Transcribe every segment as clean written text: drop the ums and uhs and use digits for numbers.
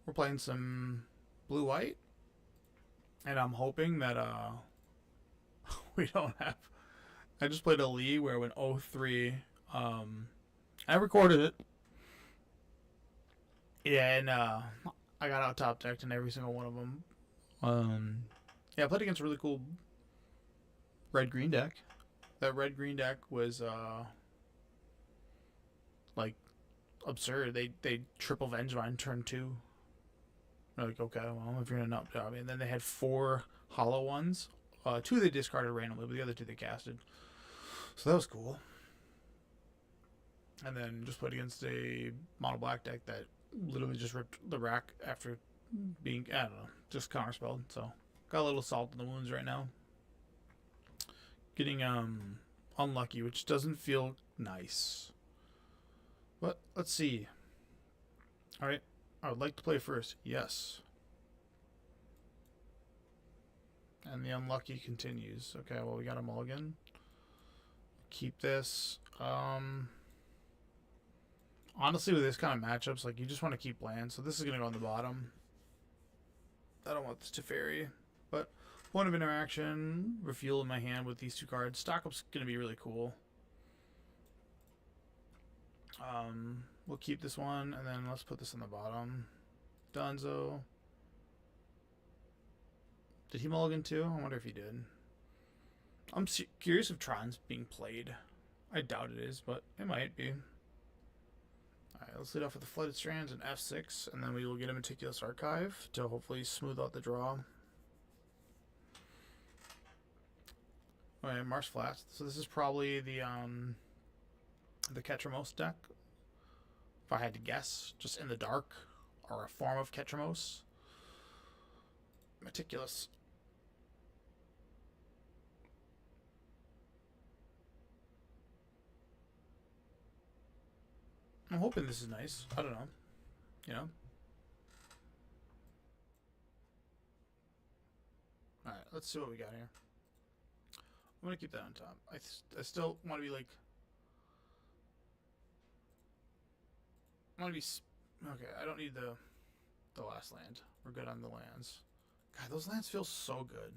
We're playing some blue-white, and I'm hoping that we don't have. I just played a league where it went 0-3. I recorded it. Yeah, and I got out top decked in every single one of them. Yeah, I played against a really cool red green deck. That red green deck was like absurd. They triple Vengevine turn two. They're like, okay, well, if you're in an up job. And then they had four hollow ones. Two they discarded randomly, but the other two they casted. So that was cool. And then just played against a mono black deck that literally just ripped the rack after being, I don't know, just counterspelled. So got a little salt in the wounds right now. Getting unlucky, which doesn't feel nice. But let's see. All right, I would like to play first. Yes. And the unlucky continues. Okay, well, we got a mulligan. Keep this. Honestly, with this kind of matchups, like, you just want to keep land. So this is going to go on the bottom. I don't want this to Teferi. But point of interaction, refuel in my hand with these two cards. Stock up's going to be really cool. We'll keep this one, and then let's put this on the bottom. Dunzo. Did he mulligan too? I wonder if he did. I'm curious if Tron's being played. I doubt it is, but it might be. Alright, let's lead off with the Flooded Strands and F6, and then we will get a Meticulous Archive to hopefully smooth out the draw. Alright, Mars Flats. So this is probably the Ketramos deck. If I had to guess, just in the dark, or a form of Ketramos. Meticulous. I'm hoping this is nice. I don't know. You know? Alright, let's see what we got here. I'm going to keep that on top. I still want to be like... I want to be... Okay, I don't need the last land. We're good on the lands. God, those lands feel so good.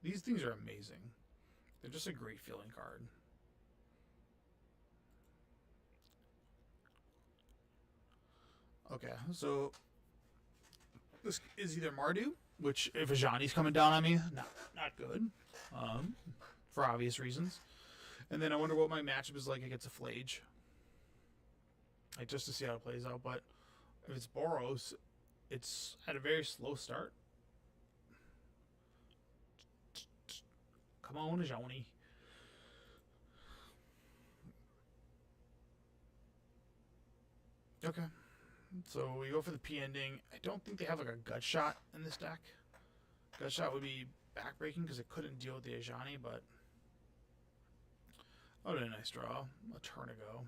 These things are amazing. They're just a great feeling card. Okay, so this is either Mardu, which if Ajani's coming down on me, not good, for obvious reasons. And then I wonder what my matchup is like against a Flage, like just to see how it plays out. But if it's Boros, it's at a very slow start. Come on, Ajani. Okay. So we go for the P ending. I don't think they have like a gut shot in this deck. Gut shot would be backbreaking because it couldn't deal with the Ajani, but oh, a nice draw a turn ago.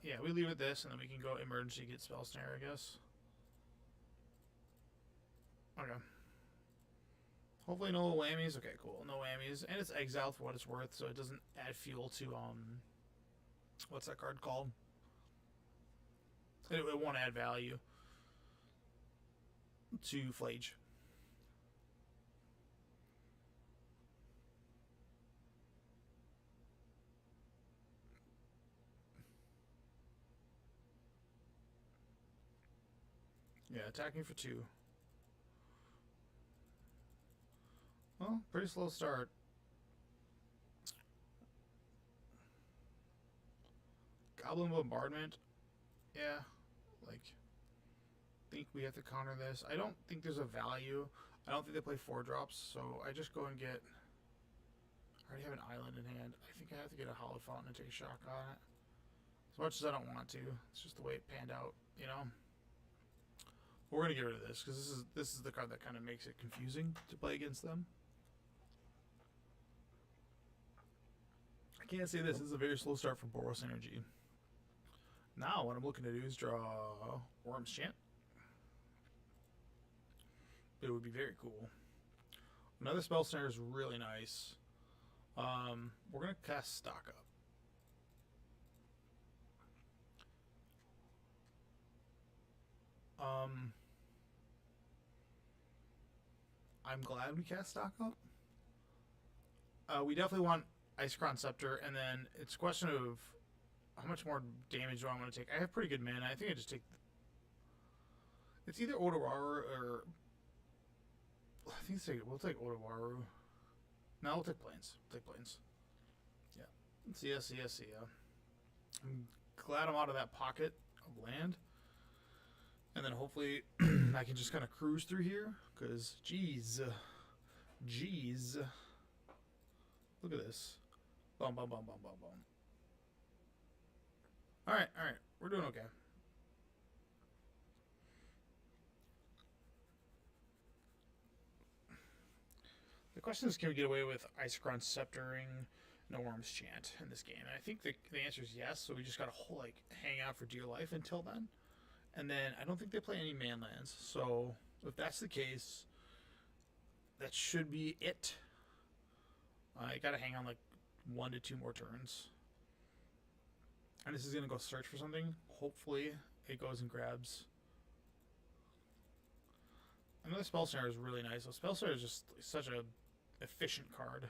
Yeah, we leave it this, and then we can go emergency, get Spell Snare, I guess. Okay. Hopefully no whammies. Okay, cool. No whammies. And it's exiled for what it's worth, so it doesn't add fuel to, what's that card called? It won't add value to Flage. Yeah, attacking for 2. Well, pretty slow start. Goblin Bombardment. Yeah, like, think we have to counter this. I don't think there's a value. I don't think they play 4 drops, so I just go and get... I already have an island in hand. I think I have to get a Hollow Fountain and take a shock on it. As much as I don't want to. It's just the way it panned out, you know? We're going to get rid of this, because this is the card that kind of makes it confusing to play against them. I can't say this. This is a very slow start for Boros Energy. Now, what I'm looking to do is draw Worm's Chant. It would be very cool. Another Spell Snare is really nice. We're going to cast Stock Up. Um, I'm glad we cast stock up. We definitely want Icecrown Scepter, and then it's a question of how much more damage do I want to take. I have pretty good mana. I think I just take. It's either Odowaru or I think we'll take Odowaru. No, we'll take Plains. We'll take Plains. Yeah. See ya, see ya, see ya. I'm glad I'm out of that pocket of land. And then hopefully I can just kind of cruise through here. Because, jeez. Jeez. Look at this. Boom, boom, boom, boom, boom, boom. Alright, alright. We're doing okay. The question is, can we get away with Icecrown Sceptering No Worms Chant in this game? And I think the answer is yes, so we just gotta like hang out for dear life until then. And then I don't think they play any manlands, so if that's the case, that should be it. I gotta hang on like 1 to 2 more turns. And this is gonna go search for something. Hopefully it goes and grabs. Another Spell Snare is really nice. So Spell Snare is just such a efficient card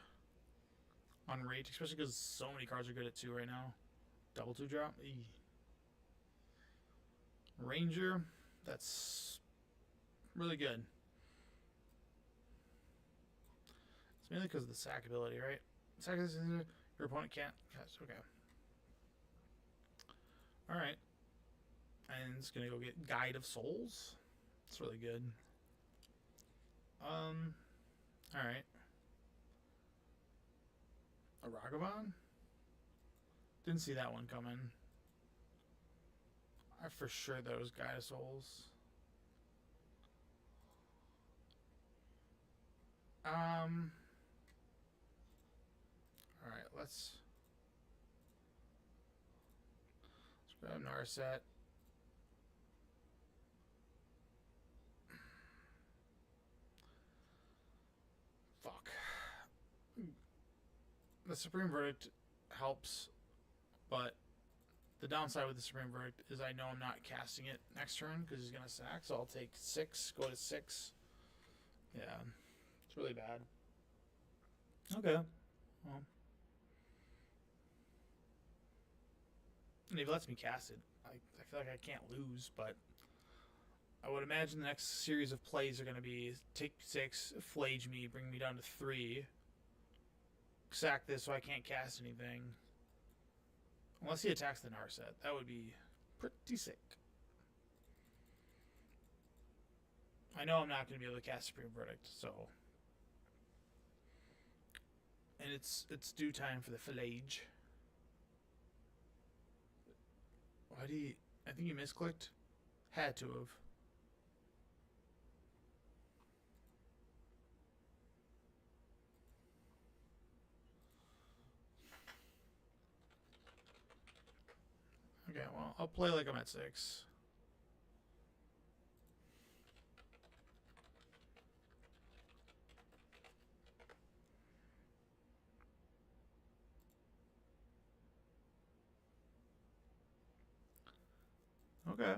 on rate, especially because so many cards are good at 2 right now. Double 2 drop. Eee. Ranger, that's really good. It's mainly because of the sack ability, right? Sack is your opponent can't cast. Okay. Alright. And it's gonna go get Guide of Souls. It's really good. Alright. A Ragavan? Didn't see that one coming. I for sure that was Guide of Souls. Alright, let's grab Narset. Fuck. The Supreme Verdict helps, but the downside with the Supreme Verdict is I know I'm not casting it next turn because he's going to sack, so I'll take 6, go to 6. Yeah, it's really bad. Okay. Well. And if he lets me cast it, I feel like I can't lose, but I would imagine the next series of plays are going to be take 6, flage me, bring me down to 3, sack this so I can't cast anything. Unless he attacks the Narset. That would be pretty sick. I know I'm not going to be able to cast Supreme Verdict, so... And it's due time for the Flage. Why do you... I think you misclicked. Had to have. Okay, well, I'll play like I'm at 6. Okay.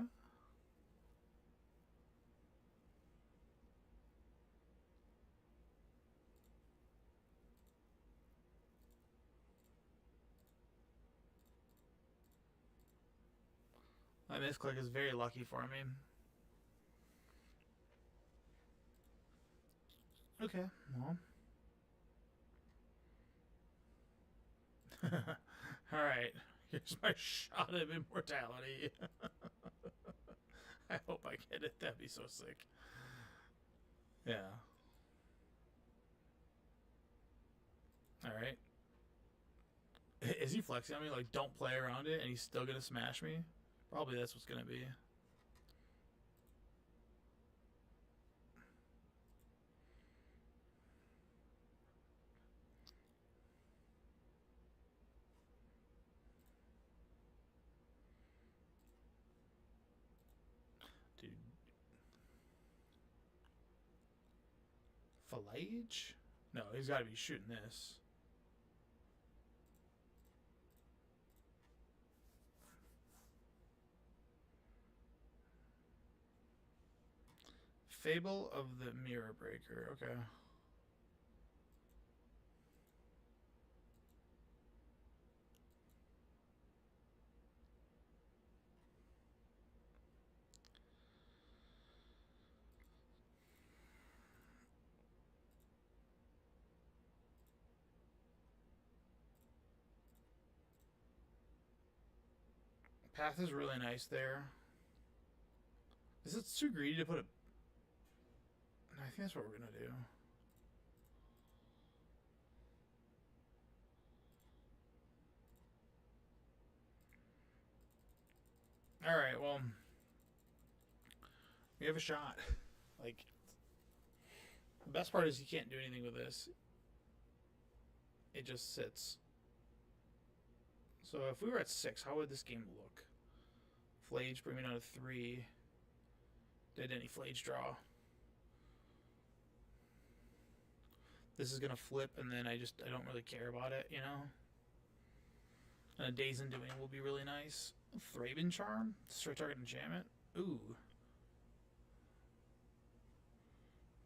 My misclick is very lucky for me. Okay, well. Alright, here's my shot of immortality. I hope I get it. That'd be so sick. Yeah. Alright. Is he flexing on me? Like, don't play around it and he's still gonna smash me? Probably that's what's gonna be. Dude. Fallage? No, he's gotta be shooting this. Fable of the Mirror Breaker. Okay. Path is really nice there. Is it too greedy to put a... I think that's what we're going to do. Alright, well... we have a shot. Like... the best part is you can't do anything with this. It just sits. So if we were at 6, how would this game look? Flage, bring me down to 3. Did any Flage draw? This is gonna flip, and then I don't really care about it, you know? And a Days Undoing will be really nice. Thraben Charm? Destroy target enchantment? Ooh.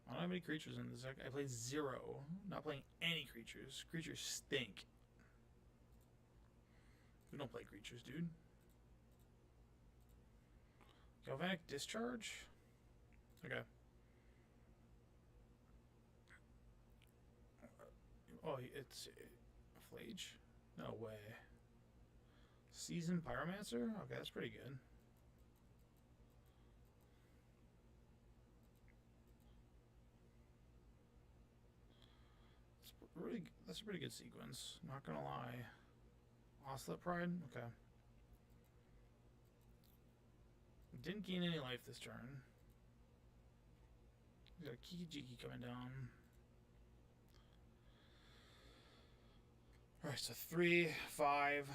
I don't have any creatures in this deck. I played 0. Not playing any creatures. Creatures stink. We don't play creatures, dude. Galvanic Discharge? Okay. Oh, it's a Flage? No way. Seasoned Pyromancer? Okay, that's pretty good. That's a pretty good sequence. Not gonna lie. Oslet Pride? Okay. Didn't gain any life this turn. We got a Kiki-Jiki coming down. Alright, so 3, 5.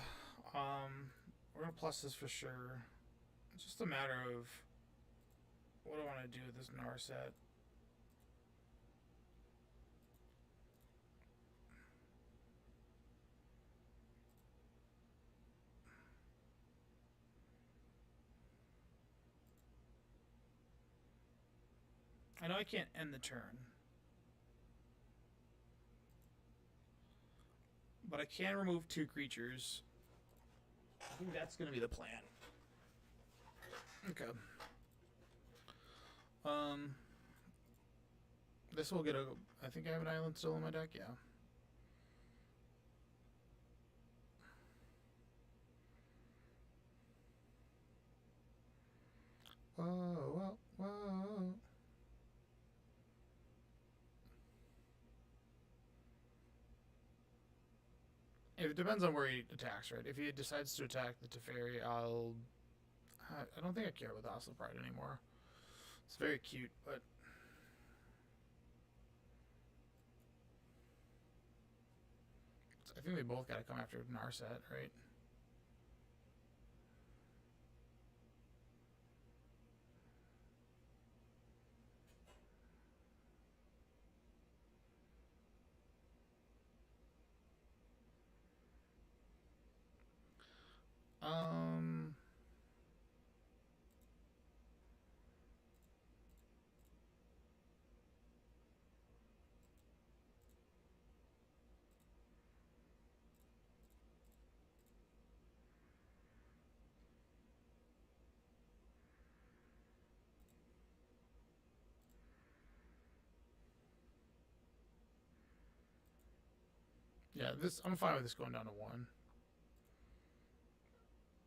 We're gonna plus this for sure. It's just a matter of what do I want to do with this Narset. I know I can't end the turn, but I can remove 2 creatures. I think that's going to be the plan. Okay. This will get a... I think I have an island still in my deck, yeah. Whoa, whoa, whoa. It depends on where he attacks, right? If he decides to attack the Teferi, I don't think I care about the Oslo Pride anymore. It's very cute, but... I think we both gotta come after Narset, right? Yeah, I'm fine with this going down to 1.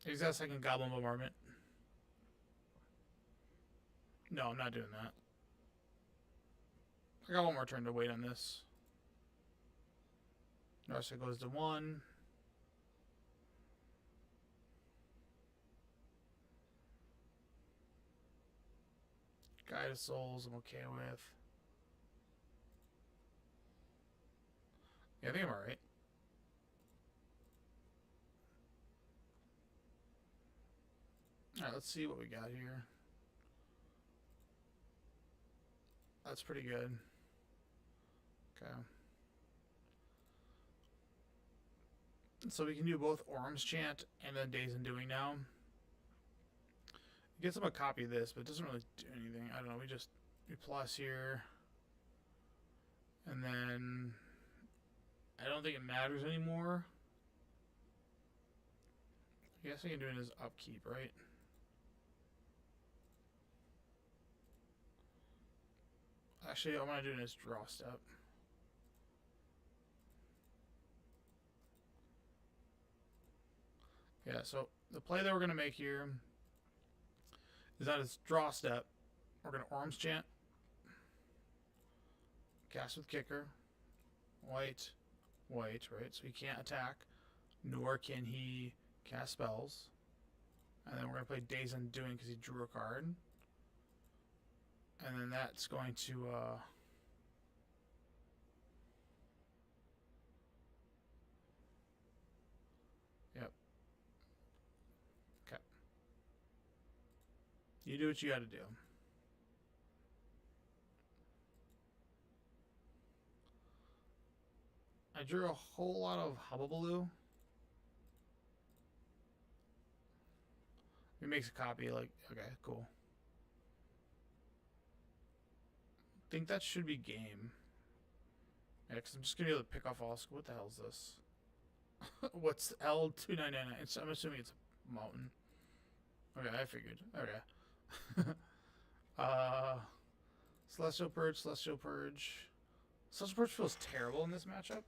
He's got a second Goblin Bombardment. No, I'm not doing that. I got 1 more turn to wait on this. Narset goes to 1. Guide of Souls, I'm okay with. Yeah, I think I'm alright. Alright, let's see what we got here. That's pretty good. Okay. So we can do both Orm's Chant and then Days Undoing now. It gets him a copy of this, but it doesn't really do anything. I don't know, we just be plus here. And then I don't think it matters anymore. I guess I can do it as upkeep, right? Actually, I'm going to do it as draw step. Yeah, so the play that we're going to make here is that it's draw step. We're going to Orm's Chant, cast with kicker, white, white, right? So he can't attack, nor can he cast spells. And then we're going to play Days Undoing because he drew a card. And then that's going to... Yep. Okay. You do what you got to do. I drew a whole lot of Hubbubaloo. He makes a copy, like, okay, cool. I think that should be game. Yeah, because I'm just going to be able to pick off all... What the hell is this? What's L2999? I'm assuming it's a mountain. Okay, I figured. Okay. Celestial Purge, Celestial Purge. Celestial Purge feels terrible in this matchup.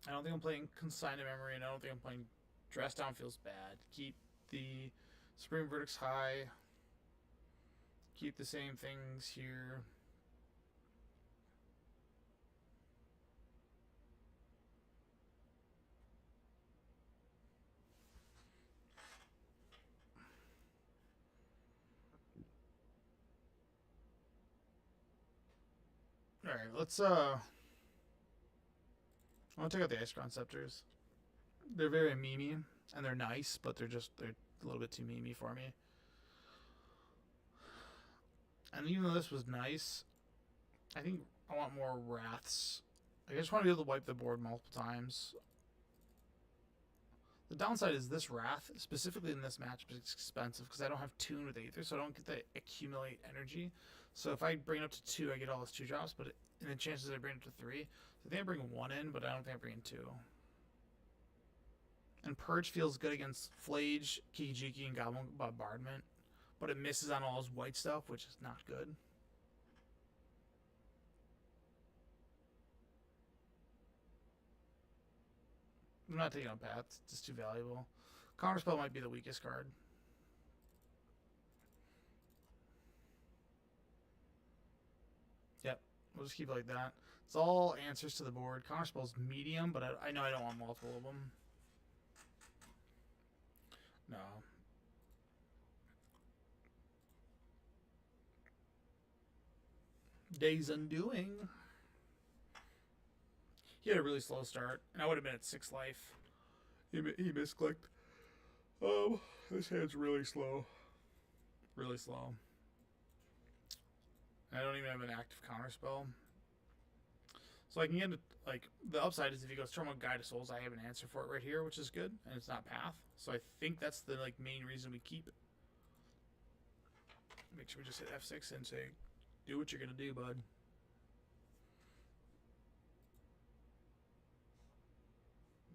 I don't think I'm playing Consign to Memory, and I don't think I'm playing Dress Down feels bad. Keep the Supreme Verdicts high. Keep the same things here. Alright, let's I want to take out the Icecrown Scepters. They're very memey, and they're nice, but they're a little bit too memey for me. And even though this was nice, I think I want more Wraths. I just want to be able to wipe the board multiple times. The downside is this Wrath, specifically in this matchup, is expensive because I don't have Tune with Aether, so I don't get to accumulate energy. So if I bring it up to 2, I get all those 2 drops, but and the chances I bring it to 3. So I think I bring 1 in, but I don't think I bring in 2. And Purge feels good against Flage, Kiki-Jiki, and Goblin Bombardment, but it misses on all his white stuff, which is not good. I'm not taking on Path, it's just too valuable. Counterspell might be the weakest card. Yep, we'll just keep it like that. It's all answers to the board. Counterspell's medium, but I know I don't want multiple of them. No. Days Undoing. He had a really slow start, and I would have been at 6 life. He misclicked. This hand's really slow. Really slow. I don't even have an active counterspell. So I can get, like, the upside is if he goes Terminal Guide to Souls, I have an answer for it right here, which is good, and it's not Path. So I think that's the, like, main reason we keep it. Make sure we just hit F6 and say, do what you're gonna do, bud.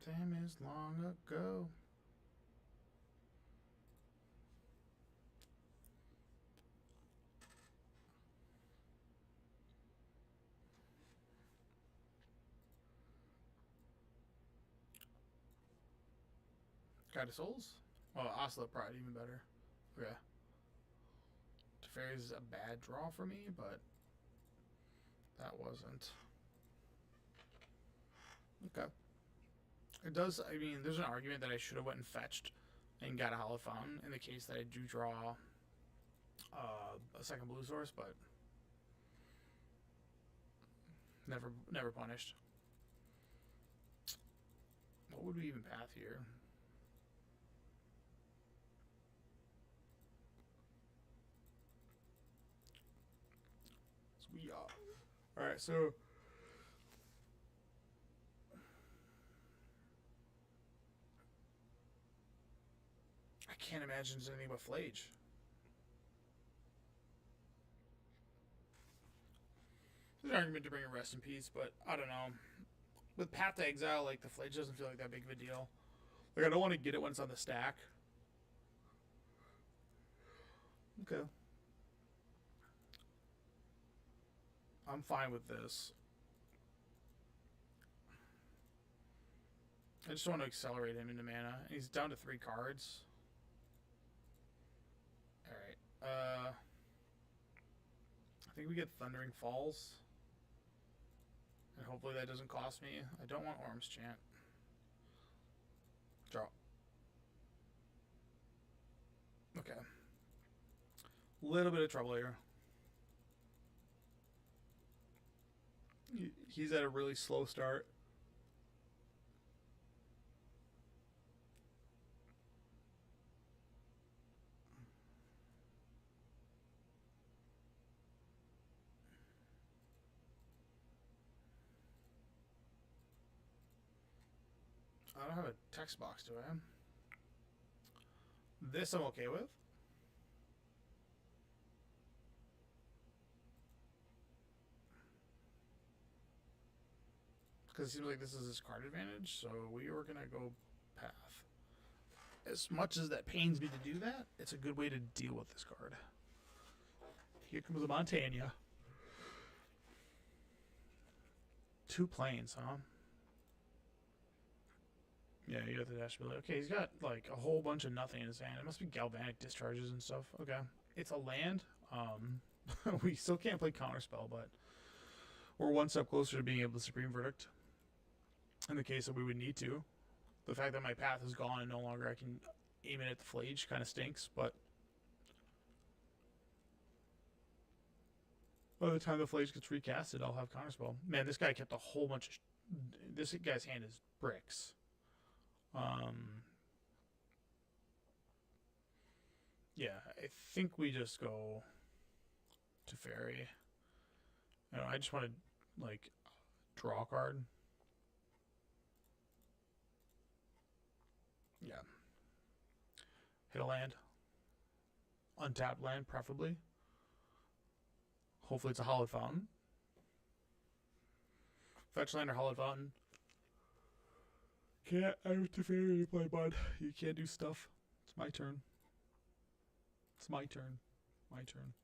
Time is long ago. Guide to Souls? Oh, Oslo Pride, even better. Okay. Teferi's is a bad draw for me, but that wasn't. Okay. It does, I mean, there's an argument that I should have went and fetched and got a Hollow Fountain in the case that I do draw a second blue source, but never punished. What would we even path here? So we are. Alright, so I can't imagine there's anything but Flage. There's an argument to bring a Rest in Peace, but I don't know. With Path to Exile, like, the Fledge doesn't feel like that big of a deal. Like, I don't want to get it when it's on the stack. Okay. I'm fine with this. I just want to accelerate him into mana. He's down to 3 cards. Alright. I think we get Thundering Falls. And hopefully that doesn't cost me. I don't want Orm's Chant. Draw. Okay. Little bit of trouble here. He's at a really slow start. I don't have a text box, do I? This I'm okay with. Because it seems like this is his card advantage, so we are going to go Path. As much as that pains me to do that, it's a good way to deal with this card. Here comes the Montana. 2 planes, huh? Yeah, you got the dash ability. Okay, he's got like a whole bunch of nothing in his hand. It must be galvanic discharges and stuff. Okay. It's a land. We still can't play Counterspell, but we're one step closer to being able to Supreme Verdict. In the case that we would need to. The fact that my path is gone and no longer I can aim it at the Flage kind of stinks, but by the time the Flage gets recasted, I'll have Counterspell. Man, this guy kept a whole bunch of... This guy's hand is bricks. Yeah, I think we just go to Fairy. I just want to, like, draw a card. Yeah. Hit a land. Untapped land, preferably. Hopefully it's a Hallowed Fountain. Fetch land or Hallowed Fountain. Can't out to Fairy play, bud. You can't do stuff. It's my turn. It's my turn. My turn.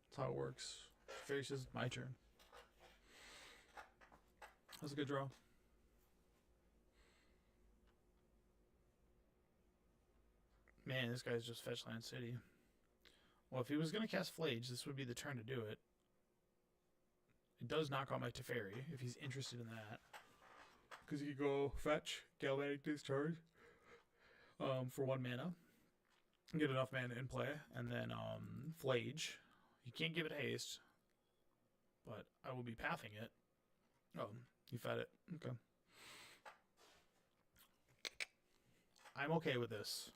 That's how it works. Fairy says, my turn. That's a good draw. Man, this guy's just fetch land city. Well, if he was going to cast Flage, this would be the turn to do it. It does knock out my Teferi, if he's interested in that. Because he could go fetch, Galvanic Discharge for 1 mana. Get enough mana in play. And then Flage. You can't give it haste. But I will be pathing it. Oh, you fed it. Okay. I'm okay with this.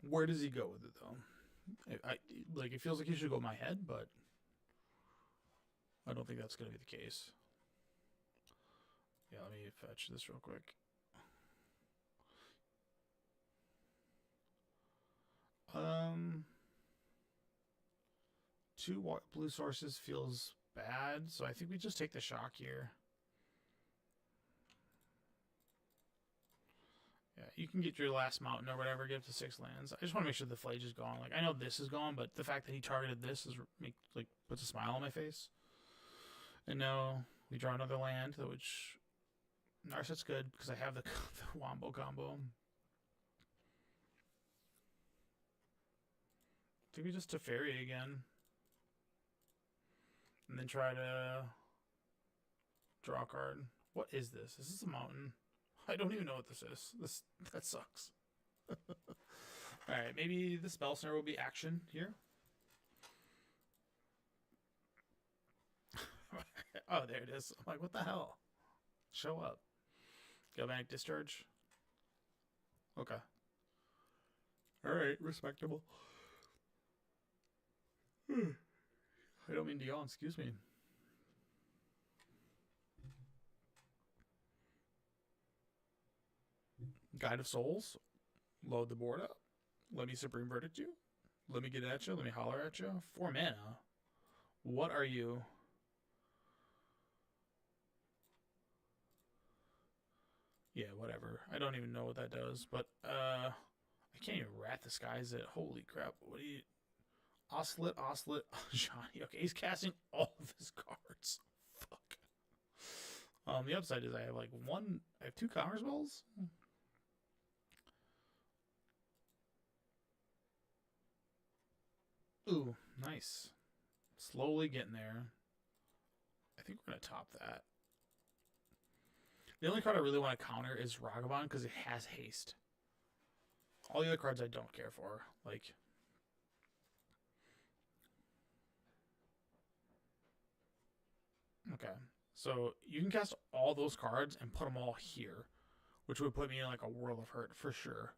Where does he go with it, though? It feels like he should go my head, but I don't think that's going to be the case. Yeah, let me fetch this real quick. Two blue sources feels bad, so I think we just take the shock here. Yeah, you can get your last mountain or whatever, get up to 6 lands. I just want to make sure the Flage is gone. Like, I know this is gone, but the fact that he targeted this is puts a smile on my face. And now we draw another land, which Narset's good because I have the Wombo combo. I think we just Teferi again. And then try to draw a card. What is this? Is this a mountain? I don't even know what this is. That sucks. Alright, maybe the Spell Snare will be action here. Oh, there it is. I'm like, what the hell? Show up. Galvanic Discharge. Okay. Alright, respectable. I don't mean to yawn, excuse me. Guide of Souls. Load the board up. Let me Supreme Verdict you. Let me get at you. Let me holler at you. 4 mana. What are you? Yeah, whatever. I don't even know what that does, but I can't even rat the skies it. Holy crap. What do you Oslet, Johnny. Okay, he's casting all of his cards. Fuck. The upside is I have 2 counter spells. Ooh, nice. Slowly getting there. I think we're going to top that. The only card I really want to counter is Ragavan because it has haste. All the other cards I don't care for. Like, okay. So you can cast all those cards and put them all here, which would put me in like a world of hurt for sure.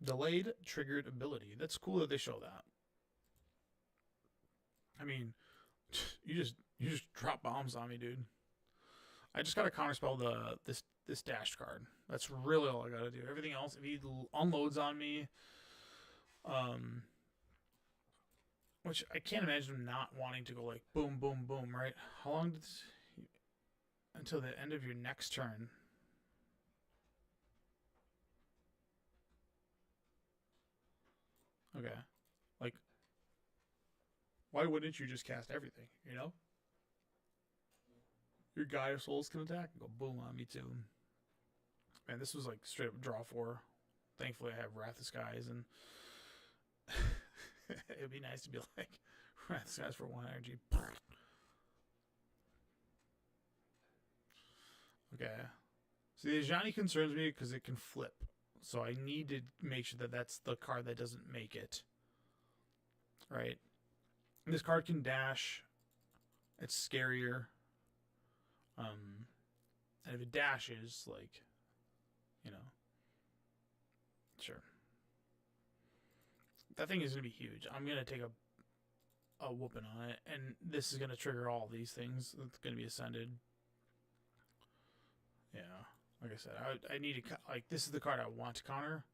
Delayed triggered ability. That's cool that they show that. I mean, you just drop bombs on me, dude. I just gotta counterspell this dash card. That's really all I gotta do. Everything else, if he unloads on me, which I can't imagine him not wanting to go like boom, boom, boom, right? How long did until the end of your next turn? Okay, like why wouldn't you just cast everything? You know, your Guy of Souls can attack and go boom on me too. Man, this was like straight up draw 4. Thankfully, I have Wrath of Skies, and it'd be nice to be like Wrath of Skies for 1 energy. Okay. See, the Ajani concerns me because it can flip. So I need to make sure that that's the card that doesn't make it. Right? This card can dash. It's scarier. And if it dashes, like, you know, sure. That thing is going to be huge. I'm going to take a whooping on it. And this is going to trigger all these things. It's going to be ascended. Yeah. Like I said, I need to, like, this is the card I want to counter.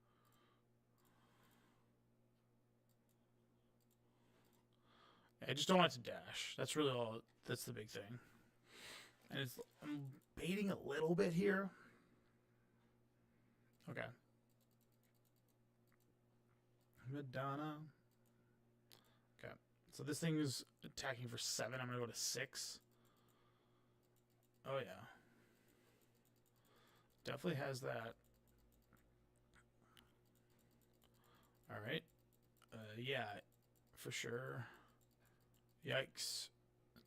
I just don't want it to dash. That's really all, that's the big thing. And I'm baiting a little bit here. Okay. Madonna. Okay. So this thing is attacking for 7. I'm going to go to 6. Oh, yeah. Definitely has that. Alright. Yeah, for sure. Yikes.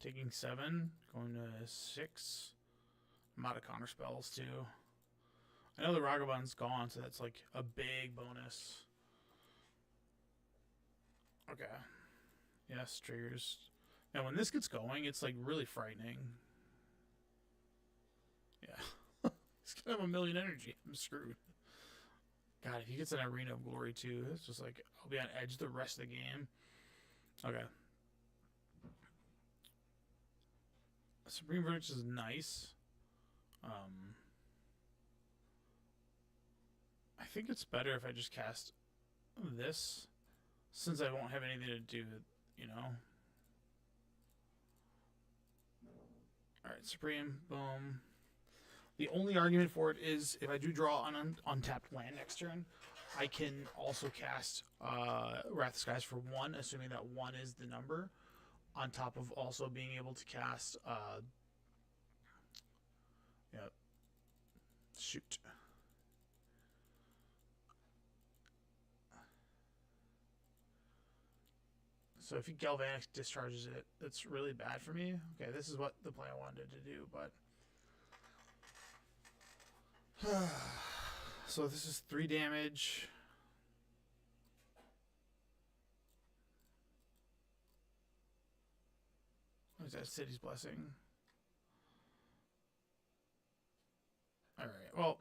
Taking 7. Going to 6. I'm out of counter spells, too. I know the Ragavan's gone, so that's like a big bonus. Okay. Yes, triggers. Now, when this gets going, it's like really frightening. Yeah. He's gonna have 1,000,000 energy. I'm screwed. God, if he gets an Arena of Glory too, it's just like I'll be on edge the rest of the game. Okay. Supreme Verdict is nice. I think it's better if I just cast this, since I won't have anything to do, you know. Alright, Supreme, boom. The only argument for it is if I do draw an untapped land next turn, I can also cast Wrath of Skies for 1, assuming that 1 is the number, on top of also being able to cast shoot. So if he Galvanic discharges it, that's really bad for me. Okay, this is what the play I wanted to do, but so this is 3 damage. What is that? City's Blessing. Alright, well.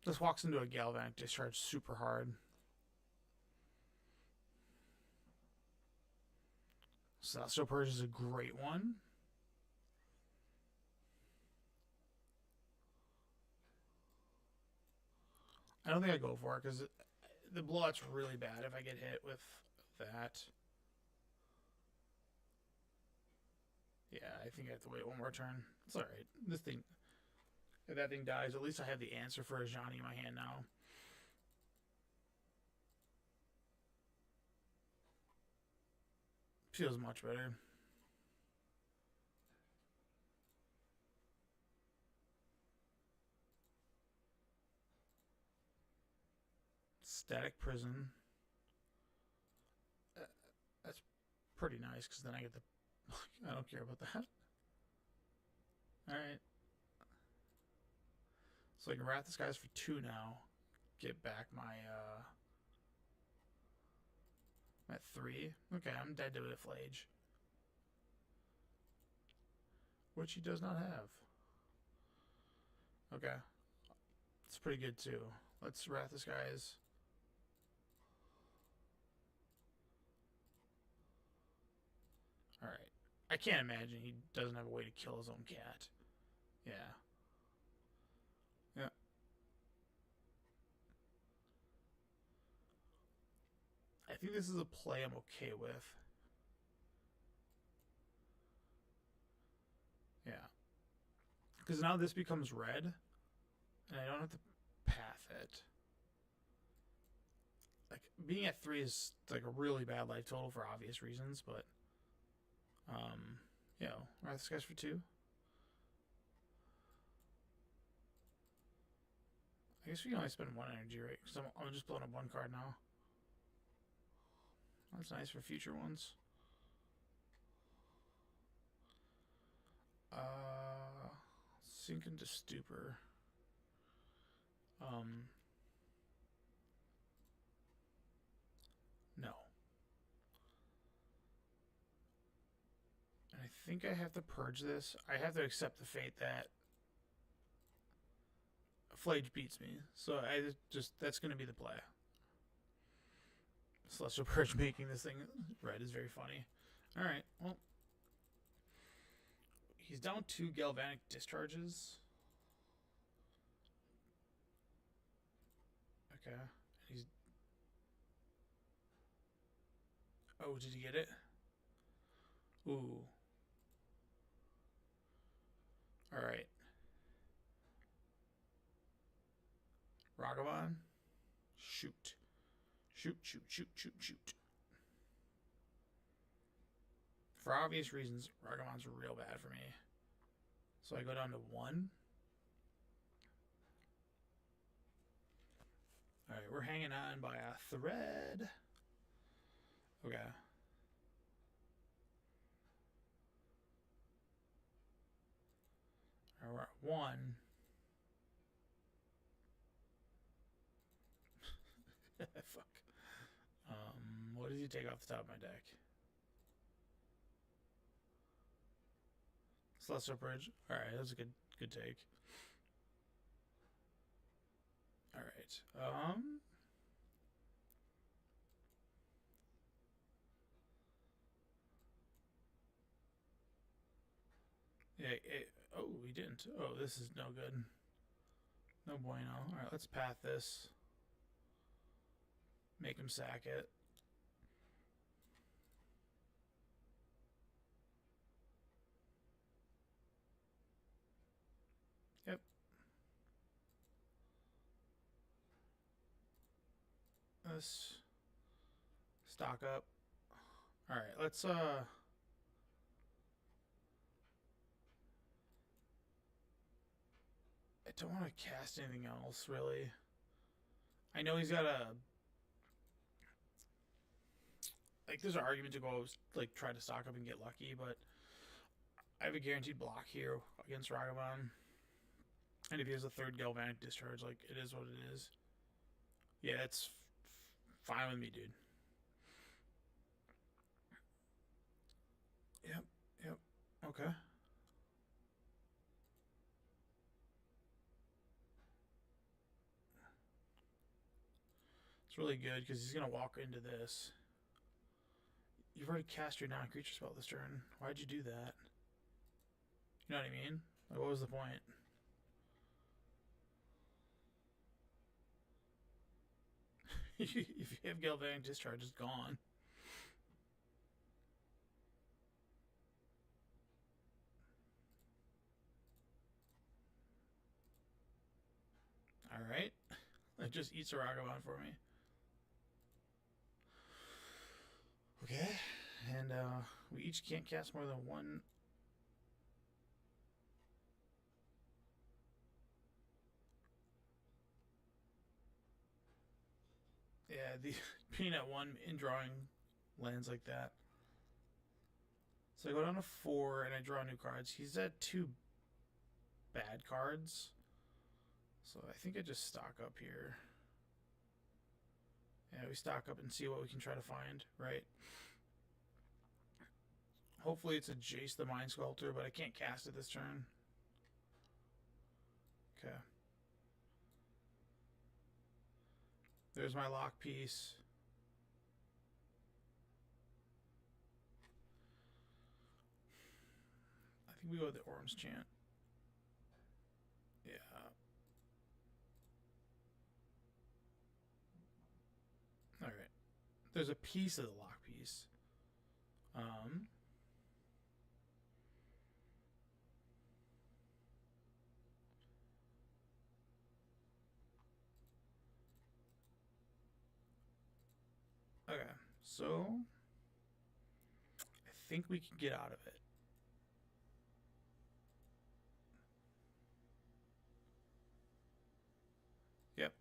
This walks into a Galvanic discharge super hard. Celestial Purge is a great one. I don't think I go for it because the blowout's really bad if I get hit with that. Yeah, I think I have to wait one more turn. It's alright. This thing, if that thing dies, at least I have the answer for Ajani in my hand now. Feels much better. Static Prison. That's pretty nice because then I get the... I don't care about that. Alright. So I can wrap this guy's for 2 now. Get back my... I'm at 3. Okay, I'm dead to a Flage. Which he does not have. Okay. It's pretty good too. Let's wrap this guy's... Alright. I can't imagine he doesn't have a way to kill his own cat. Yeah. Yeah. I think this is a play I'm okay with. Yeah. Because now this becomes red, and I don't have to path it. Like, being at 3 is like a really bad life total for obvious reasons, but... you know, wrap this guy's for 2. I guess we can only spend 1 energy, right? Because I'm just blowing up 1 card now. That's nice for future ones. Sink into Stupor. No. And I think I have to purge this. I have to accept the fate that Flage beats me. So I just, that's going to be the play. Celestial Purge making this thing red is very funny. Alright, well. He's down 2 Galvanic Discharges. Okay. He's... Oh, did he get it? Ooh. Alright. Ragavan. Shoot. Shoot, shoot, shoot, shoot, shoot. For obvious reasons, Ragavan's real bad for me. So I go down to 1. Alright, we're hanging on by a thread. Okay. Alright, we're at 1. Fuck. What does he take off the top of my deck? Celestial Bridge. Alright, that's a good take. Alright. Yeah, oh, we didn't. Oh, this is no good. No bueno. Alright, let's path this. Make him sack it. Yep. Let's stock up. Alright, let's I don't want to cast anything else, really. I know he's got a... Like, there's an argument to go, like, try to stock up and get lucky, but I have a guaranteed block here against Ragavan. And if he has a 3rd Galvanic Discharge, like, it is what it is. Yeah, it's fine with me, dude. Yep. Okay. It's really good because he's going to walk into this. You've already cast your non-creature spell this turn. Why'd you do that? You know what I mean? Like, what was the point? if you have Galvanic Discharge, it's gone. Alright. It just eats a Ragavan for me. Okay. And we each can't cast more than one. Yeah, the being at 1 in drawing lands like that. So I go down to 4 and I draw new cards. He's at 2 bad cards. So I think I just stock up here. Yeah, we stock up and see what we can try to find, right? Hopefully it's a Jace the Mind Sculptor, but I can't cast it this turn. Okay. There's my lock piece. I think we go with the Orm's Chant. Yeah. Alright. There's a piece of the lock piece. Okay, so I think we can get out of it. Yep.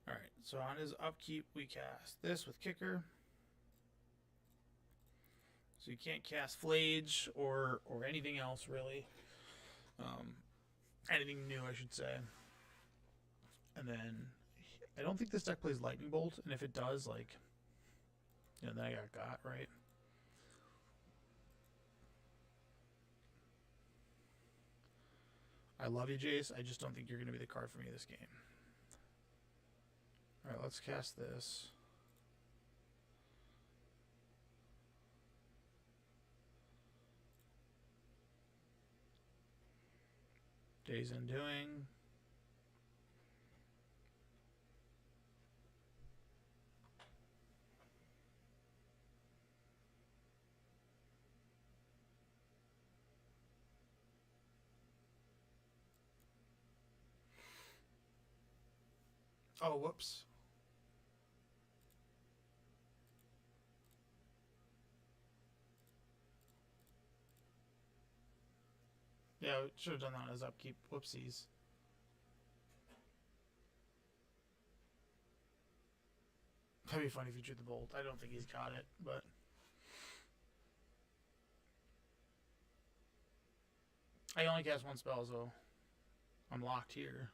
Alright, so on his upkeep, we cast this with Kicker. So you can't cast Flage or anything else, really. Anything new, I should say. And then I don't think this deck plays Lightning Bolt, and if it does, like, you know, then I got, right? I love you, Jace. I just don't think you're going to be the card for me this game. Alright, let's cast this. Days Undoing. Oh, whoops. Yeah, we should have done that as upkeep. Whoopsies. That'd be funny if you drew the bolt. I don't think he's got it, but... I only cast 1 spell, so I'm locked here.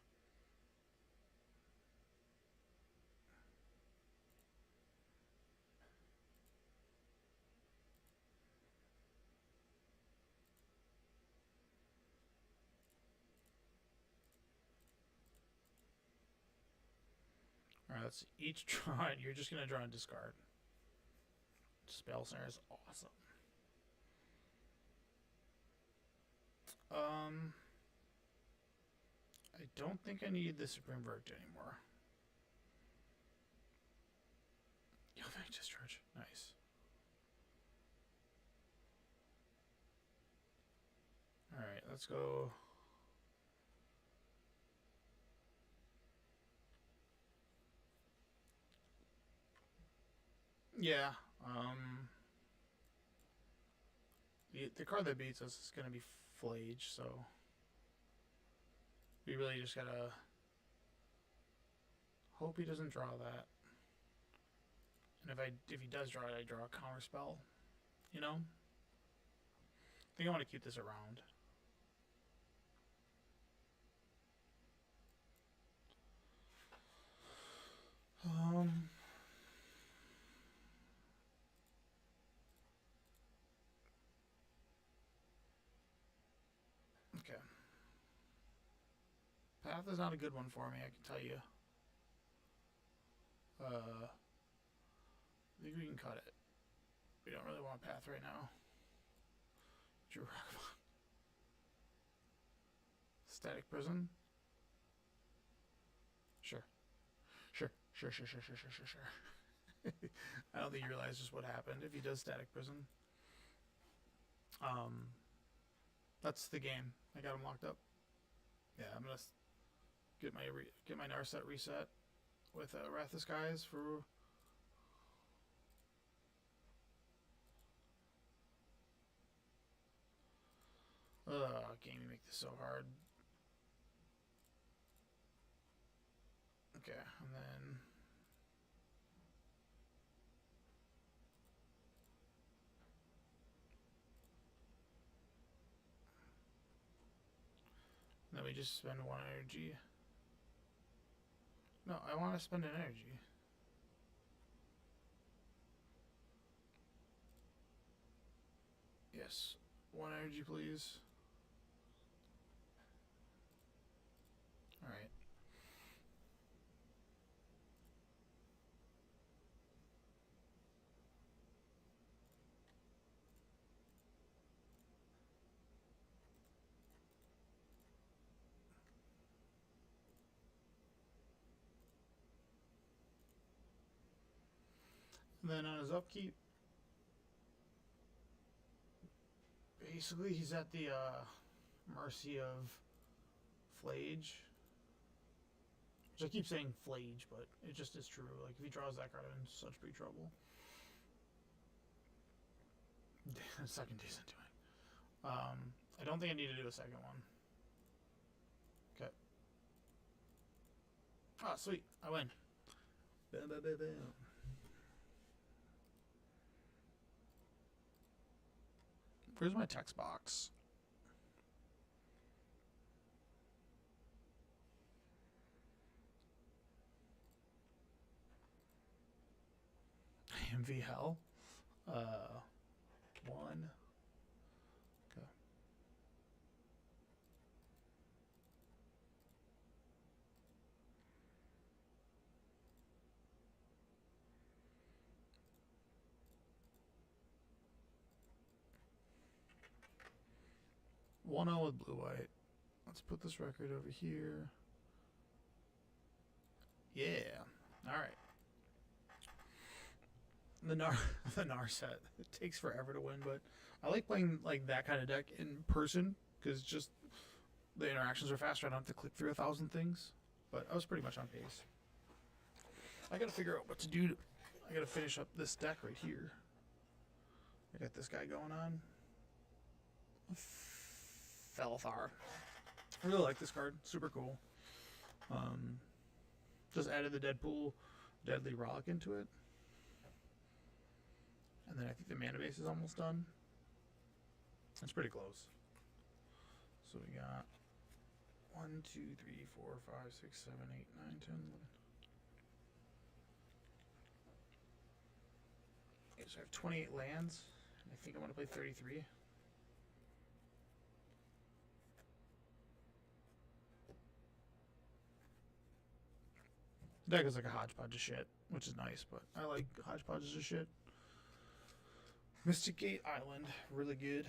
Alright, let's each draw it. You're just going to draw and discard. Spell Snare is awesome. I don't think I need the Supreme Verdict anymore. Galvanic Discharge. Nice. Alright, let's go. Yeah. The card that beats us is going to be Flage, so we really just gotta hope he doesn't draw that. And if he does draw it, I draw a counter spell. You know? I think I want to keep this around. Okay. Path is not a good one for me, I can tell you. I think we can cut it. We don't really want Path right now. Drew Ragavan. Static Prison? Sure. Sure, sure, sure, sure, sure, sure, sure. I don't think you realize just what happened if he does static prison. That's the game. I got him locked up. Yeah, I'm gonna get my Narset reset with Wrath of Skies for. Game, you make this so hard. Okay, and then we just spend 1 energy. No, I want to spend an energy. Yes, 1 energy, please. All right. And then on his upkeep, basically he's at the mercy of Flage. Which I keep saying Flage, but it just is true. Like, if he draws that card, I'm in such big trouble. Second decent doing. I don't think I need to do a second one. Okay. Ah, sweet. I win. Bam, bam, bam, bam. Where's my text box? AMV Hell. 1. Okay. One O with blue white. Let's put this record over here. Yeah. All right. The Narset. It takes forever to win, but I like playing like that kind of deck in person because just the interactions are faster. I don't have to click through 1,000 things. But I was pretty much on pace. I gotta figure out what to do. I gotta finish up this deck right here. I got this guy going on. Felthar. I really like this card. Super cool. Just added the Deadpool Deadly Rollick into it. And then I think the mana base is almost done. It's pretty close. So we got 1, 2, 3, 4, 5, 6, 7, 8, 9, 10, 11. Okay, so I have 28 lands. And I think I'm going to play 33. The deck is like a hodgepodge of shit, which is nice, but I like hodgepodges of shit. Mystic Gate Island, really good.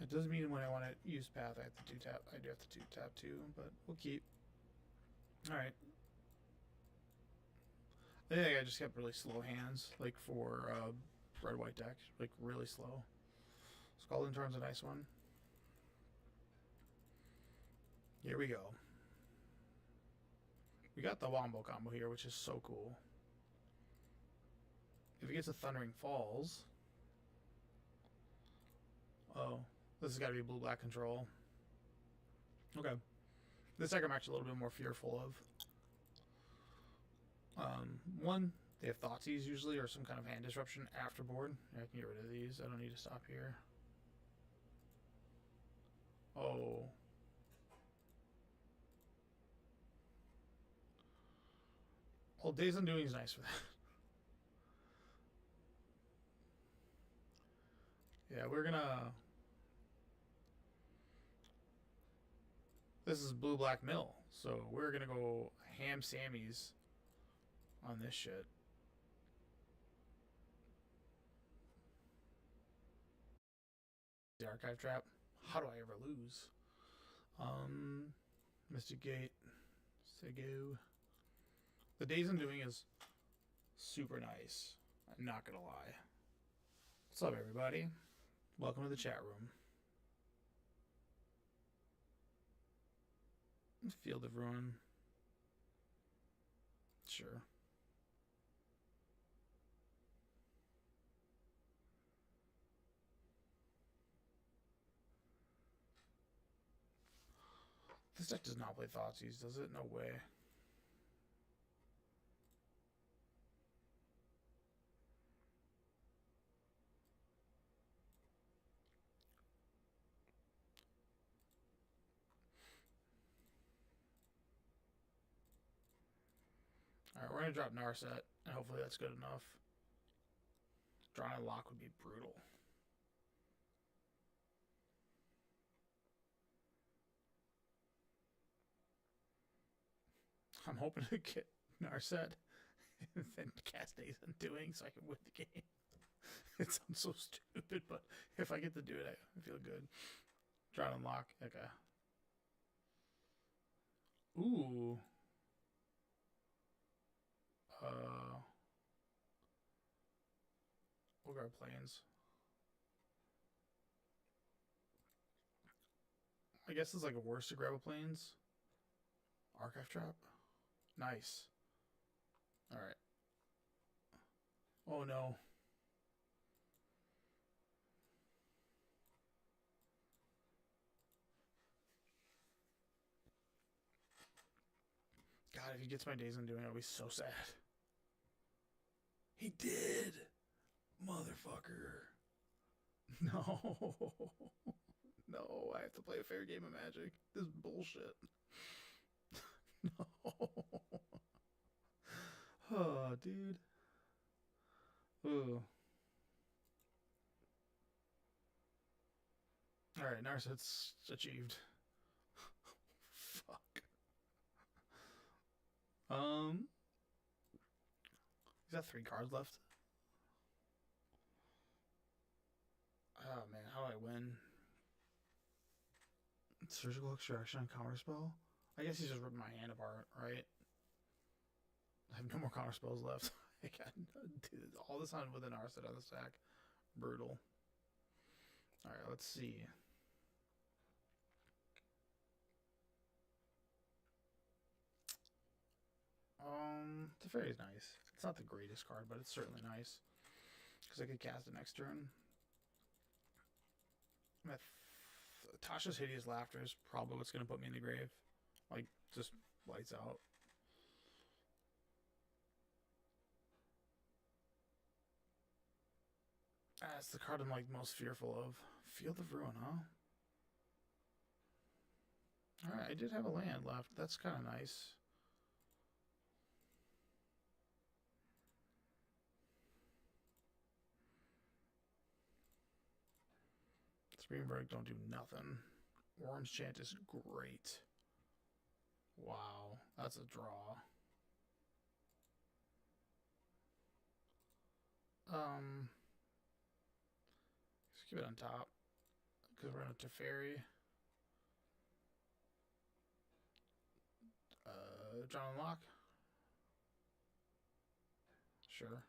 It doesn't mean when I want to use Path I have to do tap. I do have to do tap too, but we'll keep. Alright. I think I just kept really slow hands, like for red-white deck. Like, really slow. Scalding Tarn's a nice one. Here we go. We got the Wombo combo here, which is so cool. If he gets a Thundering Falls... Oh, this has got to be blue-black control. Okay. This deck I'm actually a little bit more fearful of. One, they have Thoughtseize usually, or some kind of hand disruption after board. I can get rid of these. I don't need to stop here. Oh. Well, Days Undoing is nice for that. Yeah, we're gonna... This is blue-black mill, so we're gonna go ham Sammys on this shit. The Archive Trap. How do I ever lose? Mystic Gate. Sego. The Days Undoing is super nice. I'm not gonna lie. What's up, everybody? Welcome to the chat room. Field of Ruin. Sure. This deck does not play Thoughtseize, does it? No way. Alright, we're going to drop Narset, and hopefully that's good enough. Drawing a lock would be brutal. I'm hoping to get Narset and then cast Days Undoing so I can win the game. It sounds so stupid, but if I get to do it, I feel good. Drawing a lock. Okay. Ooh. We'll grab Plains. I guess it's like a worse to grab a Plains. Archive Trap. Nice. Alright. Oh no. God, if he gets my Days Undoing, I'll be so sad. He did! Motherfucker. No. No, I have to play a fair game of Magic. This is bullshit. No. Oh, dude. Ooh. Alright, Narset's achieved. Fuck. He's got 3 cards left. Oh man, how do I win? Surgical Extraction on Counterspell? I guess he's just ripping my hand apart, right? I have no more counterspells left. I got all this on with an Narset on the stack. Brutal. Alright, let's see. Teferi's nice. It's not the greatest card, but it's certainly nice. Because I could cast it next turn. Tasha's Hideous Laughter is probably what's going to put me in the grave. Like, just lights out. That's the card I'm like most fearful of. Field of Ruin, huh? Alright, I did have a land left. That's kind of nice. Springberg don't do nothing. Worm's Chant is great. Wow, that's a draw. Let's keep it on top. Because we're going to Teferi. John Locke. Sure.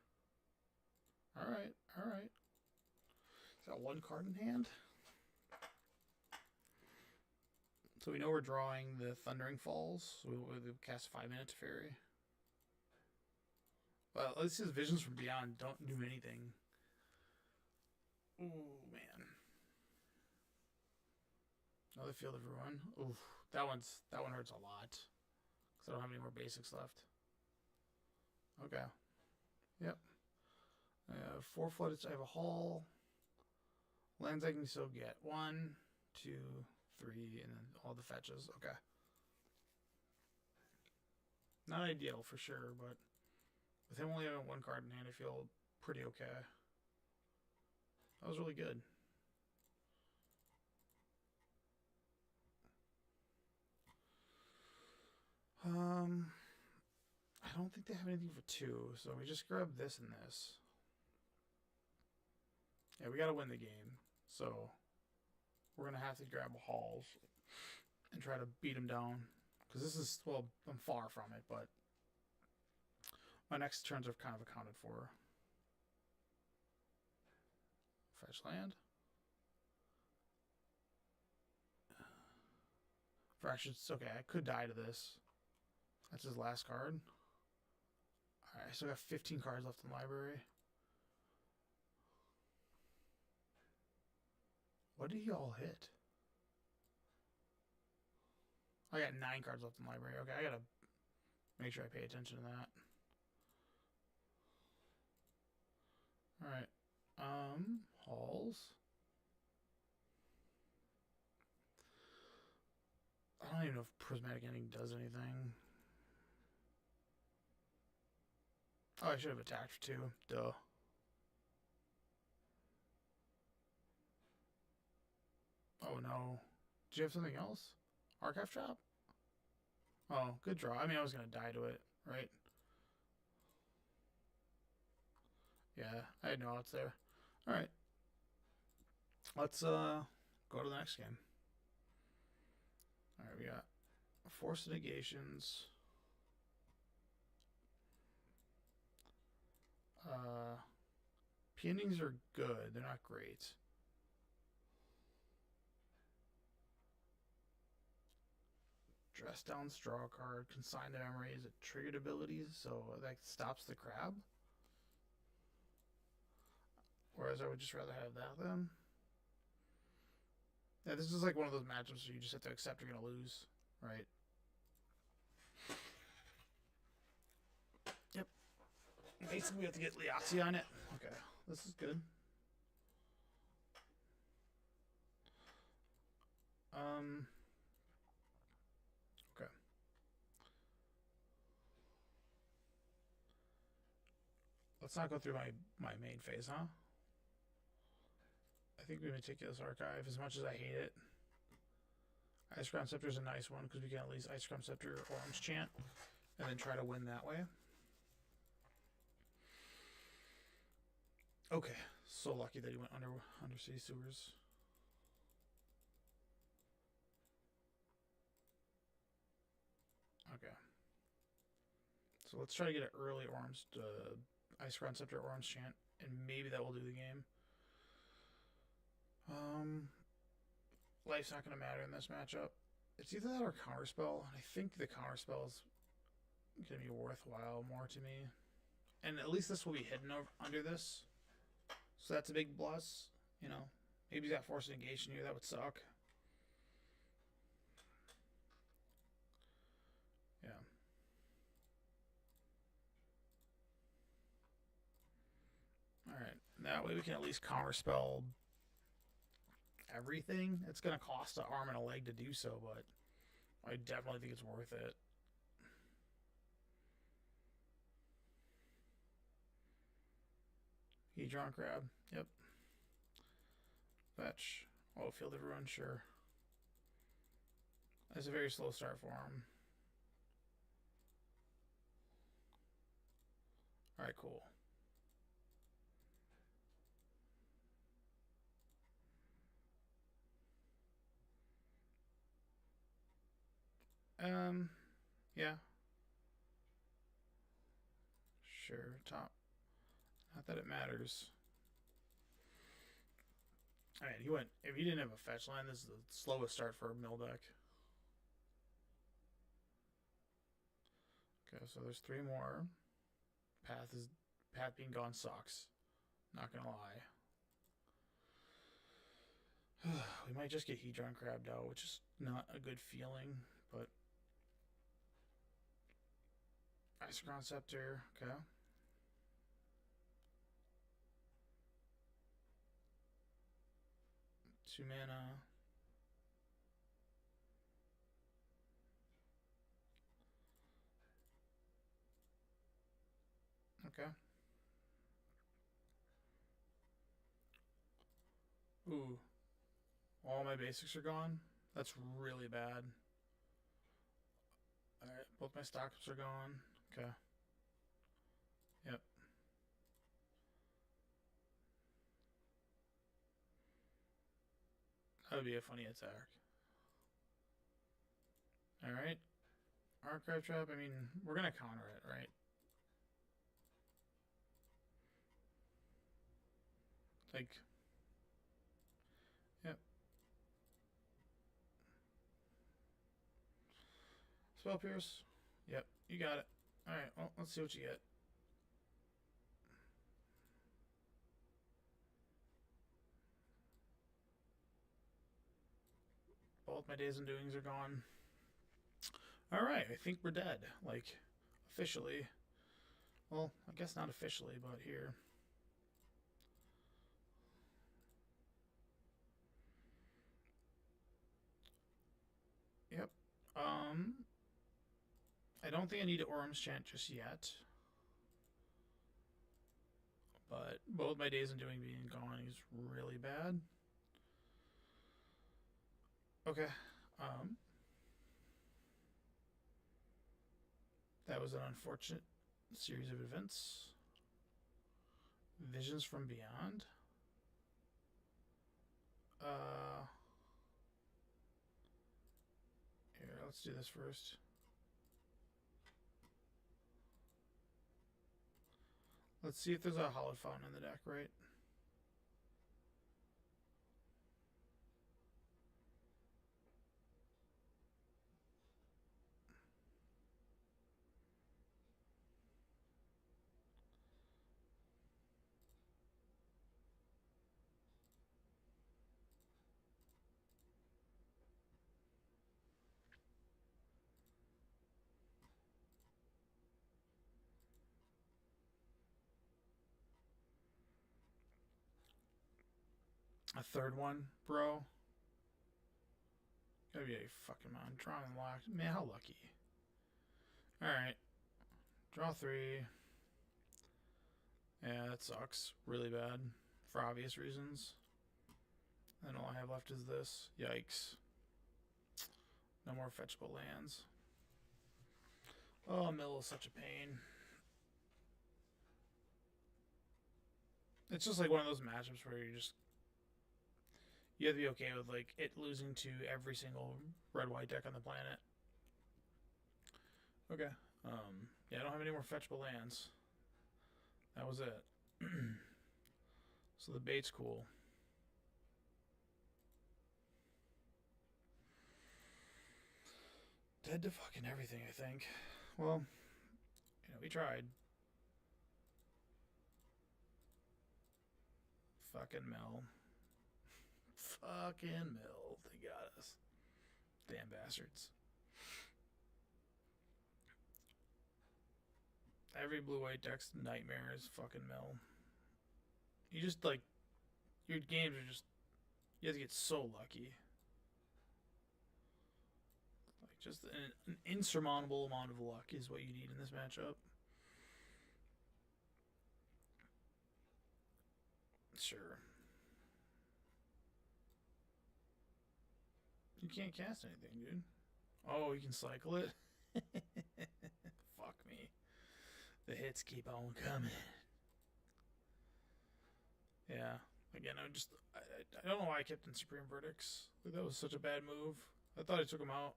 Alright, alright. He's got 1 card in hand. So we know we're drawing the Thundering Falls. So we'll cast 5-minute Teferi. Well, this is Visions from Beyond. Don't do anything. Ooh, man. Another Field of Ruin. Oof. That one hurts a lot. Because I don't have any more basics left. Okay. Yep. 4 flooded. I have a Hall. Lands I can still get. 1, 2, 3, and then all the fetches. Okay. Not ideal for sure, but with him only having 1 card in hand, I feel pretty okay. That was really good. I don't think they have anything for 2, so we just grab this and this. Yeah, we gotta win the game, so we're gonna have to grab Halls and try to beat him down. Because this is, well, I'm far from it, but My next turns are kind of accounted for. Fetch land. Fractions. Okay, I could die to this. That's his last card. Alright, I still got 15 cards left in the library. What did he all hit? I got 9 cards left in the library. Okay, I gotta make sure I pay attention to that. Alright. Halls. I don't even know if Prismatic Ending does anything. Oh, I should have attacked for 2. Duh. Oh no. Did you have something else? Archive Trap? Oh, good draw. I mean, I was going to die to it, right? Yeah, I had no outs there. Alright. Let's go to the next game. Alright, we got Force Negations. P-endings are good. They're not great. Dress down, draw a card, consign the memory is a triggered ability, so that stops the crab. Whereas I would just rather have that then. Yeah, this is like one of those matchups where you just have to accept you're gonna lose, right? Yep. Basically, we have to get Liaxi on it. Okay, this is good. Okay. Let's not go through my main phase, huh? I think we Meticulous Archive, as much as I hate it. Icecrown Scepter is a nice one because we can at least Icecrown Scepter Orange Chant and then try to win that way. Okay, so lucky that he went undersea sewers. Okay. So let's try to get an early Orange Icecrown Scepter Orange Chant, and maybe that will do the game. Life's not going to matter in this matchup. It's either that or Counterspell. I think the Counterspell is going to be worthwhile more to me. And at least this will be hidden under this. So that's a big plus, you know. Maybe he's got Force Negation here. That would suck. Yeah. Alright. That way we can at least Counterspell everything. It's going to cost an arm and a leg to do so, but I definitely think it's worth it. Hedron Crab. Yep. Fetch. Oh, Field of Ruin, sure. That's a very slow start for him. Alright, cool. Yeah. Sure, top. Not that it matters. Alright, he went. If he didn't have a fetch line, this is the slowest start for a mill deck. Okay, so there's 3 more. Path being gone sucks. Not gonna lie. We might just get Hedron Crabbed out, which is not a good feeling, but Icecrown Scepter, okay. Two mana. Okay. Ooh. All my basics are gone? That's really bad. Alright, both my stocks are gone. Okay. Yep. That would be a funny attack. Alright. Archive Trap, I mean, we're going to counter it, right? Like, yep. Spell Pierce. Yep, you got it. Alright, well, let's see what you get. Both my Days and Doings are gone. Alright, I think we're dead. Like, officially. Well, I guess not officially, but here. Yep. I don't think I need Orum's Chant just yet. But both my Days and Doing being gone is really bad. Okay. That was an unfortunate series of events. Visions from Beyond. Here, let's do this first. Let's see if there's a Hallowed Fountain in the deck, right? A third one, bro. Gotta be a fucking mountain. Drawing locked. Man, how lucky. Alright. Draw 3. Yeah, that sucks. Really bad. For obvious reasons. And all I have left is this. Yikes. No more fetchable lands. Oh, Mill is such a pain. It's just like one of those matchups where you have to be okay with like it losing to every single red-white deck on the planet. Okay. Yeah, I don't have any more fetchable lands. That was it. So the bait's cool. Dead to fucking everything, I think. Well, we tried. Fucking Mill. Fucking Mill. They got us. Damn bastards. Every blue-white deck's nightmare is fucking Mill. You just, like, your games are just, you have to get so lucky. Like, just an insurmountable amount of luck is what you need in this matchup. Sure. You can't cast anything, dude. Oh, you can cycle it? Fuck me. The hits keep on coming. Yeah. Again, I don't know why I kept in Supreme Verdicts. Like, that was such a bad move. I thought I took him out.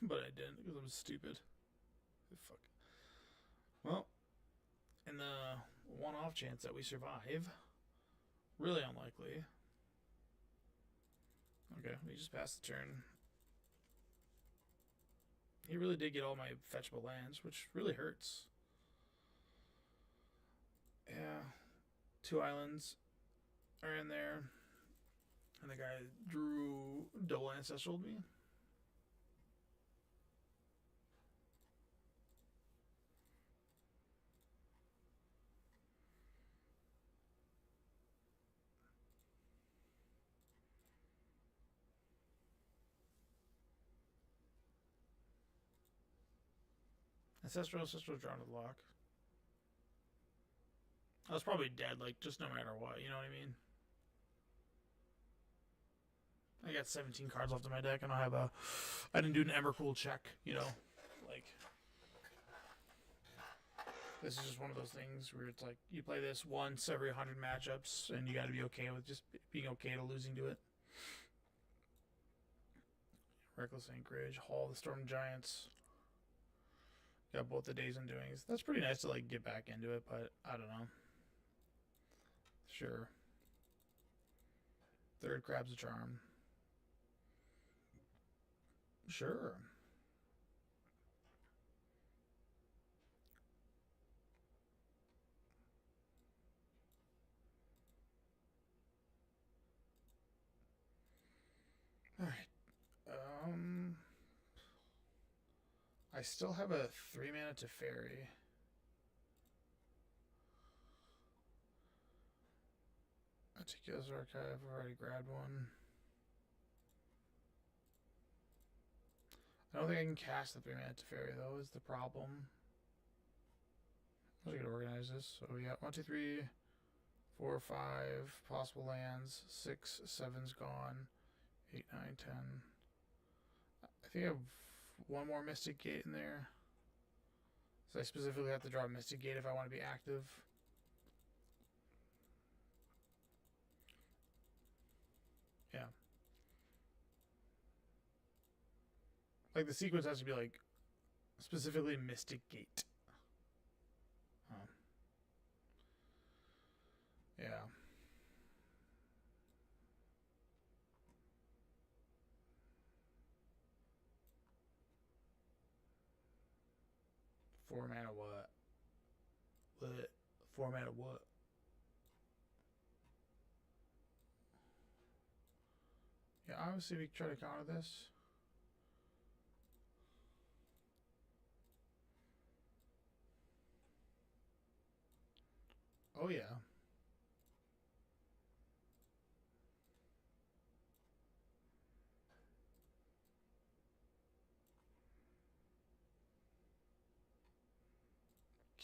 But I didn't because I was stupid. Fuck. Well, in the one-off chance that we survive, really unlikely. Okay, we just passed the turn. He really did get all my fetchable lands, which really hurts. Yeah. 2 islands are in there. And the guy drew double ancestral me. Ancestral drawn to the lock. I was probably dead, like, just no matter what, you know what I mean? I got 17 cards left in my deck, and I didn't do an Emrakul check, like, this is just one of those things where it's like, you play this once every 100 matchups, and you gotta be okay with just being okay to losing to it. Reckless Anchorage, Hall of the Storm Giants. Got both the Days and Doings. That's pretty nice to, like, get back into it, but I don't know. Sure. Third crab's a charm. Sure. Alright. I still have a 3 mana Teferi. Meticulous Archive, I've already grabbed one. I don't think I can cast the 3 mana Teferi though, is the problem. I should organize this. So we got 1, 2, 3, 4, 5 possible lands. 6, 7's gone. 8, 9, 10. I think I have one more Mystic Gate in there. So I specifically have to draw a Mystic Gate if I want to be active. Yeah. Like the sequence has to be like specifically Mystic Gate. Yeah. Four mana what? What? 4 mana what? Yeah, obviously we try to counter this. Oh yeah.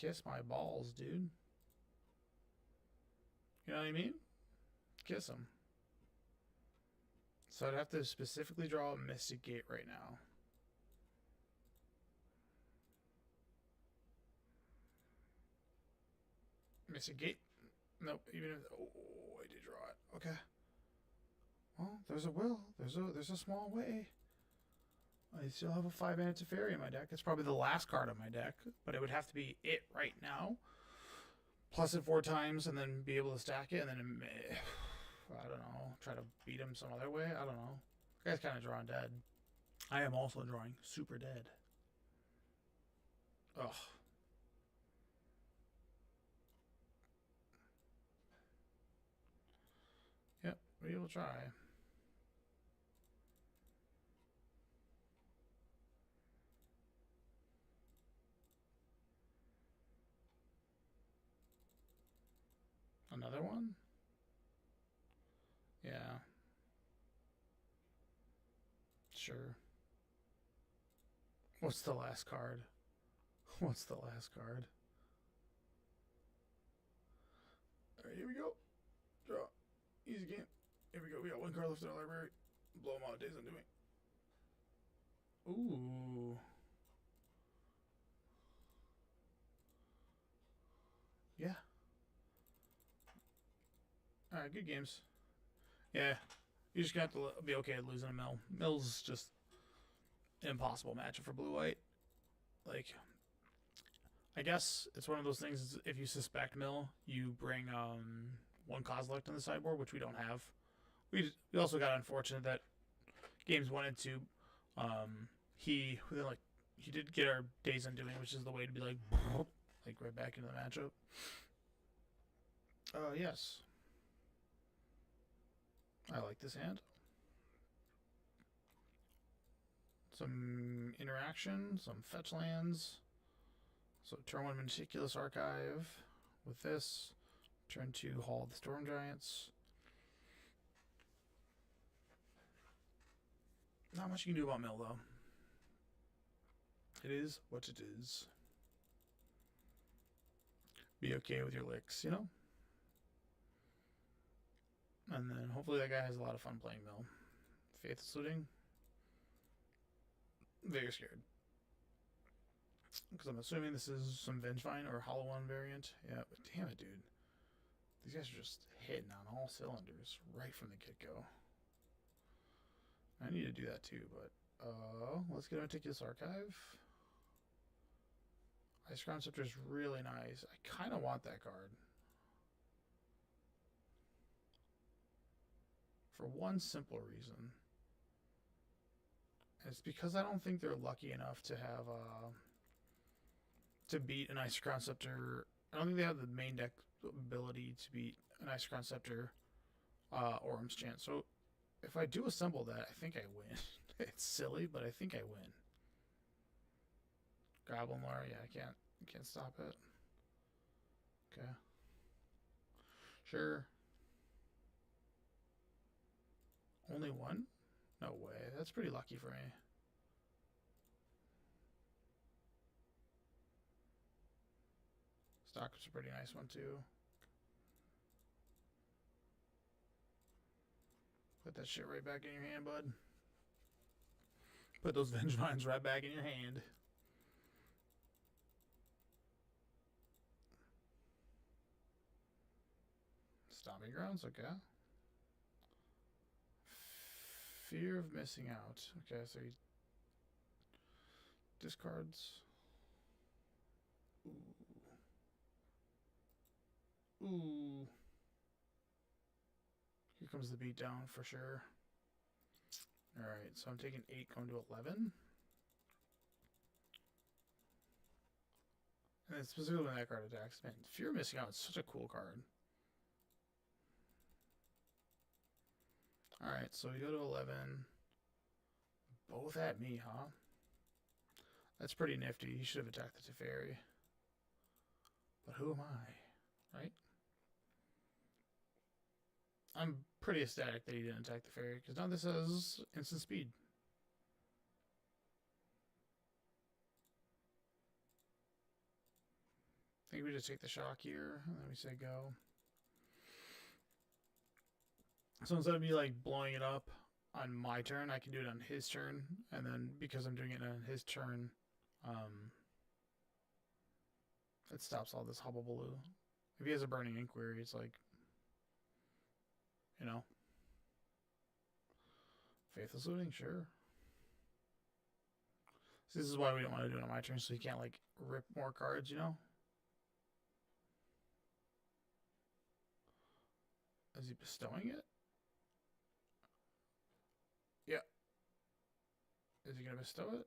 Kiss my balls, dude. You know what I mean? Kiss them. So I'd have to specifically draw a Mystic Gate right now. Mystic Gate? Nope. Even if I did draw it. Okay. Well, there's a will. There's a small way. I still have a 5 mana Teferi in my deck. It's probably the last card of my deck, but it would have to be it right now. Plus it 4 times and then be able to stack it and then I don't know, try to beat him some other way. I don't know. The guy's kind of drawing dead. I am also drawing super dead. Ugh. Yep, we will try. Another one? Yeah. Sure. What's the last card? What's the last card? Alright, here we go. Draw. Easy game. Here we go. We got one card left in our library. Blow them out. Days Undoing. Ooh. Yeah. Alright, good games. Yeah. You just got to be okay at losing a mill. Mill's just an impossible matchup for blue-white. Like, I guess it's one of those things, if you suspect mill, you bring one Kozilek on the sideboard, which we don't have. We also got unfortunate that games 1 and 2, he did get our Days Undoing, which is the way to be like right back into the matchup. Yes. I like this hand. Some interaction, some fetch lands. So turn 1 Meticulous Archive with this. Turn 2 Hall of the Storm Giants. Not much you can do about mill though. It is what it is. Be okay with your licks, you know? And then hopefully that guy has a lot of fun playing mill. Faithless Looting. Very scared. Because I'm assuming this is some Vengevine or Hollow One variant. Yeah, but damn it, dude. These guys are just hitting on all cylinders right from the get-go. I need to do that too, but let's get a Meticulous Archive. Ice Crown Scepter is really nice. I kind of want that card. for one simple reason. And it's because I don't think they're lucky enough to have to beat an Isochron Scepter. I don't think they have the main deck ability to beat an Isochron Scepter Orum's Chant. So if I do assemble that, I think I win. It's silly, but I think I win. Goblin Lore, yeah, I can't stop it. Okay. Sure. Only one? No way. That's pretty lucky for me. Stalker's a pretty nice one too. Put that shit right back in your hand, bud. Put those Vengevines right back in your hand. Stomping Grounds, okay. Fear of missing out. Okay, so he discards. Ooh. Ooh. Here comes the beatdown for sure. Alright, so I'm taking 8 going to 11. And then specifically when that card attacks. Man, Fear of Missing Out is such a cool card. Alright, so we go to 11. Both at me, huh? That's pretty nifty. He should have attacked the Teferi. But who am I? Right? I'm pretty ecstatic that he didn't attack the Fairy, because now this has instant speed. I think we just take the shock here, and then we say go. So instead of me like blowing it up on my turn, I can do it on his turn, and then because I'm doing it on his turn, it stops all this hubbubaloo. If he has a Burning Inquiry, it's like, you know, Faithless Looting, sure. So this is why we don't want to do it on my turn, so he can't like rip more cards, you know? Is he bestowing it? Yeah. Is he going to bestow it?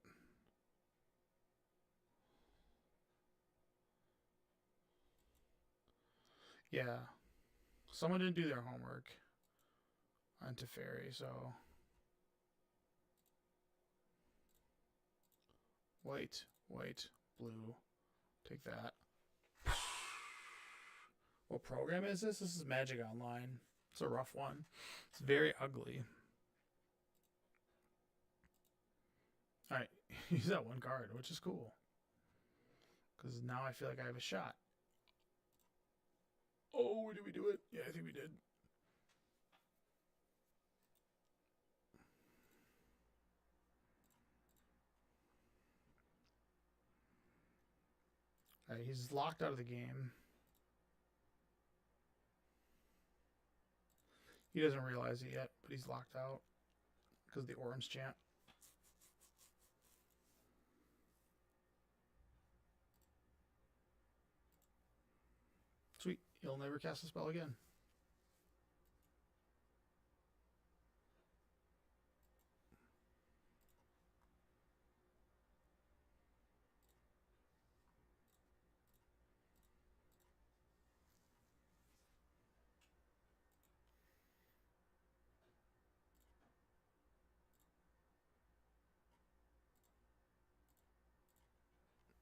Yeah. Someone didn't do their homework on Teferi, so... White, blue. Take that. What program is this? This is Magic Online. It's a rough one. It's very ugly. Alright, use that one card, which is cool. Because now I feel like I have a shot. Oh, did we do it? Yeah, I think we did. Alright, he's locked out of the game. He doesn't realize it yet, but he's locked out because of the Orum's Chant. Sweet. He'll never cast a spell again.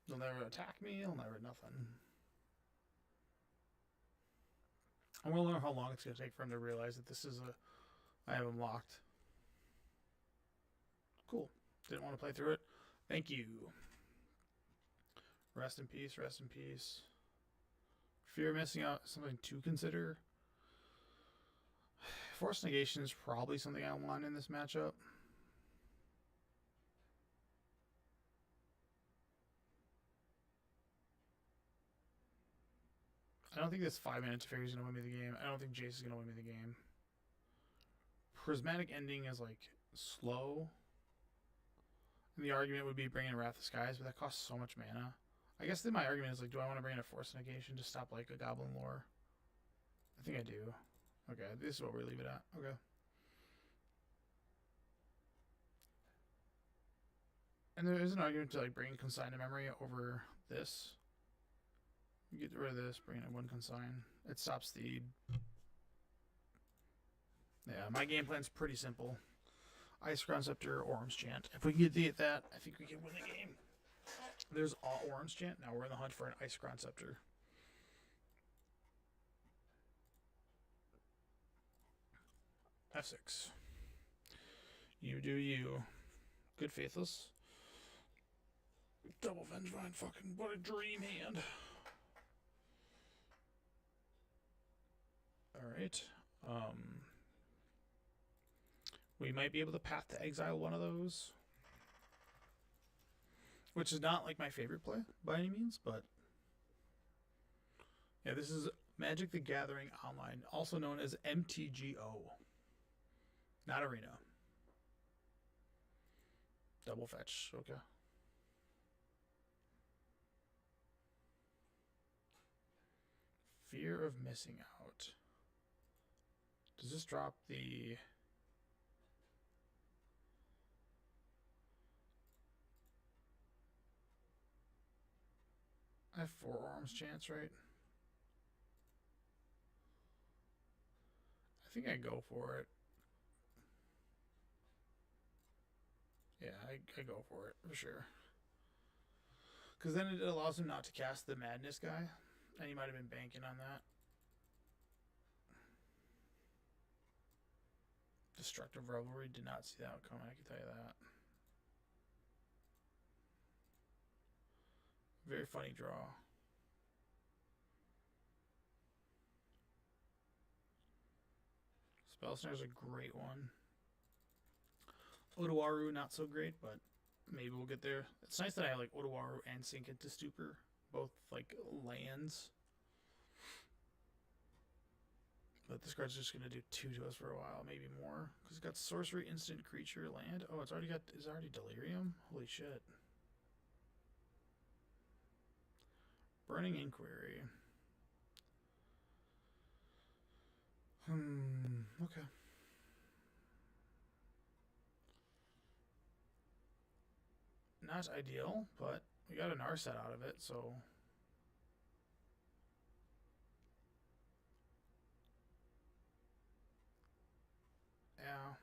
He'll never attack me. He'll never nothing. I'm going to learn how long it's going to take for him to realize that this is I have him locked. Cool. Didn't want to play through it. Thank you. Rest in peace, rest in peace. Fear of missing out, something to consider. Force Negation is probably something I want in this matchup. I don't think this 5-minute Teferi is going to win me the game. I don't think Jace is going to win me the game. Prismatic Ending is like slow. And the argument would be bringing Wrath of Skies, but that costs so much mana. I guess then my argument is like, do I want to bring in a Force Negation to stop like a Goblin Lore? I think I do. Okay, this is what we leave it at. Okay. And there is an argument to like bring consign to memory over this. Get rid of this, bring in one consign. It stops the... Yeah, my game plan's pretty simple. Ice Ground Scepter, Orm's Chant. If we can get that, I think we can win the game. There's all Orm's Chant. Now we're in the hunt for an Ice Ground Scepter. F6. You do you. Good Faithless. Double Vengevine. Fucking what a dream hand. Alright. We might be able to Path to Exile one of those. Which is not like my favorite play by any means, but yeah, this is Magic the Gathering Online, also known as MTGO. Not Arena. Double fetch, okay. Fear of missing out. Does this drop the... I have 4 Orm's Chance, right? I think I go for it. Yeah, I go for it, for sure. Because then it allows him not to cast the Madness guy. And he might have been banking on that. Destructive Revelry, did not see that coming, I can tell you that. Very funny draw. Spell Snare's a great one. Odoaru, not so great, but maybe we'll get there. It's nice that I have like Odoaru and Sink into Stupor. Both like lands. But this card's just gonna do 2 to us for a while, maybe more. Because it's got sorcery, instant creature, land. Oh, it's already Delirium? Holy shit. Burning Inquiry. Okay. Not ideal, but we got an Narset out of it, so... Yeah.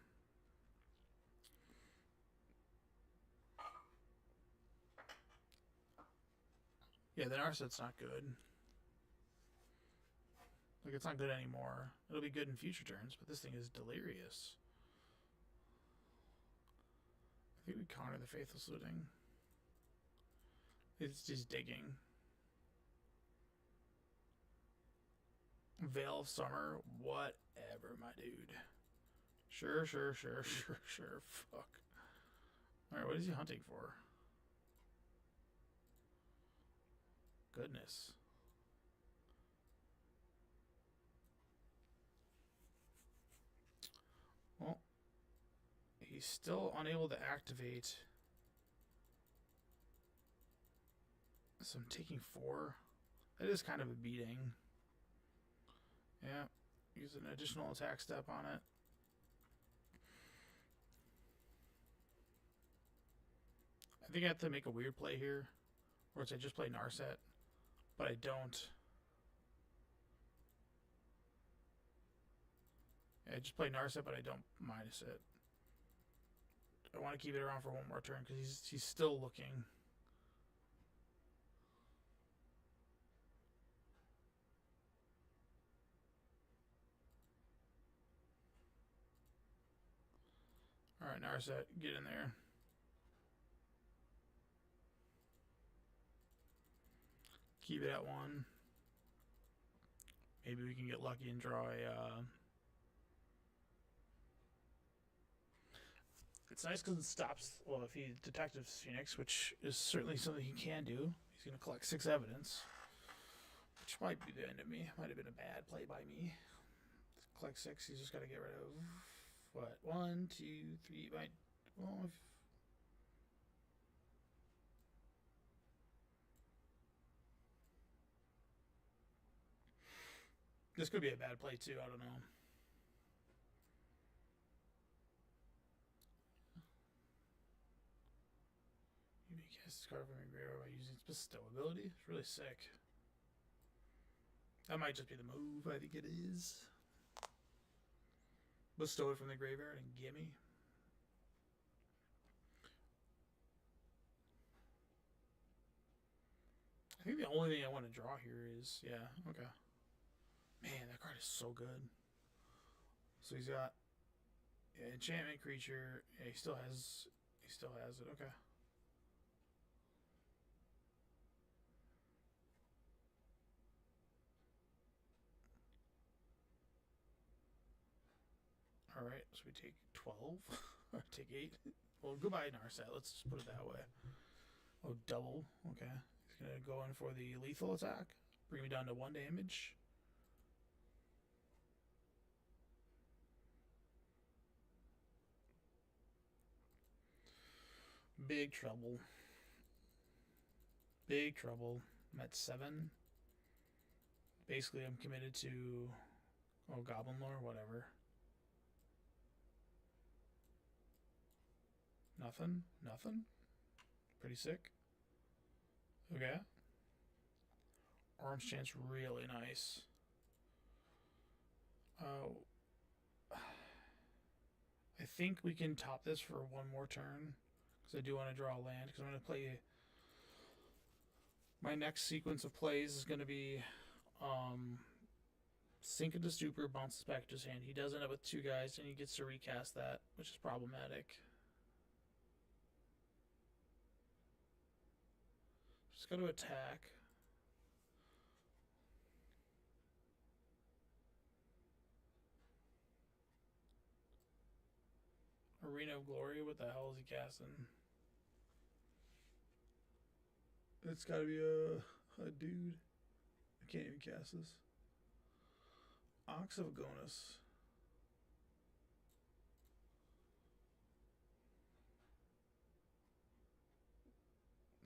Yeah, the Narset's not good. Like, it's not good anymore. It'll be good in future turns, but this thing is delirious. I think we counter the Faithless Looting. It's just digging. Veil of Summer, whatever, my dude. Sure. Fuck. Alright, what is he hunting for? Goodness. Well, he's still unable to activate. So I'm taking 4. That is kind of a beating. Yeah, use an additional attack step on it. I think I have to make a weird play here. Or it's I just play Narset, but I don't. Yeah, I just play Narset, but I don't minus it. I want to keep it around for one more turn because he's still looking. Alright, Narset, get in there. Keep it at 1. Maybe we can get lucky and draw a... It's nice because it stops... Well, if he Detectives Phoenix, which is certainly something he can do, he's going to collect 6 evidence. Which might be the end of me. Might have been a bad play by me. Collect 6, he's just got to get rid of... What? 1, 2, 3... Well, if... This could be a bad play too, I don't know. You cast this card from your graveyard by using its bestow ability. It's really sick. That might just be the move. I think it is. Bestow it from the graveyard and gimme. I think the only thing I want to draw here is, yeah, okay. Man, that card is so good. So he's got enchantment creature. Yeah, he still has it. Okay. All right, so we take 12 or take 8. Well, goodbye Narset. Let's just put it that way. Oh, double. Okay. He's gonna go in for the lethal attack. Bring me down to 1 damage. Big trouble. Big trouble. I'm at 7. Basically, I'm committed to, Goblin Lore, whatever. Nothing? Nothing? Pretty sick. Okay. Orange Chant's really nice. I think we can top this for 1 more turn. Because I do want to draw a land. Because I'm going to play... My next sequence of plays is going to be... Sink into Stupor, bounces back to his hand. He does end up with 2 guys, and he gets to recast that, which is problematic. Just got to attack. Arena of Glory, what the hell is he casting? It's gotta be a dude. I can't even cast this. Ox of Agonis.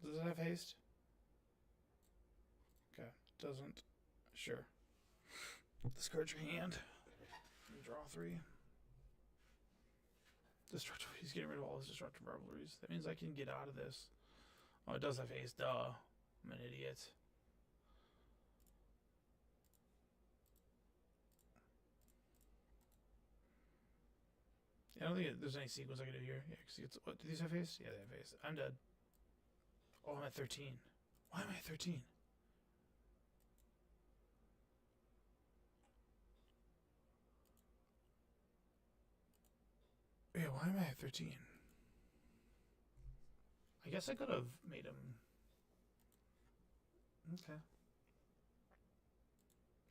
Does it have haste? Okay, doesn't. Sure. Discard your hand. Draw 3. Destructive. He's getting rid of all his destructive revelries. That means I can get out of this. Oh, it does have haste. Duh. I'm an idiot. I don't think there's any sequence I can do here. Yeah, because what, do these have haste? Yeah, they have haste. I'm dead. Oh, I'm at 13. Why am I at 13? Yeah, why am I at 13? I guess I could have made him... Okay.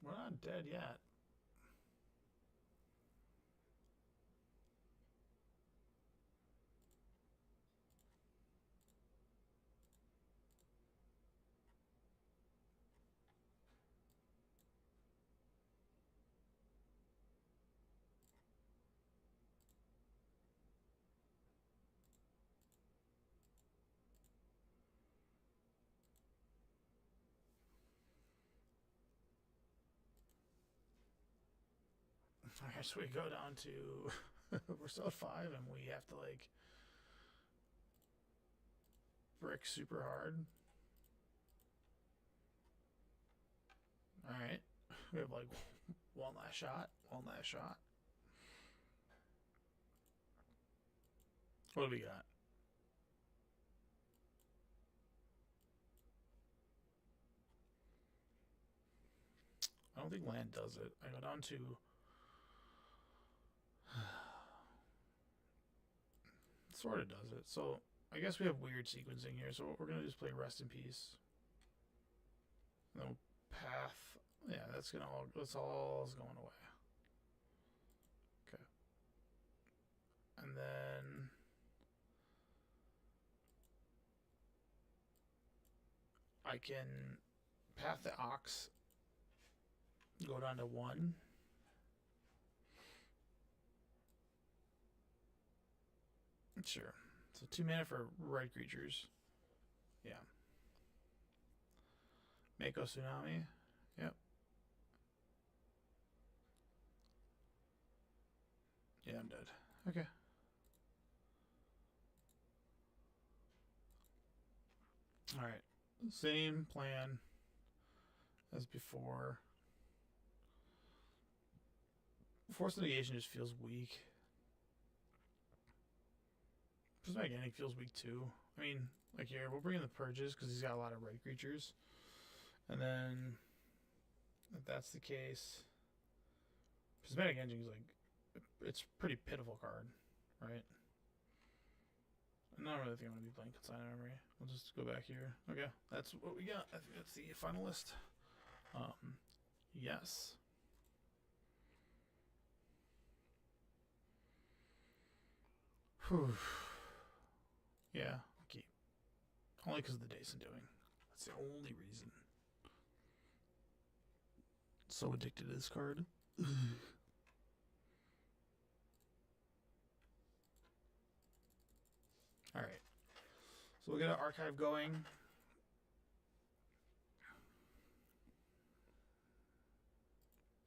We're not dead yet. Alright, so we go down to... we're still at 5, and we have to, like... brick super hard. Alright. We have, like, one last shot. One last shot. What do we got? I don't think land does it. I go down to... sort of does it. So, I guess we have weird sequencing here. So, we're going to just play Rest in Peace. No path. Yeah, that's all is going away. Okay. And then... I can path the Ox. Go down to 1. Sure. So 2 mana for red creatures. Yeah. Mako Tsunami. Yep. Yeah, I'm dead. Okay. Alright. Same plan as before. Force negation just feels weak. Prismatic Ending feels weak too. I mean, like here, we'll bring in the Purges because he's got a lot of red creatures. And then, if that's the case, Prismatic Ending is like, it's a pretty pitiful card, right? I don't really think I'm going to be playing Consignment Memory. We'll just go back here. Okay, that's what we got. I think that's the final list. Yes. Whew. Yeah, I'll keep. Only because of the Dason doing. That's the only reason. So addicted to this card. Alright. So we'll get an archive going.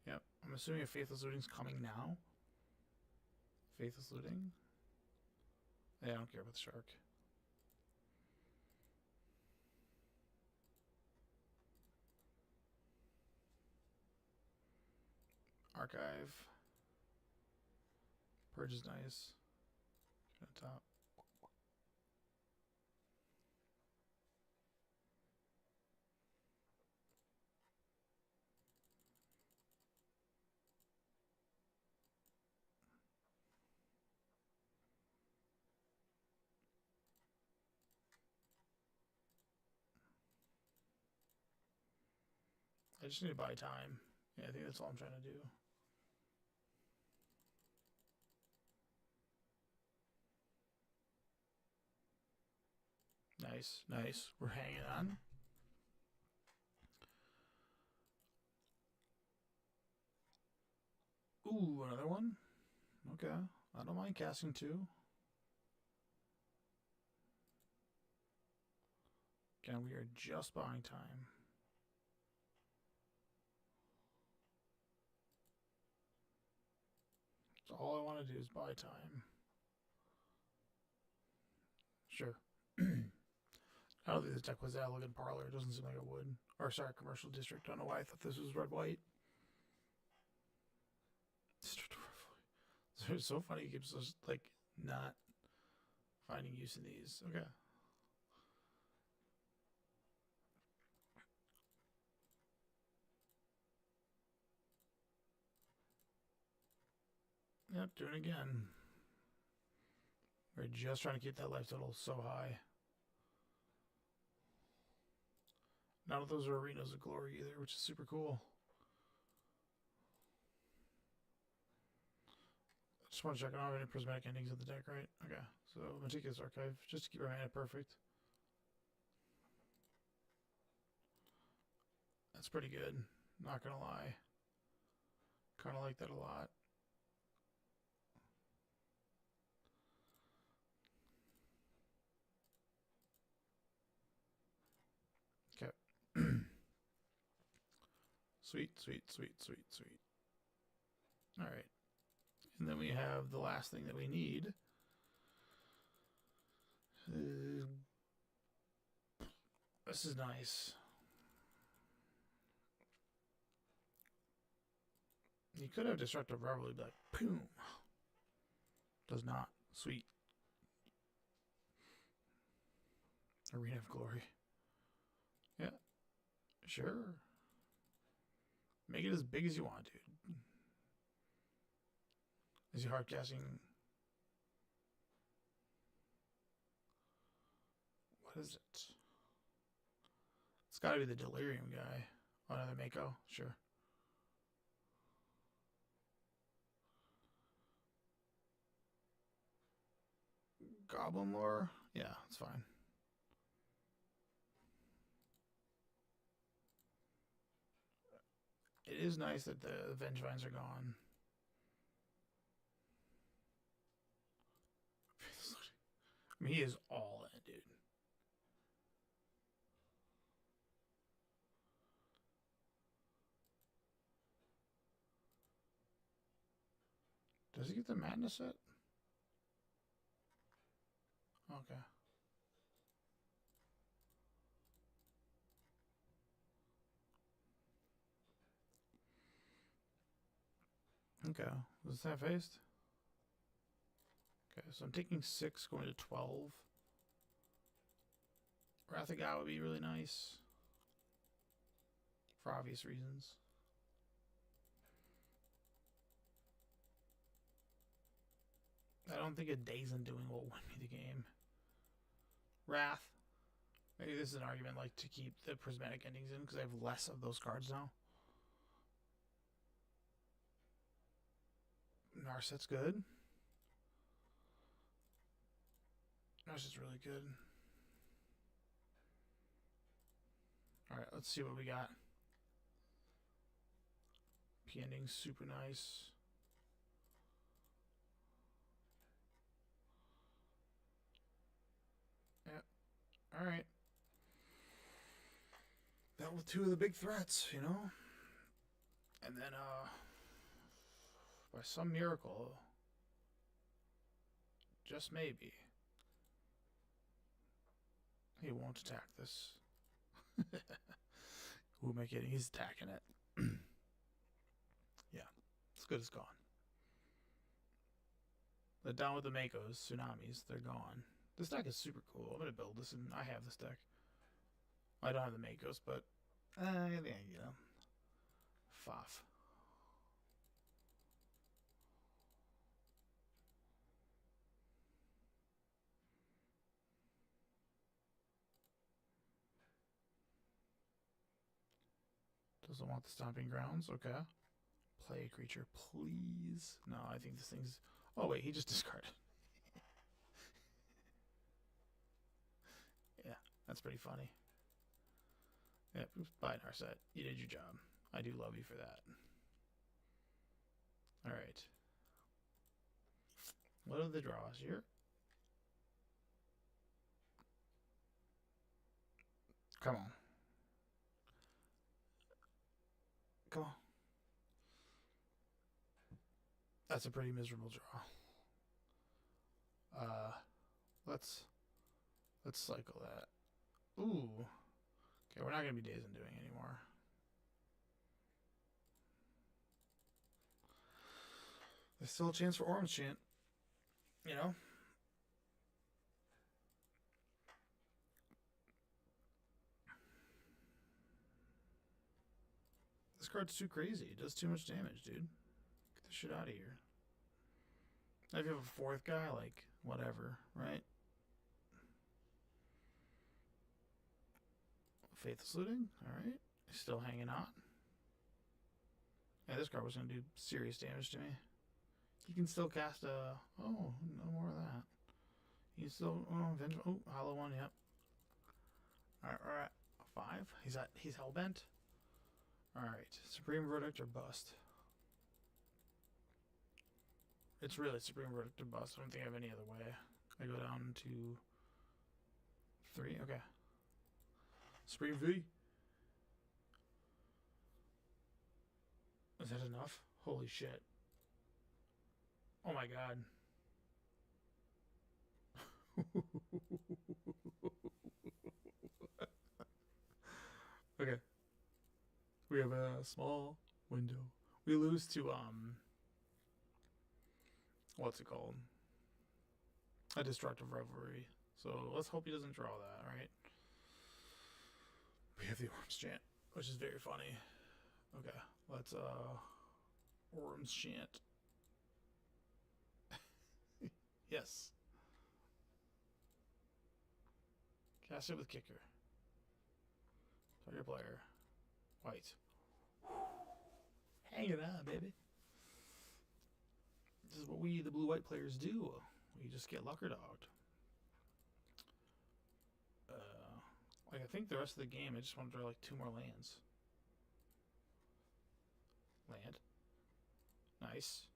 Yep. I'm assuming a Faithless Looting's coming now. Faithless Looting. Yeah, I don't care about the shark. Archive. Purge is nice. At the top. I just need to buy time. Yeah, I think that's all I'm trying to do. Nice, nice. We're hanging on. Ooh, another one? Okay. I don't mind casting two. Again, we are just buying time. So all I want to do is buy time. Sure. I don't think this deck was Elegant Parlor. It doesn't seem like it would. Or, sorry, Commercial District. I don't know why I thought this was red-white. It's so funny. He keeps us, like, not finding use in these. Okay. Yep, doing it again. We're just trying to keep that life total so high. None of those are Arenas of Glory either, which is super cool. I just want to check. I don't have any Prismatic Endings in the deck, right? Okay, so Meticulous Archive, just to keep our mana perfect. That's pretty good, not gonna lie. Kind of like that a lot. Okay. Sweet, sweet, sweet, sweet, sweet. All right. And then we have the last thing that we need. This is nice. You could have Disruptive Reverie, be like, boom. Does not. Sweet. Arena of Glory. Yeah. Sure. Make it as big as you want, dude. Is he hard casting? What is it? It's gotta be the Delirium guy. Oh, another Mako? Sure. Goblin Lore? Yeah, it's fine. It is nice that the Vengevines are gone. I mean, he is all in, dude. Does he get the Madness set? Okay. Okay. Was that faced? Okay, so I'm taking 6, going to 12. Wrath of God would be really nice. For obvious reasons. I don't think a Dazen doing will win me the game. Wrath. Maybe this is an argument like to keep the prismatic endings in because I have less of those cards now. Narset's good. Narset's really good. Alright, let's see what we got. P ending's super nice. Yep. Alright. That was 2 of the big threats, you know? And then, by some miracle, just maybe, he won't attack this. Who am I kidding? He's attacking it. Yeah, it's good as gone. They're down with the Makos, Tsunamis, they're gone. This deck is super cool. I'm going to build this, and I have this deck. I don't have the Makos, but, yeah, you know, Faf. Doesn't want the Stomping Grounds. Okay. Play a creature, please. No, I think this thing's... Oh, wait, he just discarded. Yeah, that's pretty funny. Yep, bye, Narset. You did your job. I do love you for that. Alright. What are the draws here? Come on. Come on. That's a pretty miserable draw. Let's cycle that. Ooh. Okay, we're not gonna be Days and doing anymore. There's still a chance for Orange Chant. You know? This card's too crazy. It does too much damage, dude. Get this shit out of here. Now if you have a 4th guy, like, whatever, right? Faithless Looting, alright. Still hanging on. Yeah, this card was going to do serious damage to me. You can still cast a... Oh, no more of that. You still... Oh, oh, Hollow One, yep. Alright. 5. He's Hellbent. Alright. Supreme Verdict or Bust. It's really Supreme Verdict or Bust. I don't think I have any other way. I go down to 3. Okay. Supreme V. Is that enough? Holy shit. Oh my god. Okay. We have a small window. We lose to, what's it called? A Destructive Revelry. So let's hope he doesn't draw that, alright? We have the Orange Chant, which is very funny. Okay, let's, Orange Chant. Yes. Cast it with Kicker. Target player. White. Hang it on, baby. This is what we, the blue-white players, do. We just get Lucker Dogged. Like, I think the rest of the game, I just want to draw, like, 2 more lands. Land. Nice.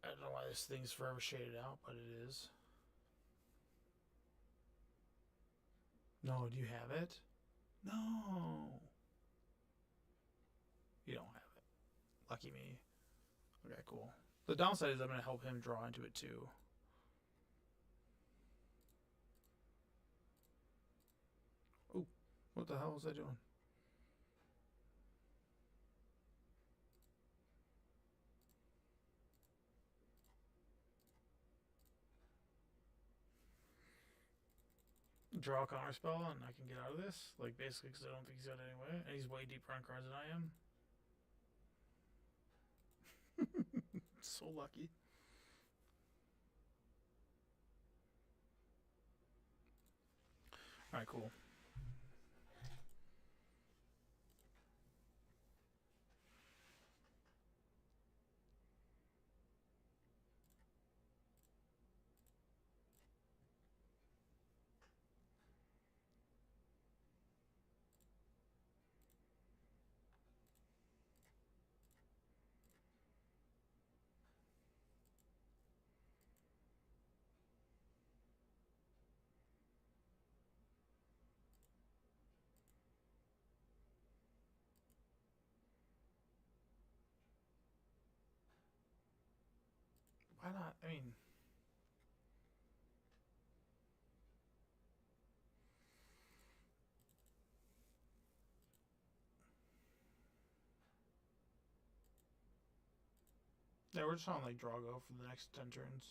I don't know why this thing's forever shaded out, but it is. No, do you have it? No. You don't have it. Lucky me. Okay, cool. The downside is I'm going to help him draw into it too. Oh, what the hell was I doing? Draw a counter spell and I can get out of this. Like, basically, because I don't think he's got it anyway. And he's way deeper on cards than I am. So lucky. Alright, cool. Why not? I mean, yeah, we're just on like Drago for the next 10 turns.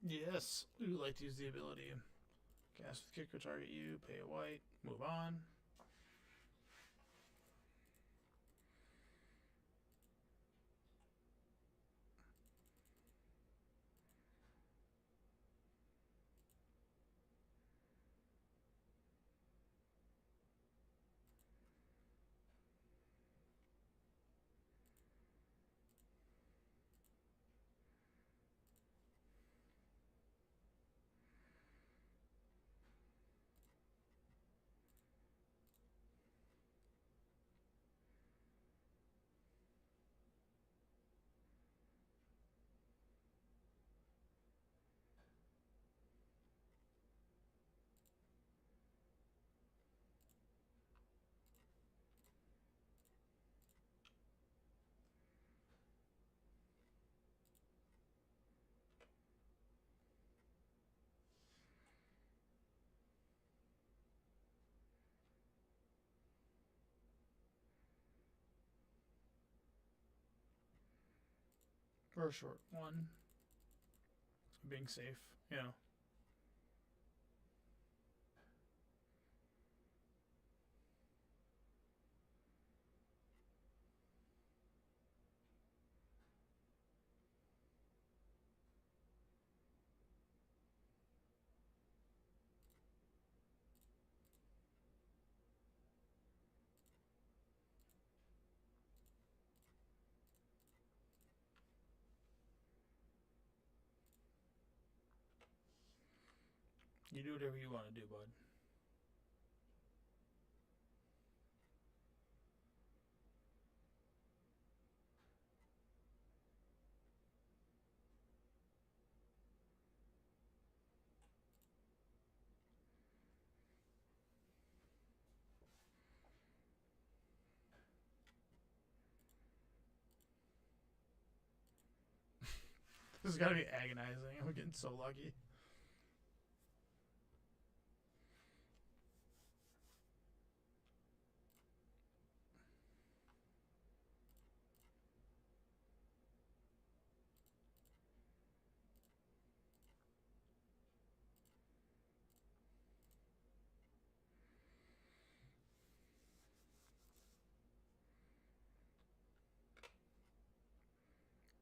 Yes, we would like to use the ability. Cast with kicker, target you, pay a white, move on. For a short one. Being safe, you know. You do whatever you want to do, bud. This has got to be agonizing. I'm getting so lucky.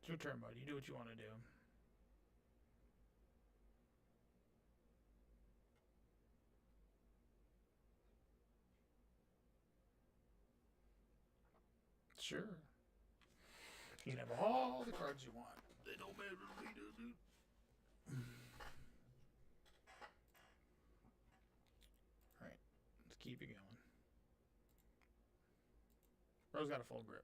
It's your turn, bud. You do what you want to do. Sure. You can have all the cards you want. They don't matter to me, dude. Alright. keep you going. Bro's got a full grip.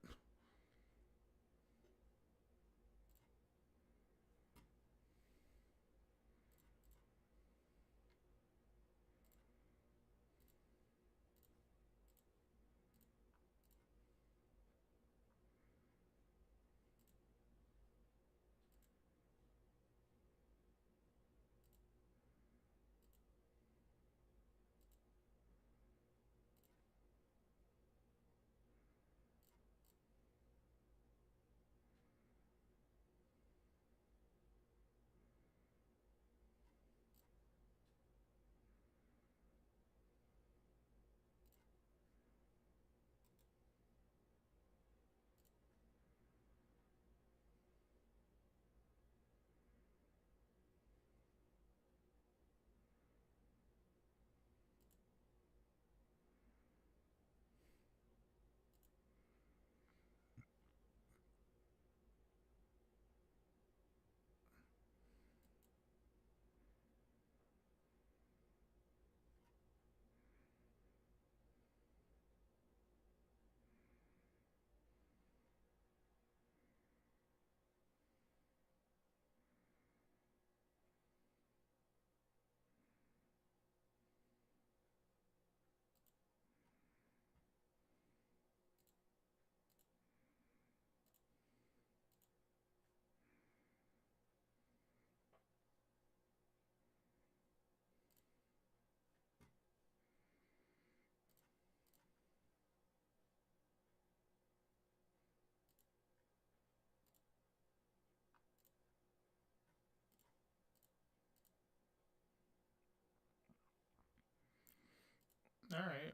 All right.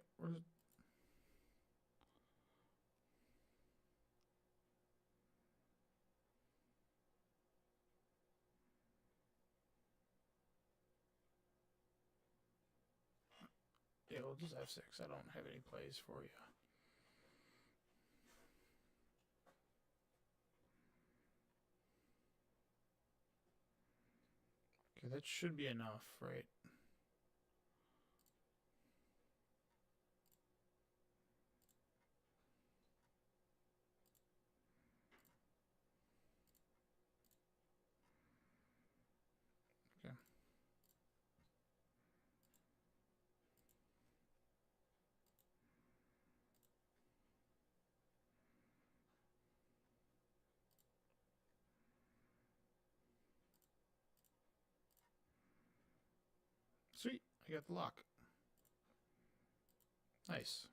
Yeah, we'll just F6. I don't have any plays for you. Okay, that should be enough, right? Okay. Sweet. I got the lock. Nice.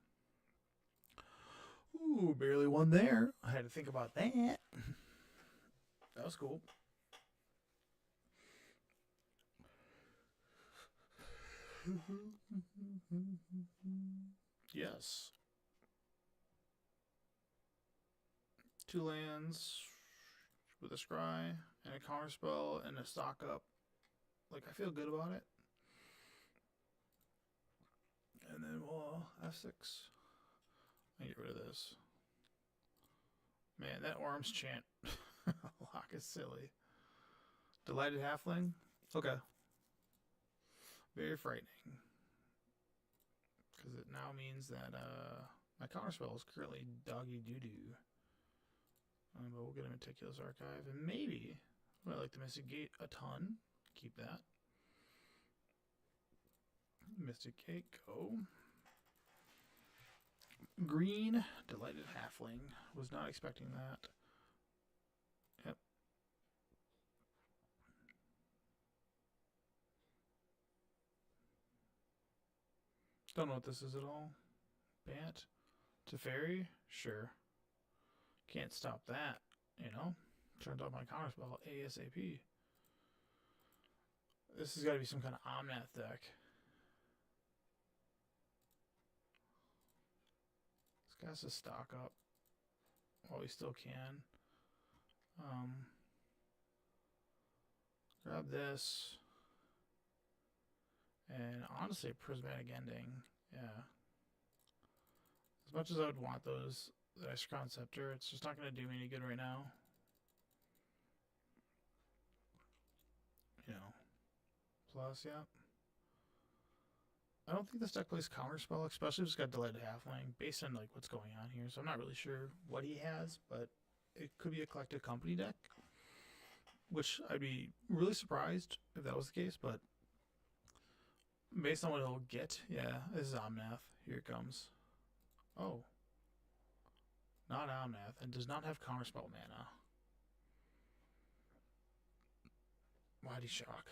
Ooh, barely won there. I had to think about that. That was cool. Yes. 2 lands with a scry and a counter spell and a stock up. Like, I feel good about it. And then we'll F6. I get rid of this. Man, that Orm's chant lock is silly. Delighted Halfling? Okay. Very frightening. Because it now means that my counterspell is currently doggy doo-doo. But we'll get a Meticulous Archive. And maybe, I like the Mystic Gate a ton. Keep that. Mystic Gate, go. Green, Delighted Halfling. Was not expecting that. Yep. Don't know what this is at all. Bant. Teferi? Sure. Can't stop that, you know? Turned off my counterspell ASAP. This has got to be some kind of Omnath deck. This guy has to stock up while we still can. Grab this. And honestly, Prismatic Ending. Yeah. As much as I would want those, the Icecrown Scepter, it's just not going to do me any good right now. You know. Plus, yeah. don't think this deck plays Counterspell, especially if it's got Delayed Halfling, based on like what's going on here. So I'm not really sure what he has, but it could be a Collected Company deck, which I'd be really surprised if that was the case. But based on what he'll get, yeah, this is Omnath. Here it comes. Oh, not Omnath, and does not have Counterspell mana. Why'd he shock?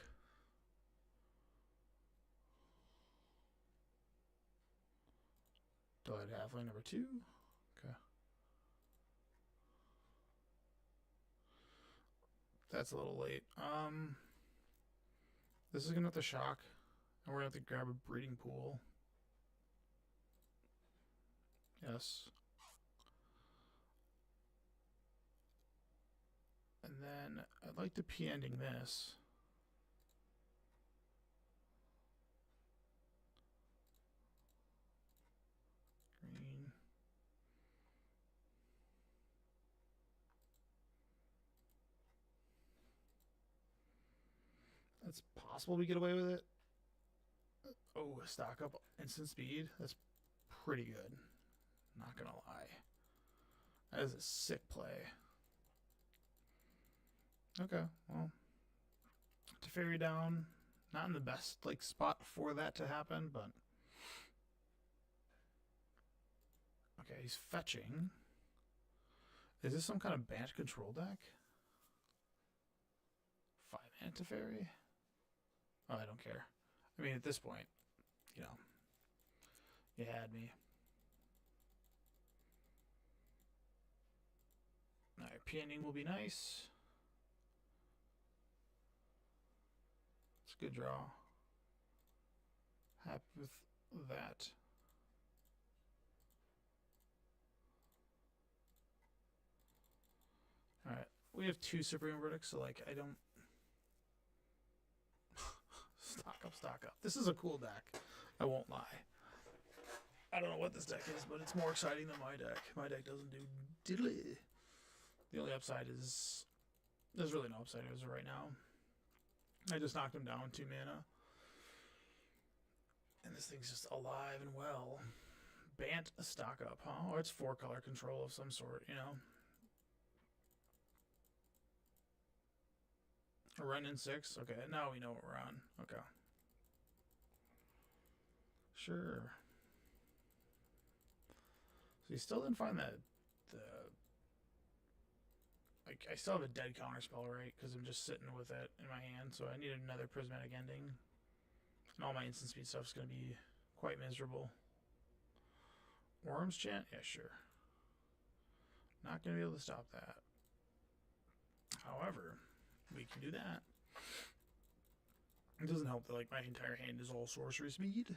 Delayed Halfling number 2. Okay. That's a little late. This is gonna have to shock, and we're gonna have to grab a Breeding Pool. Yes. And then I'd like to P-ending this. Green. It's possible we get away with it. Oh, stock up instant speed. That's pretty good. Not gonna lie. That is a sick play. Okay, well, Teferi down. Not in the best like spot for that to happen, but okay, he's fetching. Is this some kind of Bant control deck? 5-mana Teferi? Oh, I don't care. I mean, at this point, you know, you had me. Alright, P-ending will be nice. It's a good draw. Happy with that. Alright, we have 2 Supreme Verdicts, so like, I don't... Stock up, stock up. This is a cool deck. I won't lie. I don't know what this deck is, but it's more exciting than my deck. My deck doesn't do diddly. The only upside is... There's really no upside as of right now. I just knocked him down 2 mana. And this thing's just alive and well. Bant a stock up, huh? Or it's 4-color control of some sort, you know? A run in 6? Okay, now we know what we're on. Okay. Sure. So you still didn't find that... Like, I still have a dead Counterspell, right? Because I'm just sitting with it in my hand, so I need another Prismatic Ending. And all my instant speed stuff is going to be quite miserable. Worms Chant? Yeah, sure. Not going to be able to stop that. However, we can do that. It doesn't help that like my entire hand is all sorcery speed.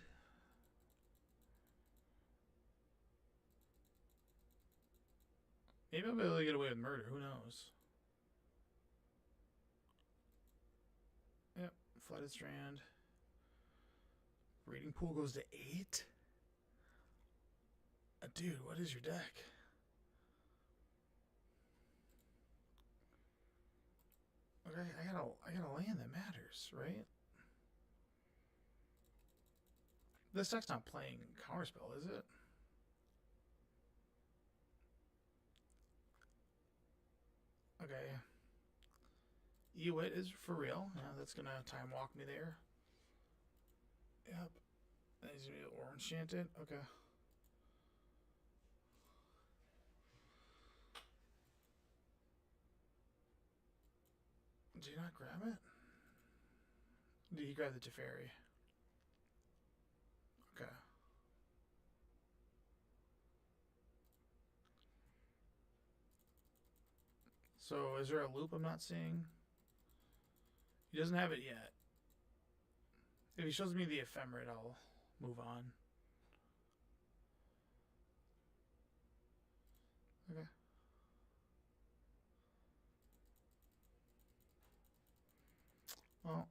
Maybe I'll be able to get away with murder. Who knows? Yep. Flooded Strand. Breeding Pool goes to 8? Dude, what is your deck? Okay, I got a land that matters, right? This deck's not playing Counterspell, is it? Okay. Ewit is for real. Yeah, that's gonna time walk me there. Yep. And he's gonna be Orange Chanted. Okay. Did you not grab it? Did he grab the Teferi? Okay. So is there a loop I'm not seeing? He doesn't have it yet. If he shows me the Ephemerate, I'll move on. Okay. Well.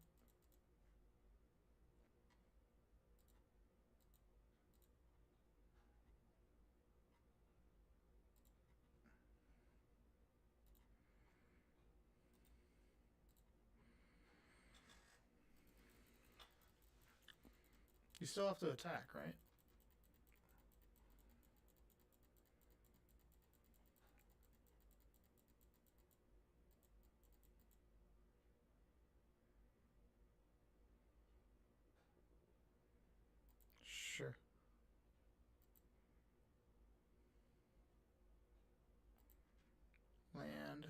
You still have to attack, right? Sure. Land.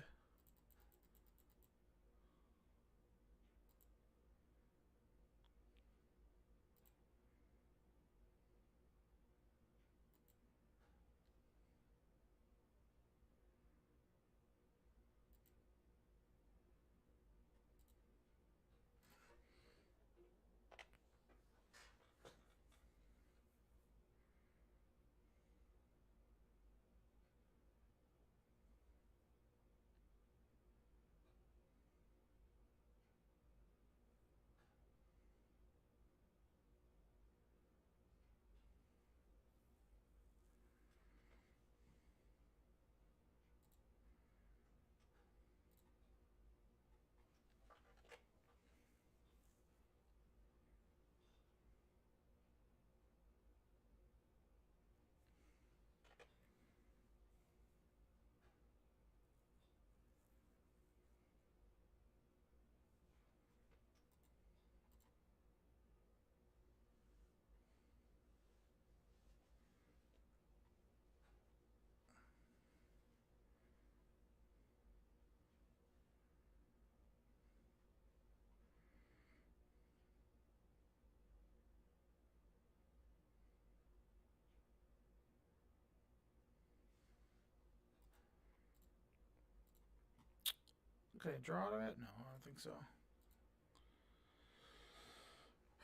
Okay, draw to it? No, I don't think so.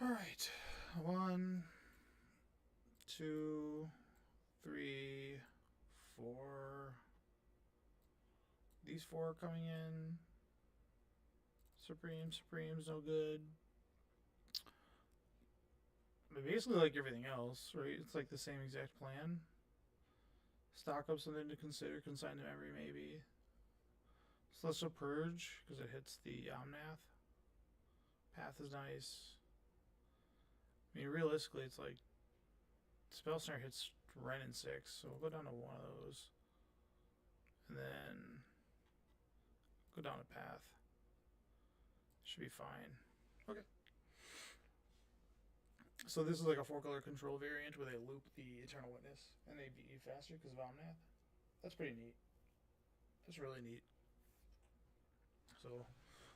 Alright. 1, 2, 3, 4. These 4 are coming in. Supreme's no good. But basically, like everything else, right? It's like the same exact plan. Stock up something to consider. Consign to memory, maybe. Celestial Purge, because it hits the Omnath. Path is nice. I mean, realistically, it's like Spell Snare hits Ren in 6, so we'll go down to one of those. And then go down to Path. Should be fine. Okay. So this is like a 4-color control variant where they loop the Eternal Witness and they beat you faster because of Omnath. That's pretty neat. That's really neat. So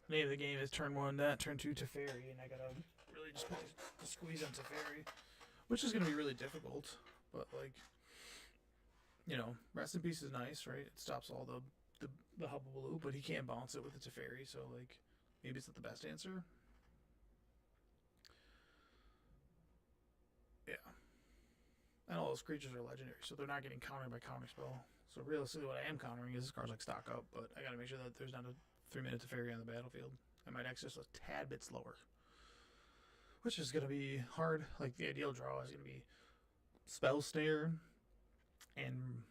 the name of the game is turn 1 that, turn 2 Teferi, and I gotta really just put the squeeze on Teferi, which is gonna be really difficult. But like, you know, Rest in Peace is nice, right? It stops all the hubble, but he can't bounce it with the Teferi, so like maybe it's not the best answer. Yeah. And all those creatures are legendary, so they're not getting countered by counterspell. So realistically, what I am countering is cards like Stock Up, but I gotta make sure that there's not a 3-minute Teferi on the battlefield. I might access a tad bit slower, which is gonna be hard. Like the ideal draw is gonna be Spell Snare and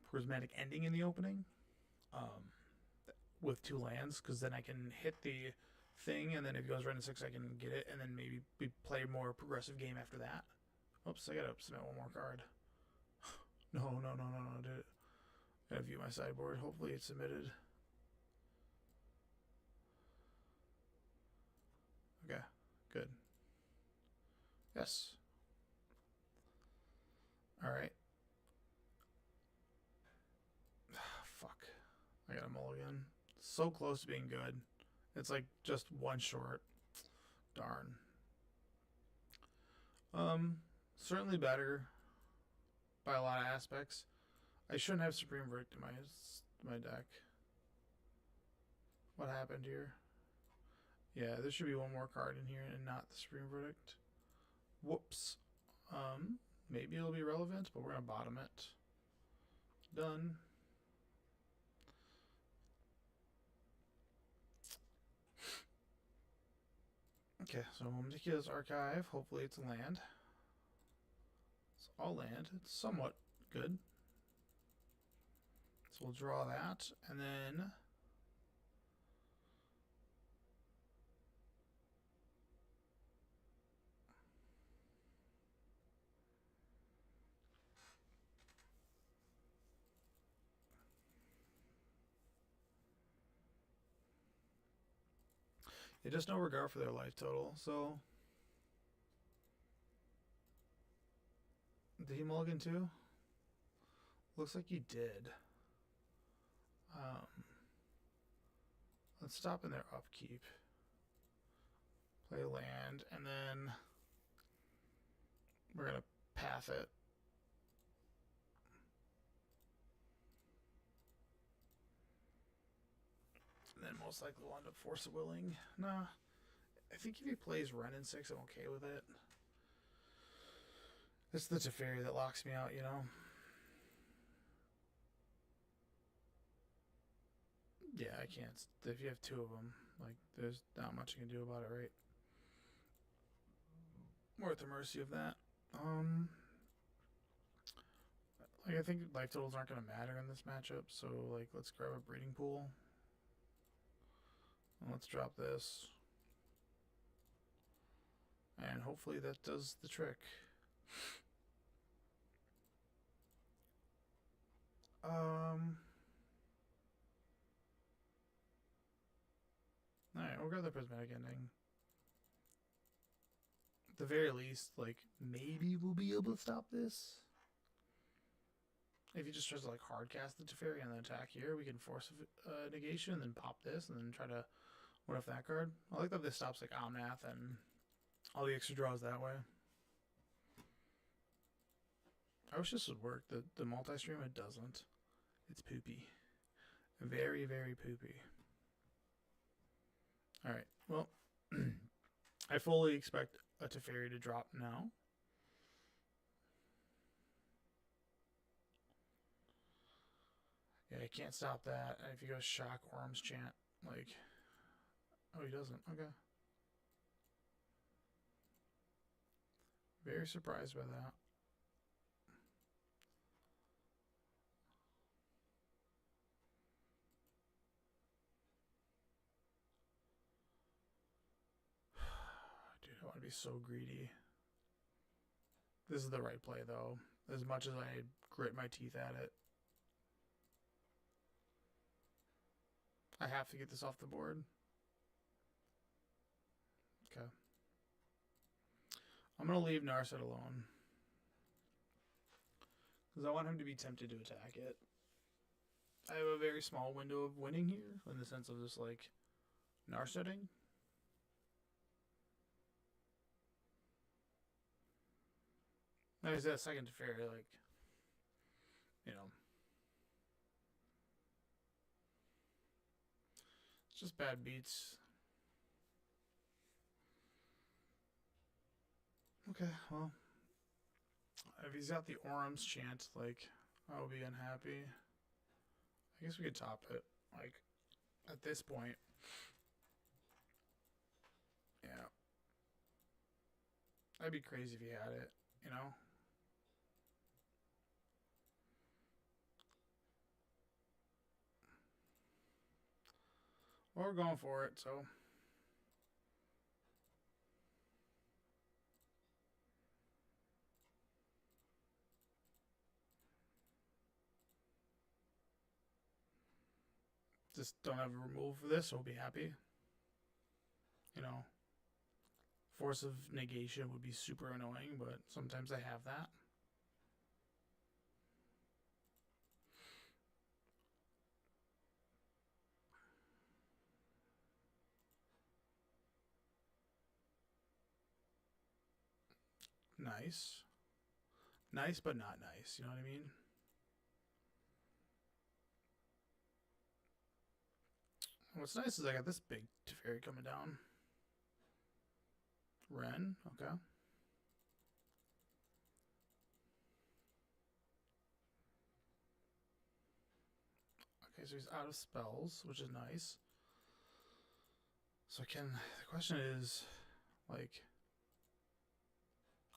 Prismatic Ending in the opening, with 2 lands, because then I can hit the thing, and then if it goes right in 6, I can get it, and then maybe we play a more progressive game after that. Oops, I gotta submit one more card. No, dude. I gotta view my sideboard. Hopefully it's submitted. Okay, good. Yes. Alright. Fuck. I got a mulligan. So close to being good. It's like just 1 short. Darn. Certainly better by a lot of aspects. I shouldn't have Supreme Verdict in my deck. What happened here? Yeah, there should be one more card in here and not the Supreme Verdict. Whoops. Maybe it'll be relevant, but we're gonna bottom it. Done. Okay, so Meticulous Archive. Hopefully it's a land. It's all land. It's somewhat good. So we'll draw that, and then They just no regard for their life total. So did he mulligan too? Looks like he did. Let's stop in their upkeep. Play land, and then we're gonna path it. And then most likely we'll end up Force of Willing. Nah. I think if he plays Wrenn and 6, I'm okay with it. It's the Teferi that locks me out, you know? Yeah, I can't. If you have two of them, like, there's not much you can do about it, right? We're at the mercy of that. Like, I think life totals aren't going to matter in this matchup, so, like, let's grab a breeding pool. And let's drop this. And hopefully that does the trick. Alright, we'll grab the prismatic ending. At the very least, like, maybe we'll be able to stop this. If he just tries to, like, hard cast the Teferi and then attack here, we can force a negation and then pop this and then try to one-off that card. I like that this stops, like, Omnath and all the extra draws that way. I wish this would work. The multi-stream, it doesn't. It's poopy. Very, very poopy. Alright, well, I fully expect a Teferi to drop now. Yeah, I can't stop that. And if you go Shock, Orm's Chant, like... Oh, he doesn't. Okay. Very surprised by that. Dude, I want to be so greedy. This is the right play, though. As much as I grit my teeth at it. I have to get this off the board. Okay. I'm going to leave Narset alone. Because I want him to be tempted to attack it. I have a very small window of winning here. In the sense of just, like, Narsetting. Like I said, second Teferi, like, you know. It's just bad beats. Okay, well. If he's got the Orm's Chant, like, I will be unhappy. I guess we could top it. Like, at this point. Yeah. That'd be crazy if he had it, you know? Well, we're going for it, so... Just don't have a removal for this, so we'll be happy. You know, Force of Negation would be super annoying, but sometimes I have that. Nice. Nice, but not nice. You know what I mean? What's nice is I got this big Teferi coming down. Wrenn, okay. Okay, so he's out of spells, which is nice. So the question is, like,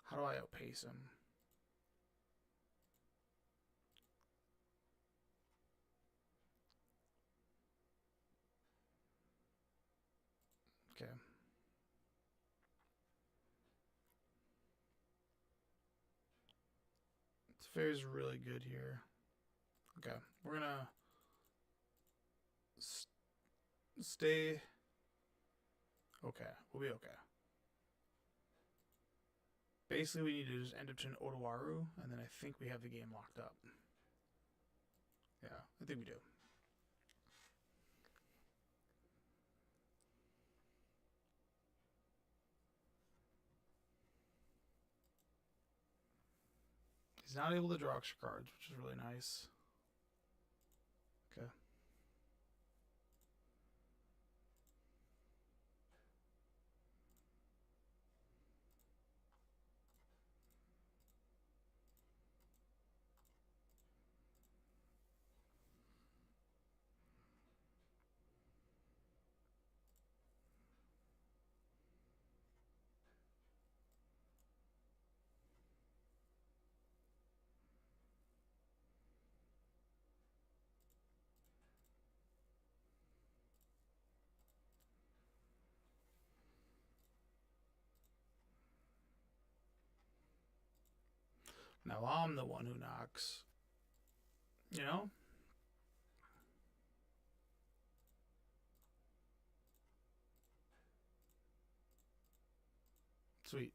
how do I outpace him? Okay. Teferi's really good here. Okay, we're gonna stay Okay, we'll be okay. Basically, we need to just end up to an Otowaru, and then I think we have the game locked up. Yeah, I think we do. He's not able to draw extra cards, which is really nice. Okay. Now I'm the one who knocks. You know? Sweet.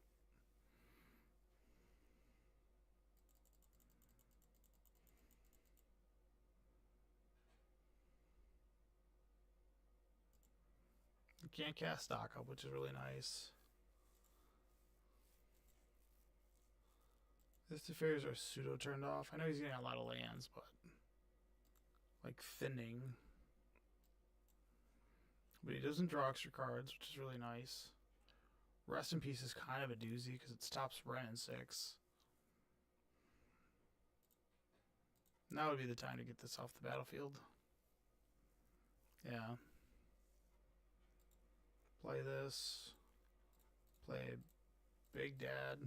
You can't cast stock up, which is really nice. This Teferi's are pseudo turned off. I know he's getting a lot of lands, but like thinning. But he doesn't draw extra cards, which is really nice. Rest in Peace is kind of a doozy because it stops Ren in 6. Now would be the time to get this off the battlefield. Yeah. Play this. Play Big Dad.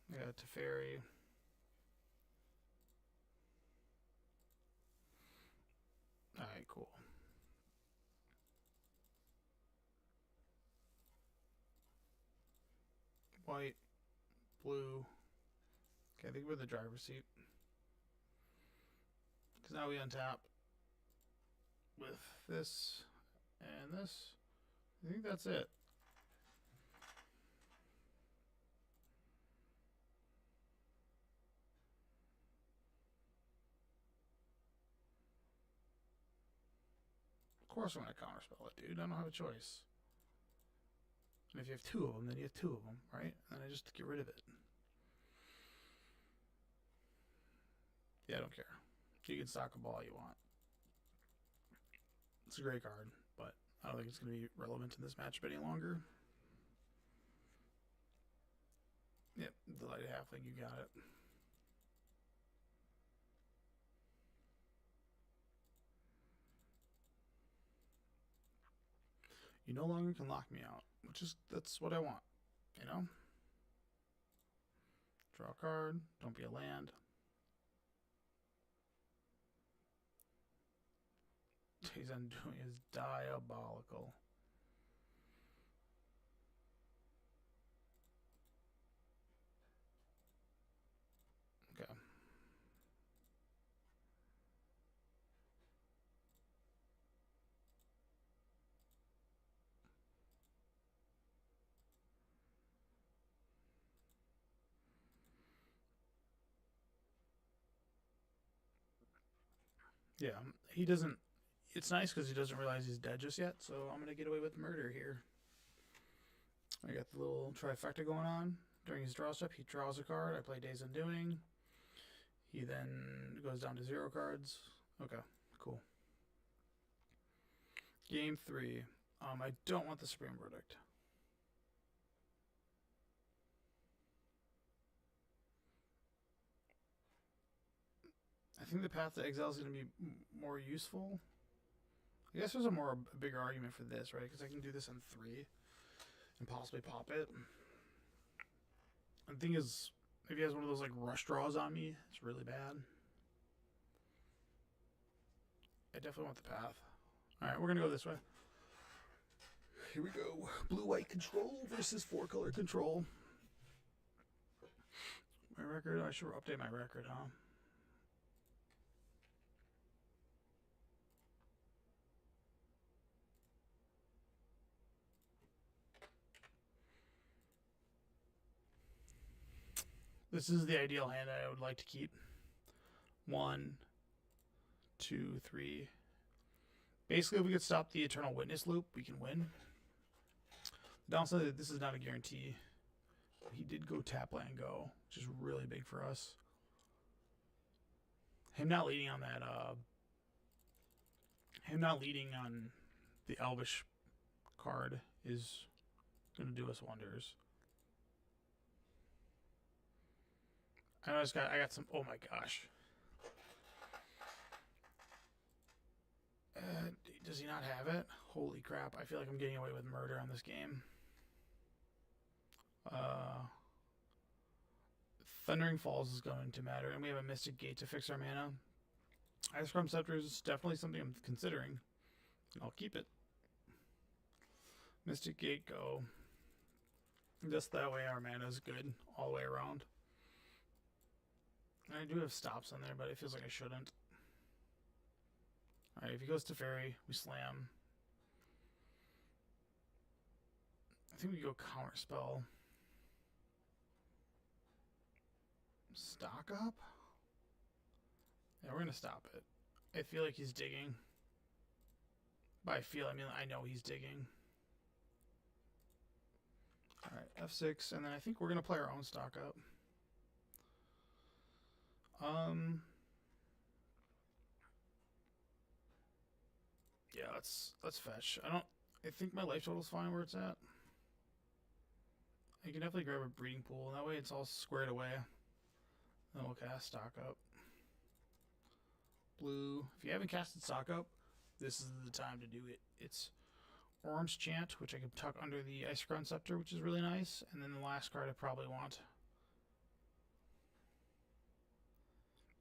We got Teferi. Alright, cool. White, blue. Okay, I think we're in the driver's seat. Because now we untap with this and this. I think that's it. Of course I'm going to counterspell it, dude. I don't have a choice. And if you have 2 of them, then you have 2 of them, right? And I just get rid of it. Yeah, I don't care. You can stock up all you want. It's a great card, but I don't think it's going to be relevant in this matchup any longer. Yep, Delighted Halfling, you got it. You no longer can lock me out, which is, that's what I want, you know? Draw a card, don't be a land. He's undoing is diabolical. Okay. Yeah, he doesn't. It's nice because he doesn't realize he's dead just yet, so I'm going to get away with murder here. I got the little trifecta going on. During his draw step, he draws a card. I play Days Undoing. He then goes down to 0 cards. Okay, cool. Game 3. I don't want the Supreme Verdict. I think the Path to Exile is going to be more useful. I guess there's a bigger argument for this, right? Because I can do this on 3 and possibly pop it. And the thing is, if he has one of those like rush draws on me, it's really bad. I definitely want the Path. Alright, we're going to go this way. Here we go. Blue-white control versus 4-color control. My record? I should update my record, huh? This is the ideal hand I would like to keep. 1, 2, 3. Basically, if we could stop the Eternal Witness loop, we can win. The downside is this is not a guarantee. He did go tap land go, which is really big for us. Him not leading on that, him not leading on the Elvish card is going to do us wonders. I got some, oh my gosh. Does he not have it? Holy crap, I feel like I'm getting away with murder on this game. Thundering Falls is going to matter, and we have a Mystic Gate to fix our mana. Icecrown Scepter is definitely something I'm considering. I'll keep it. Mystic Gate go. Just that way our mana is good all the way around. And I do have stops on there, but it feels like I shouldn't. Alright, if he goes to Fairy, we slam. I think we go Counter Spell. Stock up? Yeah, we're going to stop it. I feel like he's digging. By I mean I know he's digging. Alright, F6, and then I think we're going to play our own stock up. Yeah, let's fetch. I think my life total's fine where it's at. I can definitely grab a breeding pool, that way it's all squared away. Then we'll cast stock up. Blue. If you haven't casted stock up, this is the time to do it. It's Orm's Chant, which I can tuck under the Icecrown Scepter, which is really nice. And then the last card I probably want.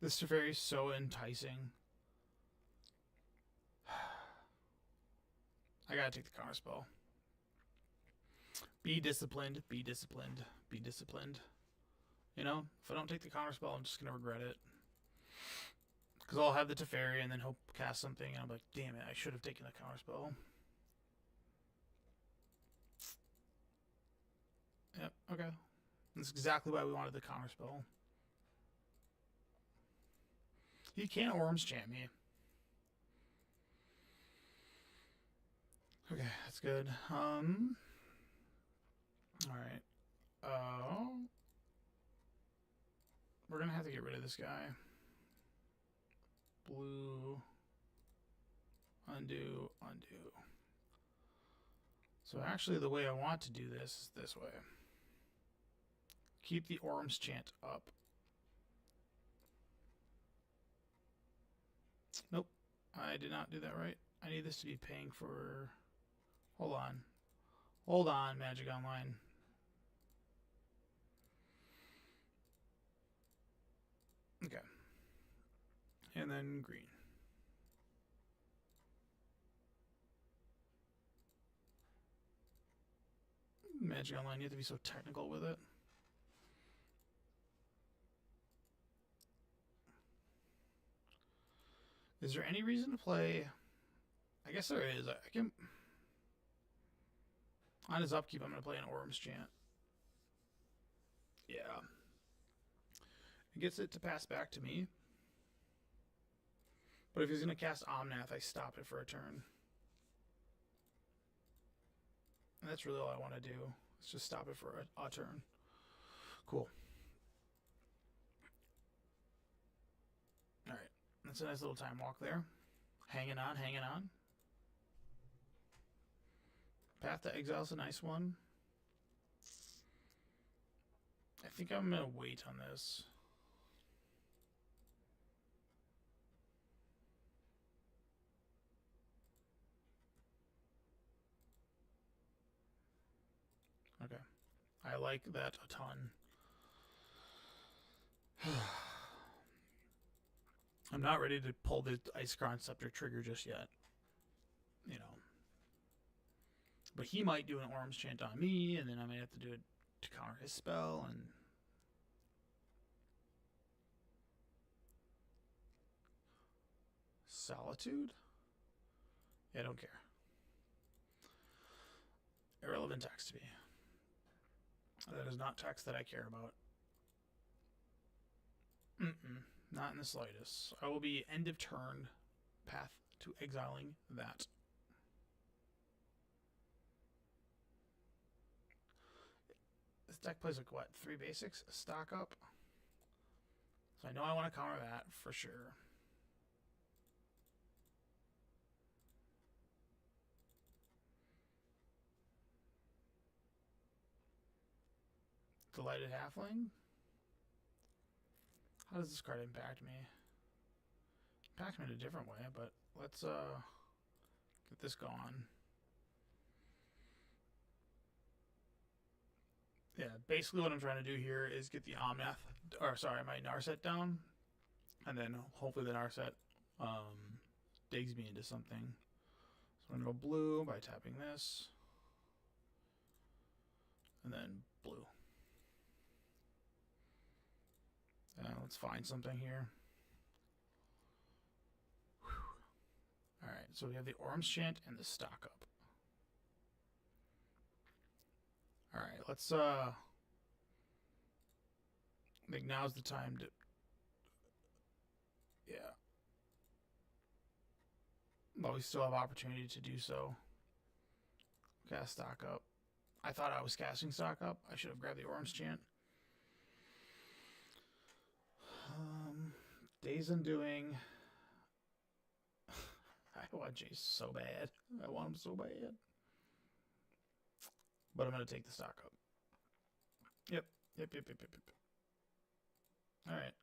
This Teferi is so enticing. I gotta take the counter spell. Be disciplined, be disciplined, be disciplined. You know, if I don't take the counter spell, I'm just gonna regret it. Because I'll have the Teferi and then he'll cast something and I'm like, damn it, I should have taken the counter spell. Yep, okay. That's exactly why we wanted the counter spell. He can't Orm's Chant me. Okay, that's good. Alright. We're gonna have to get rid of this guy. Blue. Undo, undo. So actually the way I want to do this is this way. Keep the Orm's Chant up. Nope. I did not do that right. I need this to be paying for... Hold on. Hold on, Magic Online. Okay. And then green. Magic Online, you have to be so technical with it. Is there any reason to play... I guess there is. I can... On his upkeep, I'm going to play an Orm's Chant. Yeah. It gets it to pass back to me. But if he's going to cast Omnath, I stop it for a turn. And that's really all I want to do. Let's just stop it for a turn. Cool. Alright. That's a nice little time walk there. Hanging on, hanging on. Path to Exile's a nice one. I think I'm going to wait on this. Okay. I like that a ton. I'm not ready to pull the Icecrown Scepter trigger just yet. You know. But he might do an Orm's Chant on me, and then I might have to do it to counter his spell, and... Solitude? Yeah, I don't care. Irrelevant text to me. That is not text that I care about. Not in the slightest. I will be end of turn path to exiling that. This deck plays like what? 3 basics? Stock up? So I know I want to counter that for sure. Delighted Halfling? How does this card impact me? Impact me in a different way, but let's get this going. Yeah, basically what I'm trying to do here is get the Omnath, or sorry, my Narset down, and then hopefully the Narset digs me into something. So I'm going to go blue by tapping this, and then blue. Let's find something here. Alright, so we have the Ormschant and the Stock Up. Alright, let's I think now's the time to, yeah. But we still have opportunity to do so. Cast Stock Up. I thought I was casting Stock Up. I should have grabbed the Ormschant. Days Undoing. I want Jace so bad. I want him so bad. But I'm going to take the Stock Up. Yep. Alright.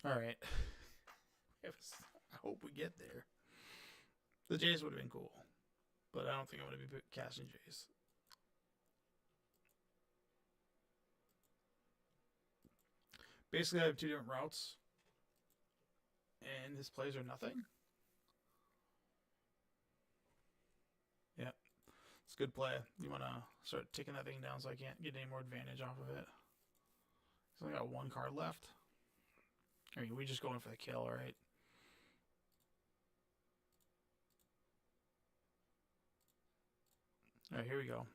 Alright. I hope we get there. The Jace would have been cool. But I don't think I'm going to be casting Jace. Basically, I have 2 different routes. And his plays are nothing. Yeah. It's a good play. You want to start taking that thing down so I can't get any more advantage off of it. So I got 1 card left. I mean, we just going for the kill, right? Alright, here we go.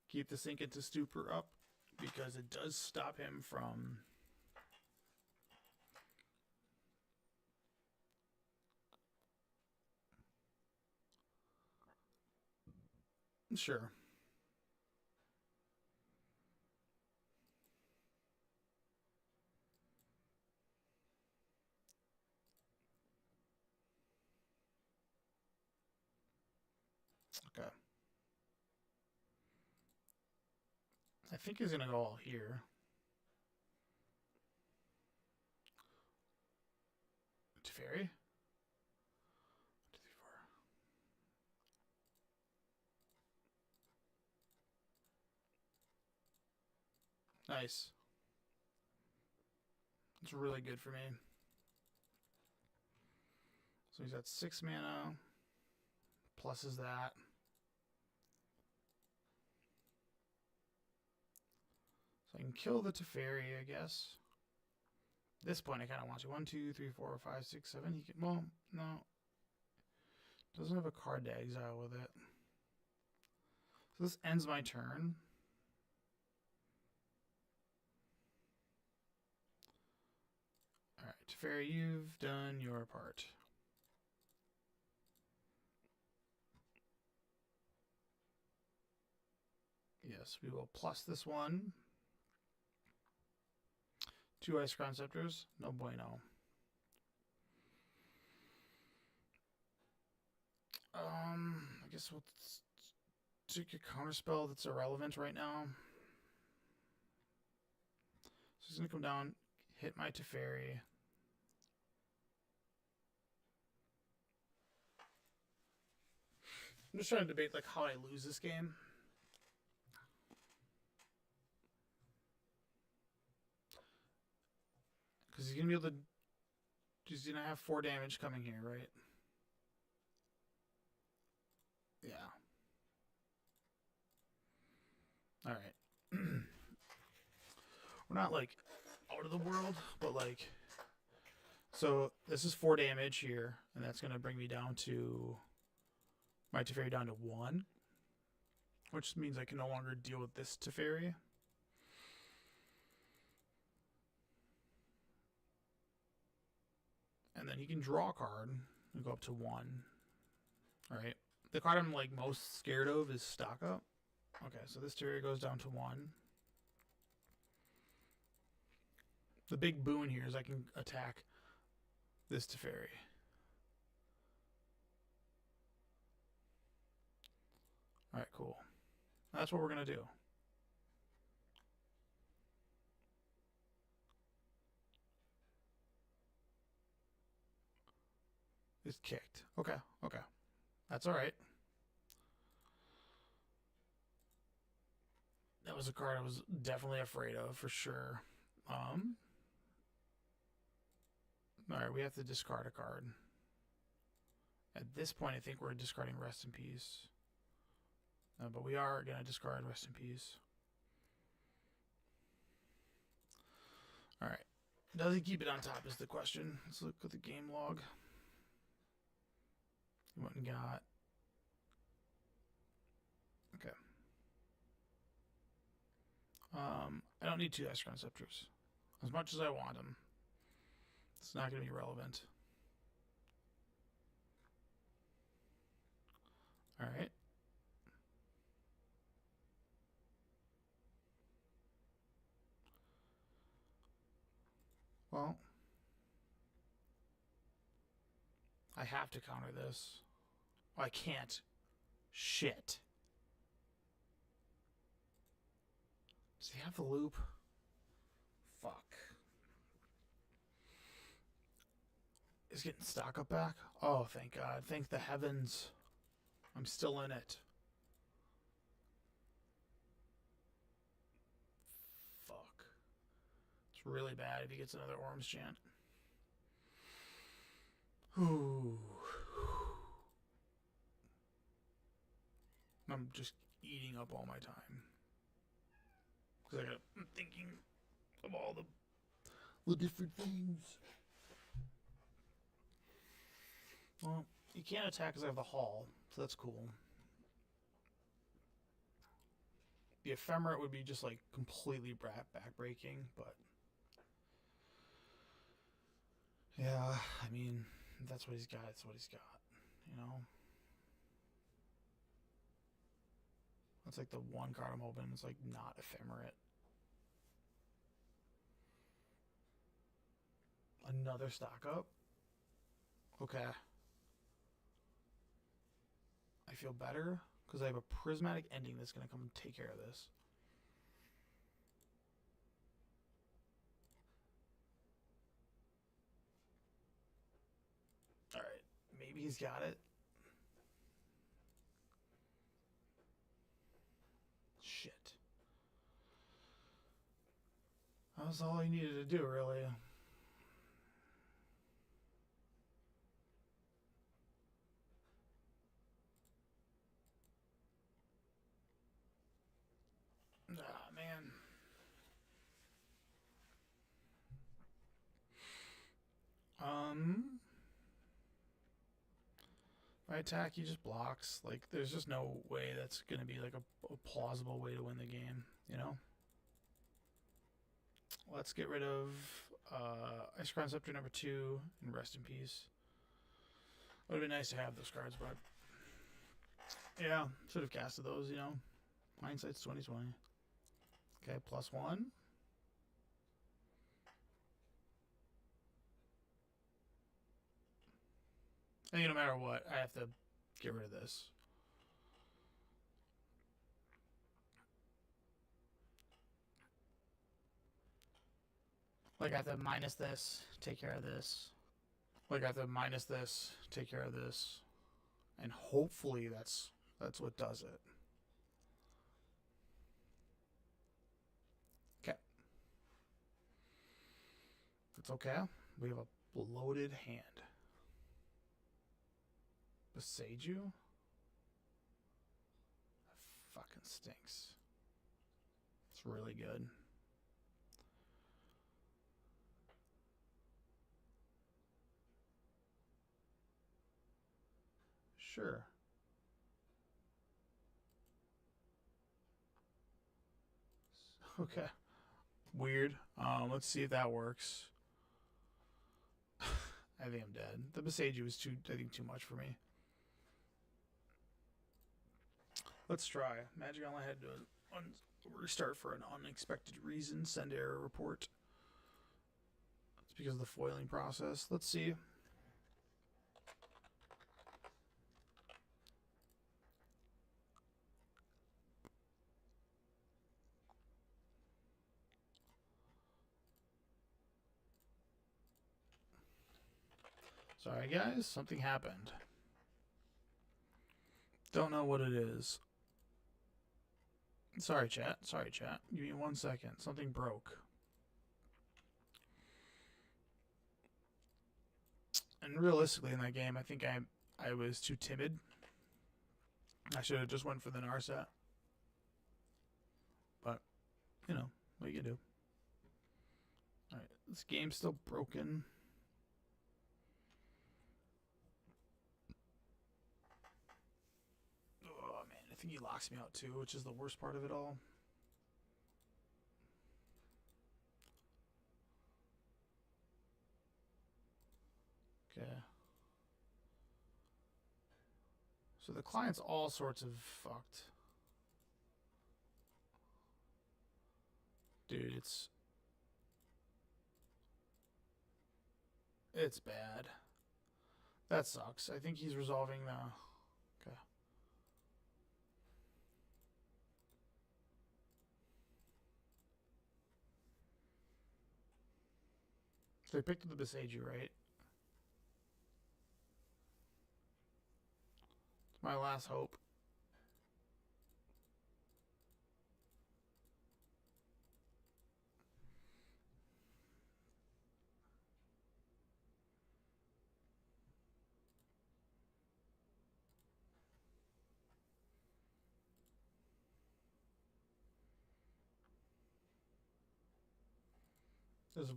Keep the Sink into Stupor up because it does stop him from sure. Okay. I think he's going to go all here. Teferi? 2, 3, 4. Nice. It's really good for me. So he's got 6 mana. Plus is that. So I can kill the Teferi, I guess. At this point, I kind of want to. 1, 2, 3, 4, 5, 6, 7. He can. Well, no. Doesn't have a card to exile with it. So this ends my turn. Alright, Teferi, you've done your part. Yes, we will plus this one. 2 Ice-Crown Scepters. No bueno. I guess we'll take a counterspell that's irrelevant right now. So he's going to come down, hit my Teferi. I'm just trying to debate like how I lose this game. Because he's going to be able to... He's going to have 4 damage coming here, right? Yeah. All right. We're not like out of the world, but like, so this is 4 damage here, and that's gonna bring me down to my Teferi down to 1, which means I can no longer deal with this Teferi. And then you can draw a card and go up to 1. All right. The card I'm like most scared of is Stock Up. Okay, so this Teferi goes down to 1. The big boon here is I can attack this Teferi. Alright, cool. That's what we're going to do. It's kicked. Okay, okay. That's alright. That was a card I was definitely afraid of, for sure. Alright, we have to discard a card. At this point, I think we're discarding Rest in Peace. But we are going to discard Rest in Peace. Alright. Does he keep it on top is the question. Let's look at the game log. He went and got... Okay. I don't need 2 Icecrown Scepters. As much as I want them. It's not going to be relevant. Alright. Well, I have to counter this. Oh, I can't. Shit. Does he have the loop? Fuck. Is getting Stock Up back? Oh, thank God. Thank the heavens. I'm still in it. Fuck. It's really bad if he gets another Ormschant. Ooh. I'm just eating up all my time. Because I'm thinking of all the different things. Well, you can't attack because I have the Hall, so that's cool. The Ephemerate would be just like completely backbreaking, but yeah, I mean, if that's what he's got. It's what he's got, you know. That's like the one card I'm hoping it's like not Ephemerate. Another Stock Up. Okay. I feel better because I have a Prismatic Ending that's going to come and take care of this. Alright, maybe he's got it. Shit. That was all he needed to do, really. Ah, man. If I attack, he just blocks. Like, there's just no way that's going to be like a plausible way to win the game, you know? Let's get rid of Icecrown Scepter number 2 and Rest in Peace. Would have been nice to have those cards, but yeah, should have casted those, you know. Hindsight's 2020. Okay, +1. I think no matter what, I have to get rid of this. Like I have to minus this, take care of this. Like I have to minus this, take care of this. And hopefully that's what does it. Okay. It's okay. We have a loaded hand. Beseiju? fucking stinks. It's really good. Sure. Okay. Weird. Let's see if that works. I think I'm dead. The Besagi was too much for me. Let's try. Magic Online had to restart for an unexpected reason. Send error report. It's because of the foiling process. Let's see. Sorry, guys. Something happened. Don't know what it is. Sorry, chat. Sorry, chat. Give me 1 second. Something broke. And realistically, in that game, I think I was too timid. I should have just went for the Narset. But, you know, what you do. Alright, this game's still broken. Oh, man, I think he locks me out too, which is the worst part of it all. Okay. So the client's all sorts of fucked. Dude, it's bad. That sucks. I think he's resolving the... Okay. So they picked up the Besagi, right? It's my last hope. There's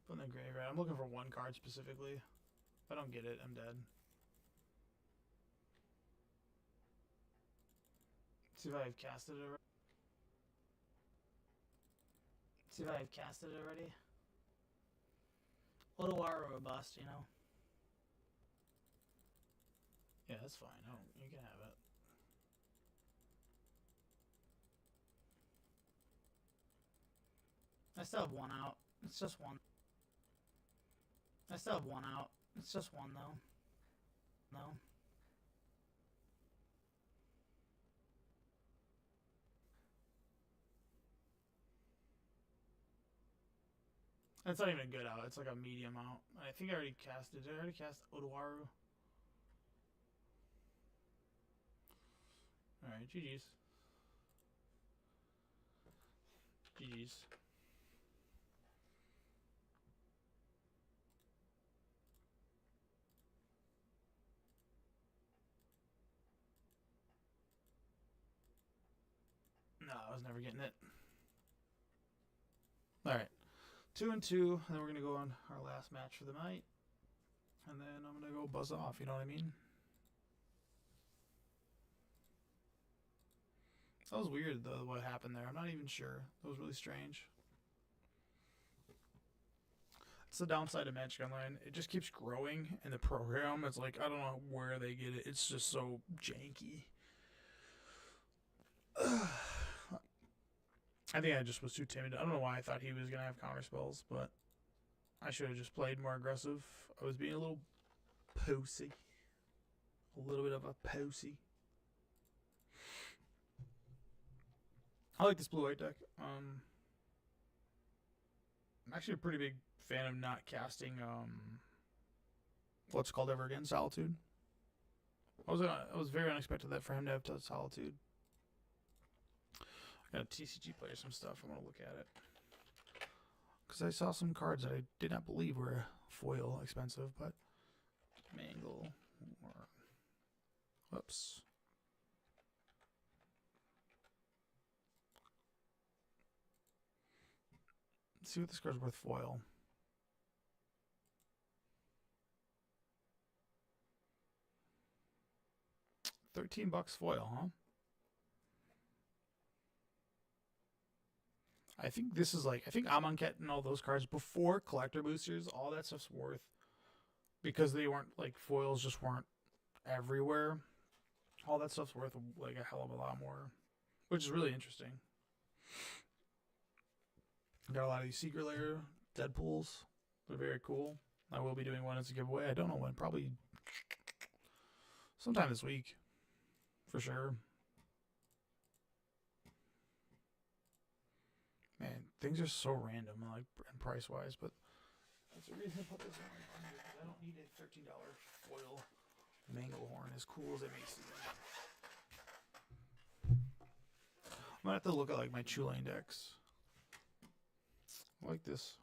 put in the graveyard. I'm looking for one card specifically. If I don't get it, I'm dead. See if I've casted it already. See if I've casted it already. Odoaru or bust, you know. Yeah, that's fine. Oh, you can have it. I still have one out. It's just one. I still have one out. It's just one though. No. It's not even a good out. It's like a medium out. I think I already casted. Did I already cast Odoaru? Alright, GG's. GG's. No, I was never getting it. Alright. 2 and 2. And then we're going to go on our last match for the night. And then I'm going to go buzz off. You know what I mean? That was weird, though, what happened there. I'm not even sure. That was really strange. It's the downside of Magic Online. It just keeps growing in the program. It's like, I don't know where they get it. It's just so janky. I think I just was too timid. I don't know why I thought he was going to have counter spells, but I should have just played more aggressive. I was being a little posy. A little bit of a posy. I like this blue-white deck. I'm actually a pretty big fan of not casting what's called ever again, Solitude. I was very unexpected that for him to have Solitude. I got a TCG player some stuff. I'm gonna look at it because I saw some cards that I did not believe were foil expensive, but Mangle or whoops. Let's see what this card's worth foil. $13 foil, huh? I think this is like, I think Amonkhet and all those cards before collector boosters, all that stuff's worth, because they weren't like foils, just weren't everywhere. All that stuff's worth like a hell of a lot more, which is really interesting. Got a lot of these secret layer Deadpools. They're very cool. I will be doing one as a giveaway. I don't know when. Probably sometime this week, for sure. Man, things are so random, like price wise, but that's the reason I put this on. I don't need a $13 foil Manglehorn, as cool as it may seem. I'm gonna have to look at like my Chulane decks. I like this.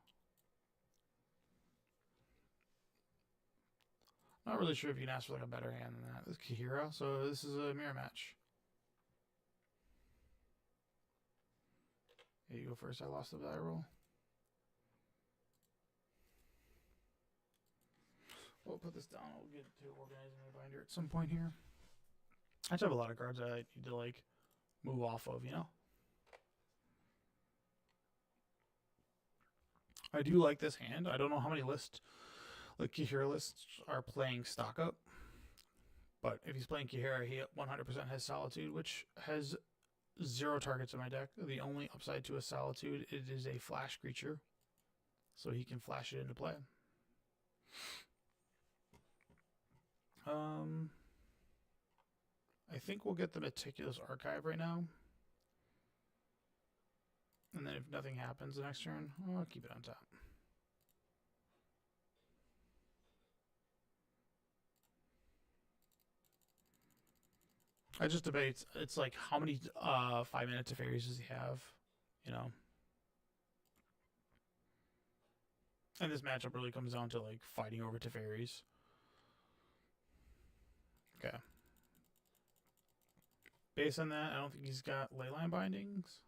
Not really sure if you can ask for like a better hand than that. This is Kahira, so this is a mirror match. Yeah, you go first. I lost the die roll. We'll put this down. We'll get to organizing my binder at some point here. I just have a lot of cards that I need to like move off of, you know? I do like this hand. I don't know how many lists, like Kahira lists, are playing stock up. But if he's playing Kahira, he 100% has Solitude, which has 0 targets in my deck. The only upside to a Solitude, it is a flash creature. So he can flash it into play. I think we'll get the Meticulous Archive right now. And then if nothing happens the next turn, I'll keep it on top. I just debate. It's like how many 5-minute Teferis does he have? You know. And this matchup really comes down to like fighting over Teferis. Okay. Based on that, I don't think he's got Leyline Bindings.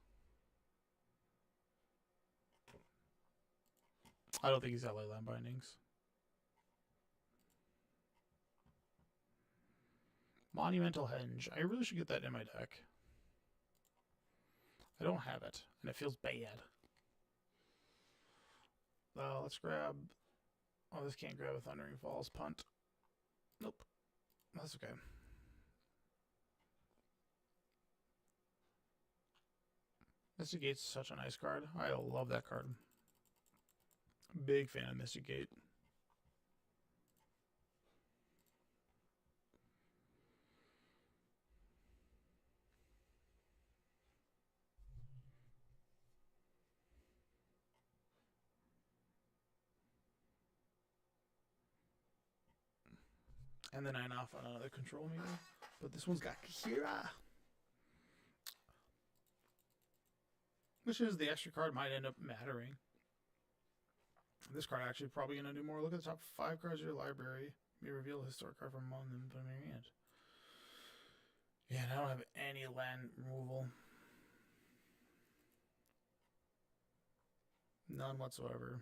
I don't think he's got Leyline Bindings. Monumental Henge. I really should get that in my deck. I don't have it, and it feels bad. Let's grab... Oh, this can't grab a Thundering Falls. Punt. Nope. That's okay. Mystic Gate's such a nice card. I love that card. Big fan of Mystic Gate. And then 9 off on another control meter. But this one's got Kahira. Which is the extra card might end up mattering. This card actually probably going to do more. Look at the top 5 cards of your library. May reveal a historic card from among them from your hand. Yeah, and I don't have any land removal. None whatsoever.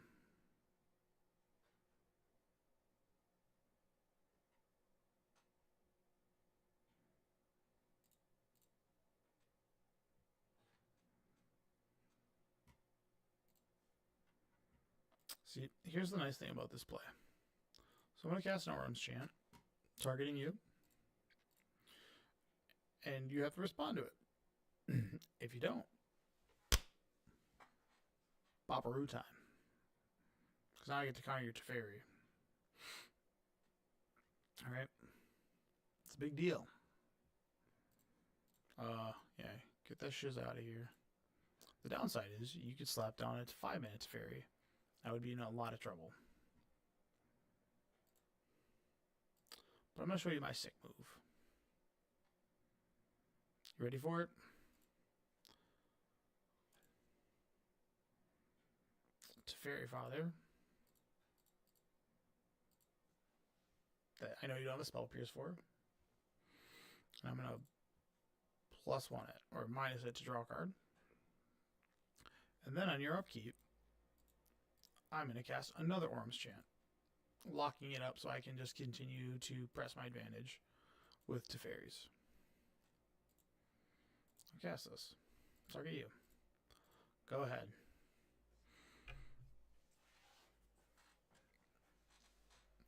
See, here's the nice thing about this play. So I'm going to cast an Auron's Chant, targeting you. And you have to respond to it. If you don't, Bopperoo time. Because now I get to counter your Teferi. Alright. It's a big deal. Yeah, get that shiz out of here. The downside is you could slap down a 5-minute Teferi. I would be in a lot of trouble. But I'm going to show you my sick move. You ready for it? Teferi Father. That I know you don't have a Spell Pierce for. And I'm going to +1 it, or minus it to draw a card. And then on your upkeep, I'm going to cast another Orm's Chant, locking it up so I can just continue to press my advantage with Teferis. I'll cast this. Target you. Go ahead.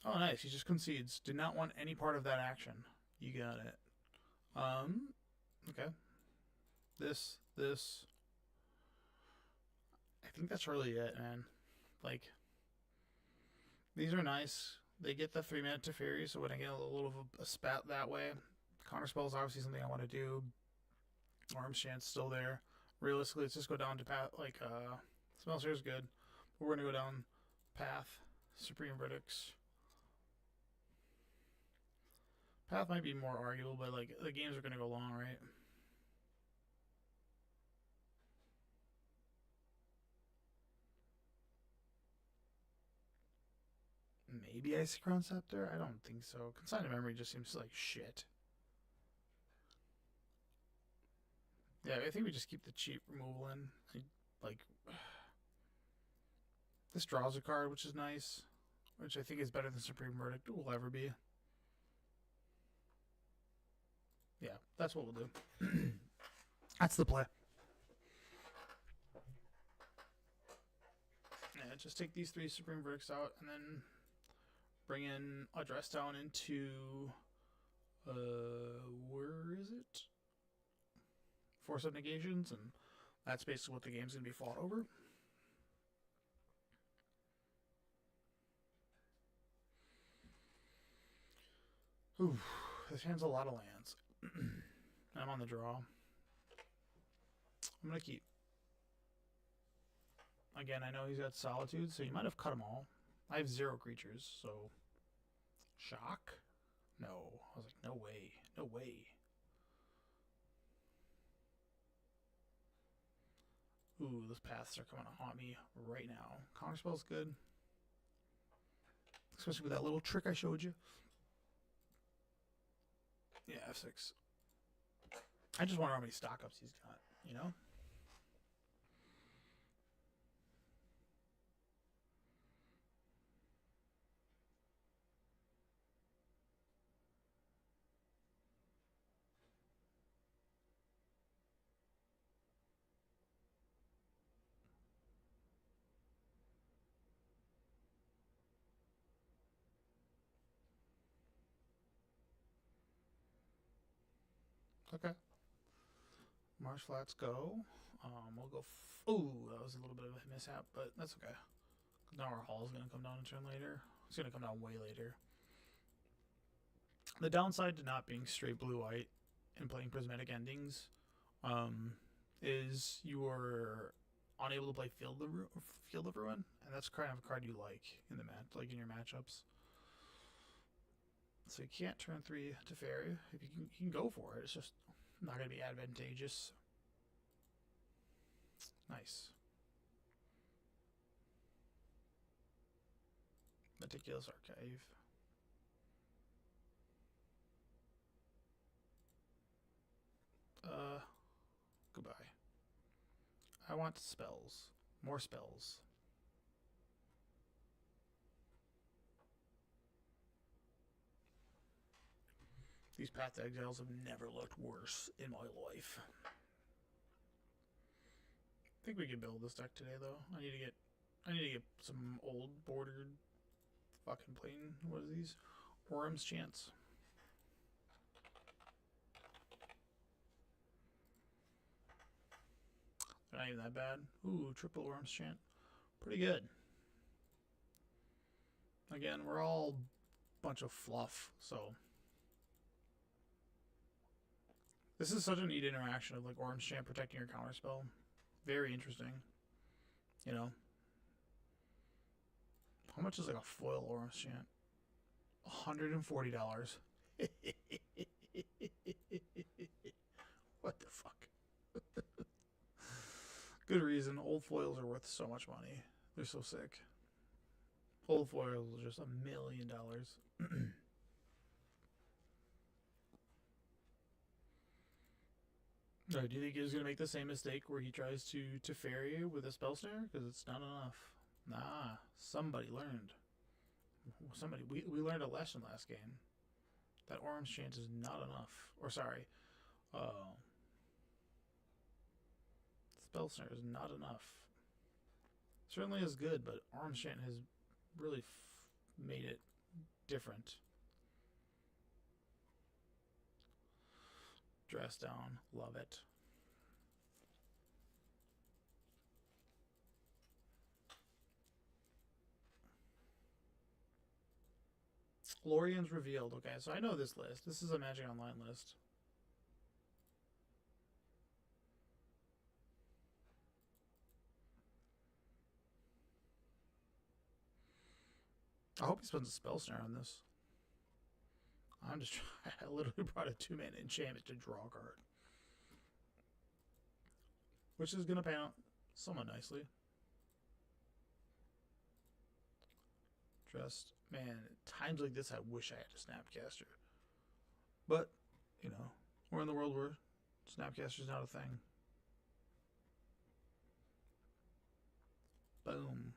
Oh, nice. He just concedes. Did not want any part of that action. You got it. Okay. This. I think that's really it, man. Like, these are nice. They get the 3-minute Teferi, so when I get a little of a spat that way, Counterspell is obviously something I want to do. Orm's Chant's still there. Realistically, let's just go down to path. Like, Spellseer is good. But we're going to go down Path, Supreme Verdicts. Path might be more arguable, but, like, the games are going to go long, right? Maybe Icy-Crown Scepter? I don't think so. Consigned Memory just seems like shit. Yeah, I think we just keep the cheap removal in. Like, this draws a card, which is nice. Which I think is better than Supreme Verdict will ever be. Yeah, that's what we'll do. That's the play. Yeah, just take these 3 Supreme Verdicts out and then bring in a Dress Down into... where is it? Force of Negations, and that's basically what the game's going to be fought over. Ooh, this hand's a lot of lands. I'm on the draw. I'm going to keep. Again, I know he's got Solitude, so he might have cut them all. I have 0 creatures, so... Shock? No. I was like, no way. No way. Ooh, those paths are coming to haunt me right now. Counterspell's good. Especially with that little trick I showed you. Yeah, F6. I just wonder how many stock ups he's got, you know? Okay. Marsh Flats go. We'll go... Ooh, that was a little bit of a mishap, but that's okay. Now our Hall's going to come down a turn later. It's going to come down way later. The downside to not being straight blue-white and playing Prismatic Endings is you are unable to play Field of Ruin, and that's kind of a card you like in the like in your matchups. So you can't turn 3 to Fairy. If you can go for it, it's just not going to be advantageous. Nice. Meticulous Archive. Goodbye. I want spells. More spells. These Path to Exiles have never looked worse in my life. I think we can build this deck today, though. I need to get some old bordered fucking plain. What are these? Orm's Chants. Not even that bad. Ooh, triple Orm's Chant. Pretty good. Again, we're all a bunch of fluff, so... This is such a neat interaction of like Orm's Chant protecting your counterspell. Very interesting. You know? How much is like a foil Orm's Chant? $140. What the fuck? Good reason. Old foils are worth so much money. They're so sick. Old foils are just $1 million. Do you think he's going to make the same mistake where he tries to Teferi with a spell snare? Because it's not enough. Nah, somebody learned. We learned a lesson last game. That orange chance is not enough. Or sorry, uh, spell snare is not enough. Certainly is good, but orange chant has really made it different. Dress down, love it. Lorian's revealed. Okay, so I know this list. This is a Magic Online list. I hope he spends a spell snare on this. I'm just trying. I literally brought a 2-mana enchantment to draw a card, which is going to pan out somewhat nicely. Just, man, times like this, I wish I had a Snapcaster. But, you know, we're in the world where Snapcaster's not a thing. Boom.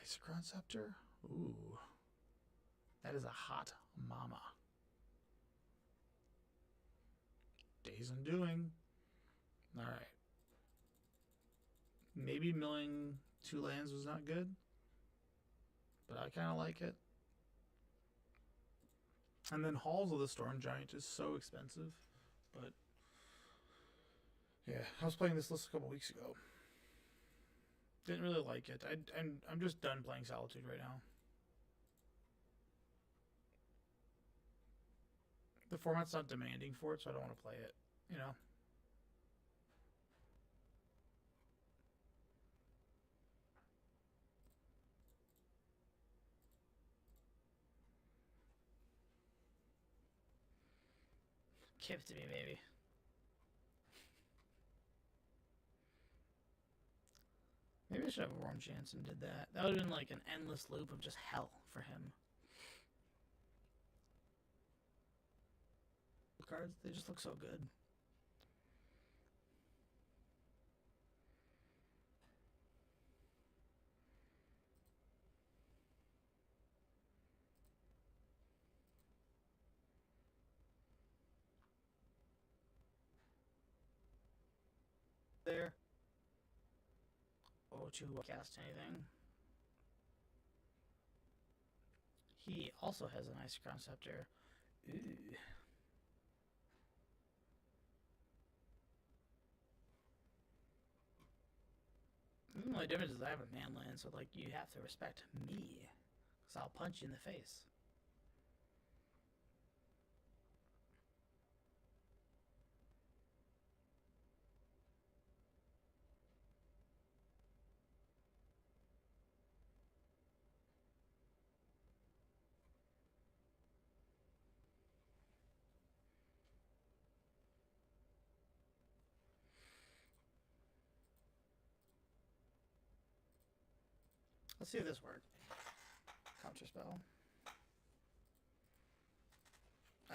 Isochron Scepter? Ooh. That is a hot mama. Days Undoing. Alright. Maybe milling 2 lands was not good, but I kind of like it. And then Halls of the Storm Giant is so expensive, but yeah, I was playing this list a couple weeks ago. Didn't really like it. I'm just done playing Solitude right now. The format's not demanding for it, so I don't want to play it, you know? Give it to me, baby. Maybe I should have Warm Chance and did that. That would have been like an endless loop of just hell for him. The cards, they just look so good. There. Oh, to cast anything. He also has an Isochron Scepter. Ooh. The only difference is I have a man land, so like you have to respect me, cause I'll punch you in the face. Let's see if this works. Counter spell.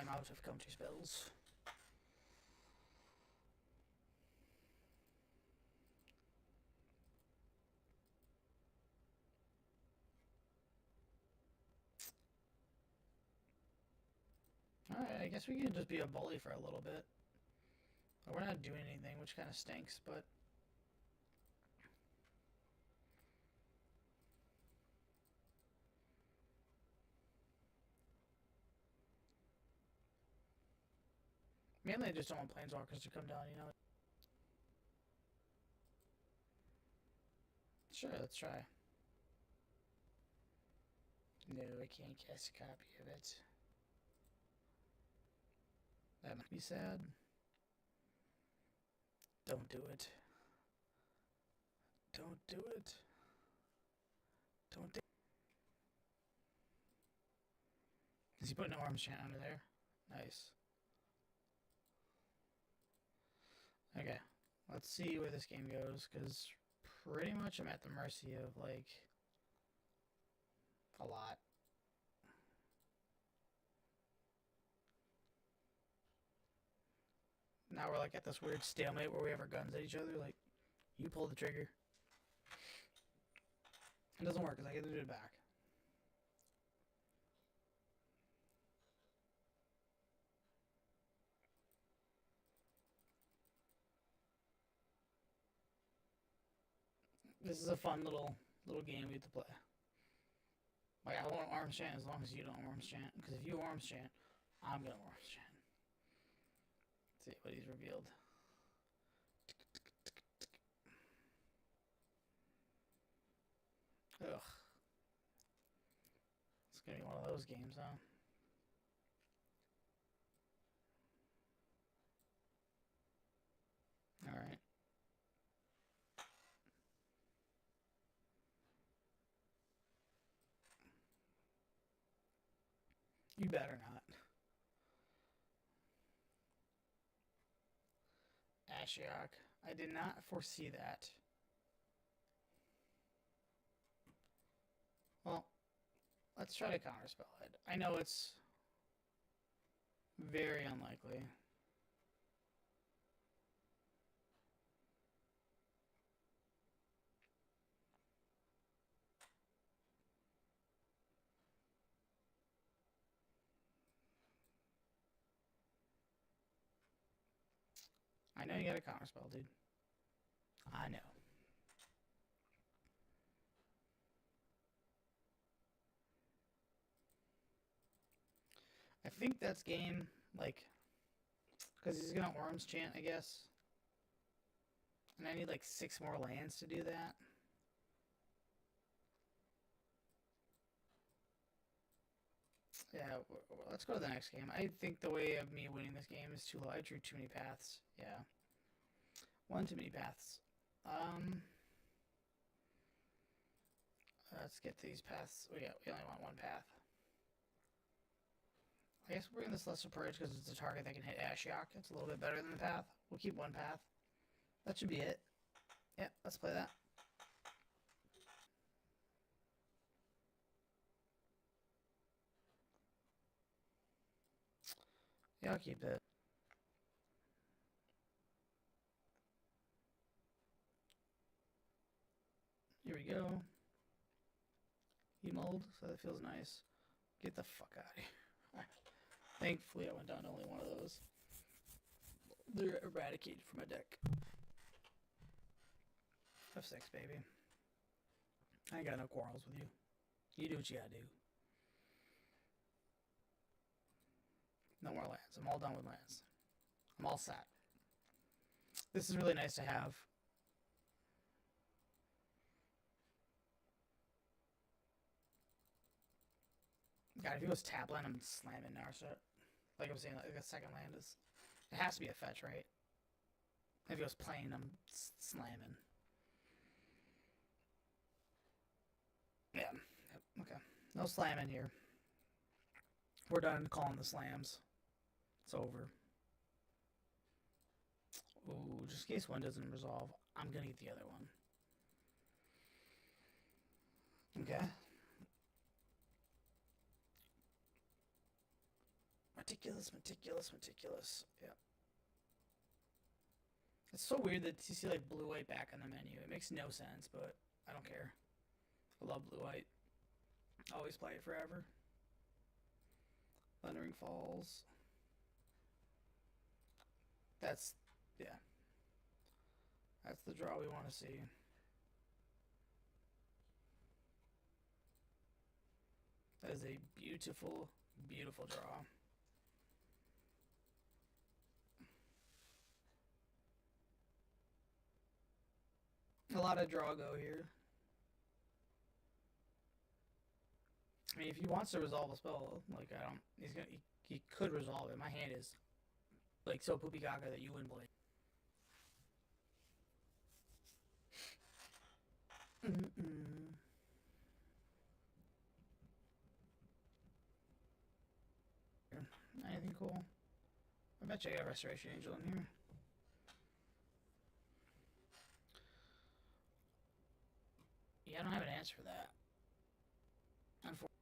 I'm out of counter spells. Alright, I guess we can just be a bully for a little bit. We're not doing anything, which kind of stinks, but... Mainly I just don't want Planeswalkers to come down, you know? Sure, let's try. No, I can't cast a copy of it. That might be sad. Don't do it. Don't do it. Don't do it. Is he putting an Arms Chant under there? Nice. Okay, let's see where this game goes, because pretty much I'm at the mercy of, like, a lot. Now we're, like, at this weird stalemate where we have our guns at each other, like, you pull the trigger. It doesn't work because I get to do it back. This is a fun little game we have to play. Like, I won't arms chant as long as you don't arms chant. Because if you arms chant, I'm gonna arms chant. Let's see what he's revealed. Ugh. It's gonna be one of those games, huh? Alright. You better not. Ashiok. I did not foresee that. Well, let's try to counterspell it. I know it's very unlikely. I know you got a counterspell, dude. I know. I think that's game, like, because he's gonna Worms chant, I guess. And I need like 6 more lands to do that. Yeah, let's go to the next game. I think the way of me winning this game is too low. I drew too many paths. Yeah. One too many paths. Let's get these paths. Oh, yeah, we only want one path. I guess we'll bring this Lesser Purge because it's a target that can hit Ashiok. It's a little bit better than the path. We'll keep one path. That should be it. Yeah, let's play that. Yeah, I'll keep it. Here we go. He mulled, so that feels nice. Get the fuck out of here. Thankfully, I went down to only one of those. They're eradicated from my deck. F6, baby. I ain't got no quarrels with you. You do what you gotta do. No more lands. I'm all done with lands. I'm all set. This is really nice to have. God, if he goes tap land, I'm slamming Narset. Like I was saying, like a second land is... It has to be a fetch, right? If he goes plain, I'm slamming. Yeah. Yep. Okay. No slamming here. We're done calling the slams. It's over. Ooh, just in case one doesn't resolve, I'm gonna get the other one. Okay. Meticulous, meticulous, meticulous. Yeah. It's so weird that you see like blue-white back on the menu. It makes no sense, but I don't care. I love blue-white. Always play it forever. Thundering Falls. That's, yeah. That's the draw we want to see. That is a beautiful, beautiful draw. A lot of draw go here. I mean, if he wants to resolve a spell, like I don't, he could resolve it. My hand is like so poopy gaga that you wouldn't play. Anything cool? I bet you I got Restoration Angel in here. Yeah, I don't have an answer for that. Unfortunately.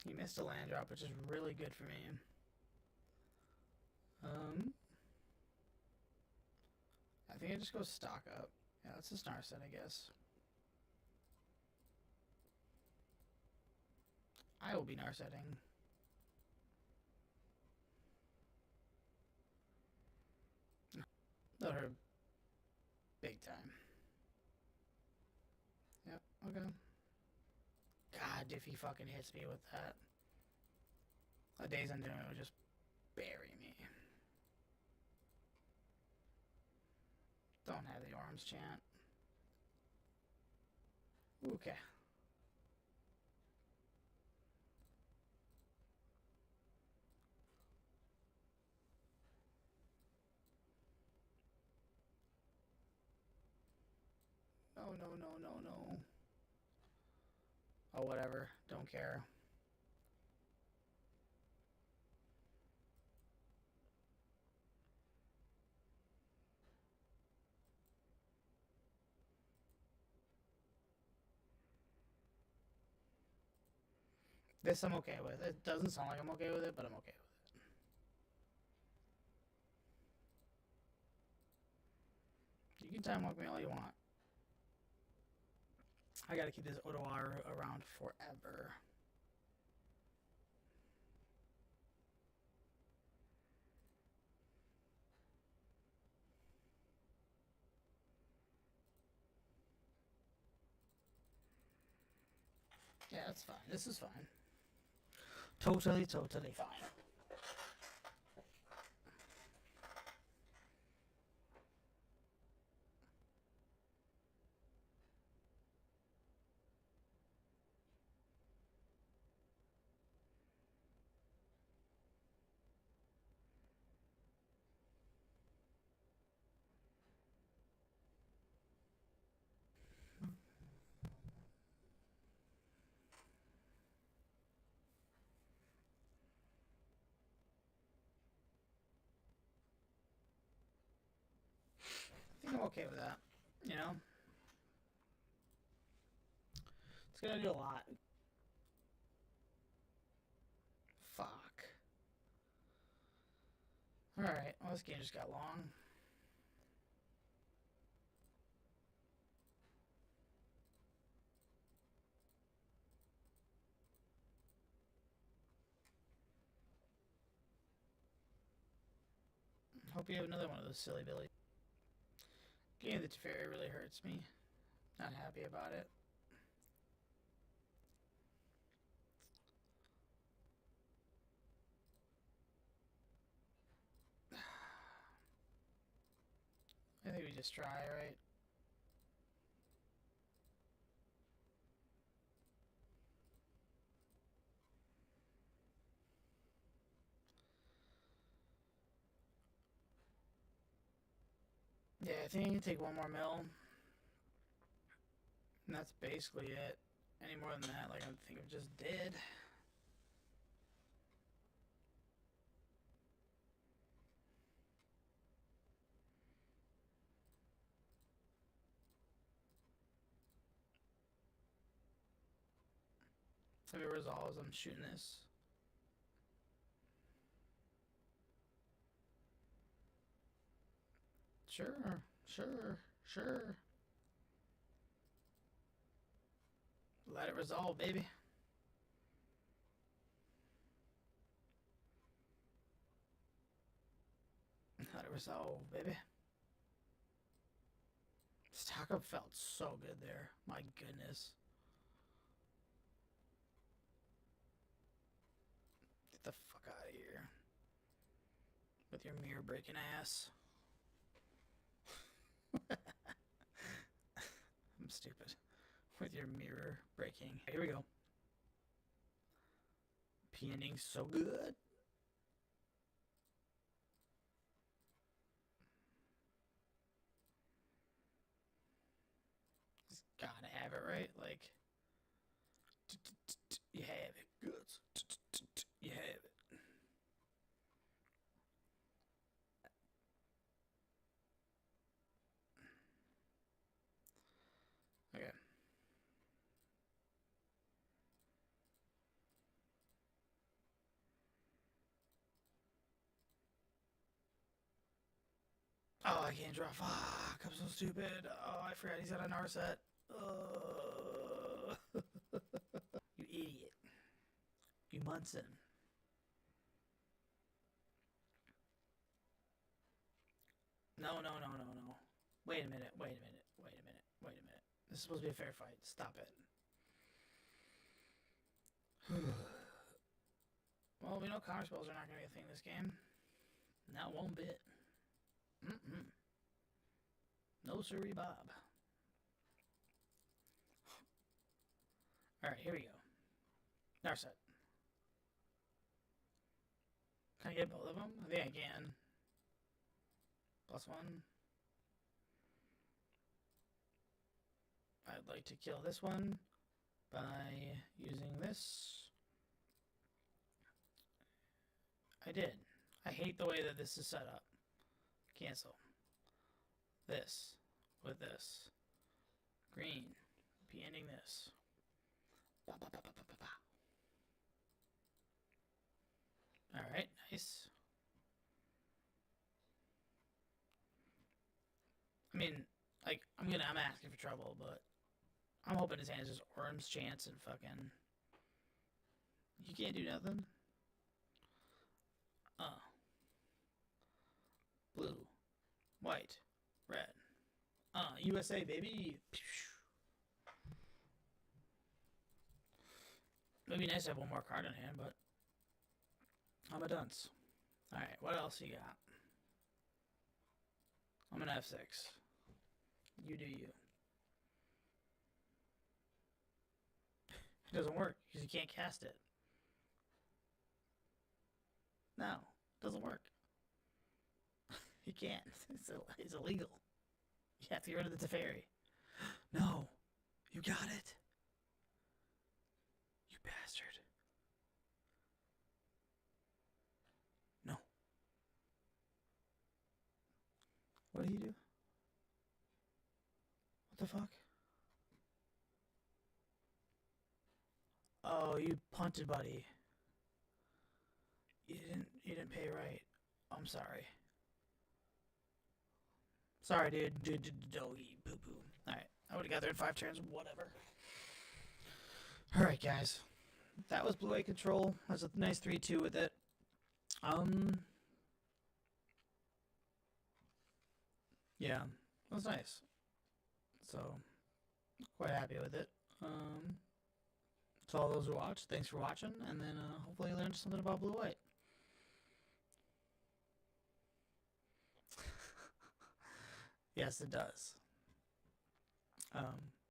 He missed a land drop, which is really good for me. I think I just go stock up. Yeah, that's a Snarset, I guess. I will be Narsetting. That'll hurt big time. Yep, okay. God, if he fucking hits me with that. A Days Undoing would just bury me. Don't have the arms chant. Okay. No. Oh, whatever. Don't care. This I'm okay with. It doesn't sound like I'm okay with it, but I'm okay with it. You can time walk me all you want. I gotta keep this Odoar around forever. Yeah, that's fine. This is fine. Totally fine. I think I'm okay with that. You know? It's gonna do a lot. Fuck. Alright, well, this game just got long. Hope you have another one of those silly Billy. Game of the Teferi really hurts me. Not happy about it. I think we just try, right? Yeah, I think I can take one more mill. And that's basically it. Any more than that, like I think I just did. If it resolves, I'm shooting this. Sure. Let it resolve, baby. Let it resolve, baby. Stock up felt so good there. My goodness. Get the fuck out of here. With your mirror breaking ass. I'm stupid. With your mirror breaking. Here we go. Peonying so good. Just gotta have it, right? Like, you have it. Goods. You have it. Okay. Oh, I can't draw. Fuck, I'm so stupid. Oh, I forgot he's got an Narset. You idiot. You Munson. No. Wait a minute. This is supposed to be a fair fight. Stop it. Well, we know counter spells are not going to be a thing this game. Not one bit. No siree, Bob. Alright, here we go. Narset. Can I get both of them? I think I can. +1. I'd like to kill this one by using this. I did. I hate the way that this is set up. Cancel. This. With this. Green. Be ending this. Alright, nice. I mean, like, I'm asking for trouble, but I'm hoping his hand is just Orm's Chance and fucking... You can't do nothing? Blue. White. Red. USA, baby! It'd be nice to have one more card in hand, but... I'm a dunce. Alright, what else you got? I'm an F6. You do you. It doesn't work because you can't cast it. No, it doesn't work. You can't. It's illegal. You have to get rid of the Teferi. No, you got it. You bastard. No. What did he do? What the fuck? Oh, you punted, buddy. You didn't pay right. I'm sorry. Sorry, dude. Doggy poo poo. Alright, I would have got there in 5 turns. Whatever. Alright, guys. That was Blue Eye Control. That's a nice 3-2 with it. Yeah, that was nice. So, quite happy with it. To all those who watched, thanks for watching, and then hopefully you learned something about Blue White. Yes, it does.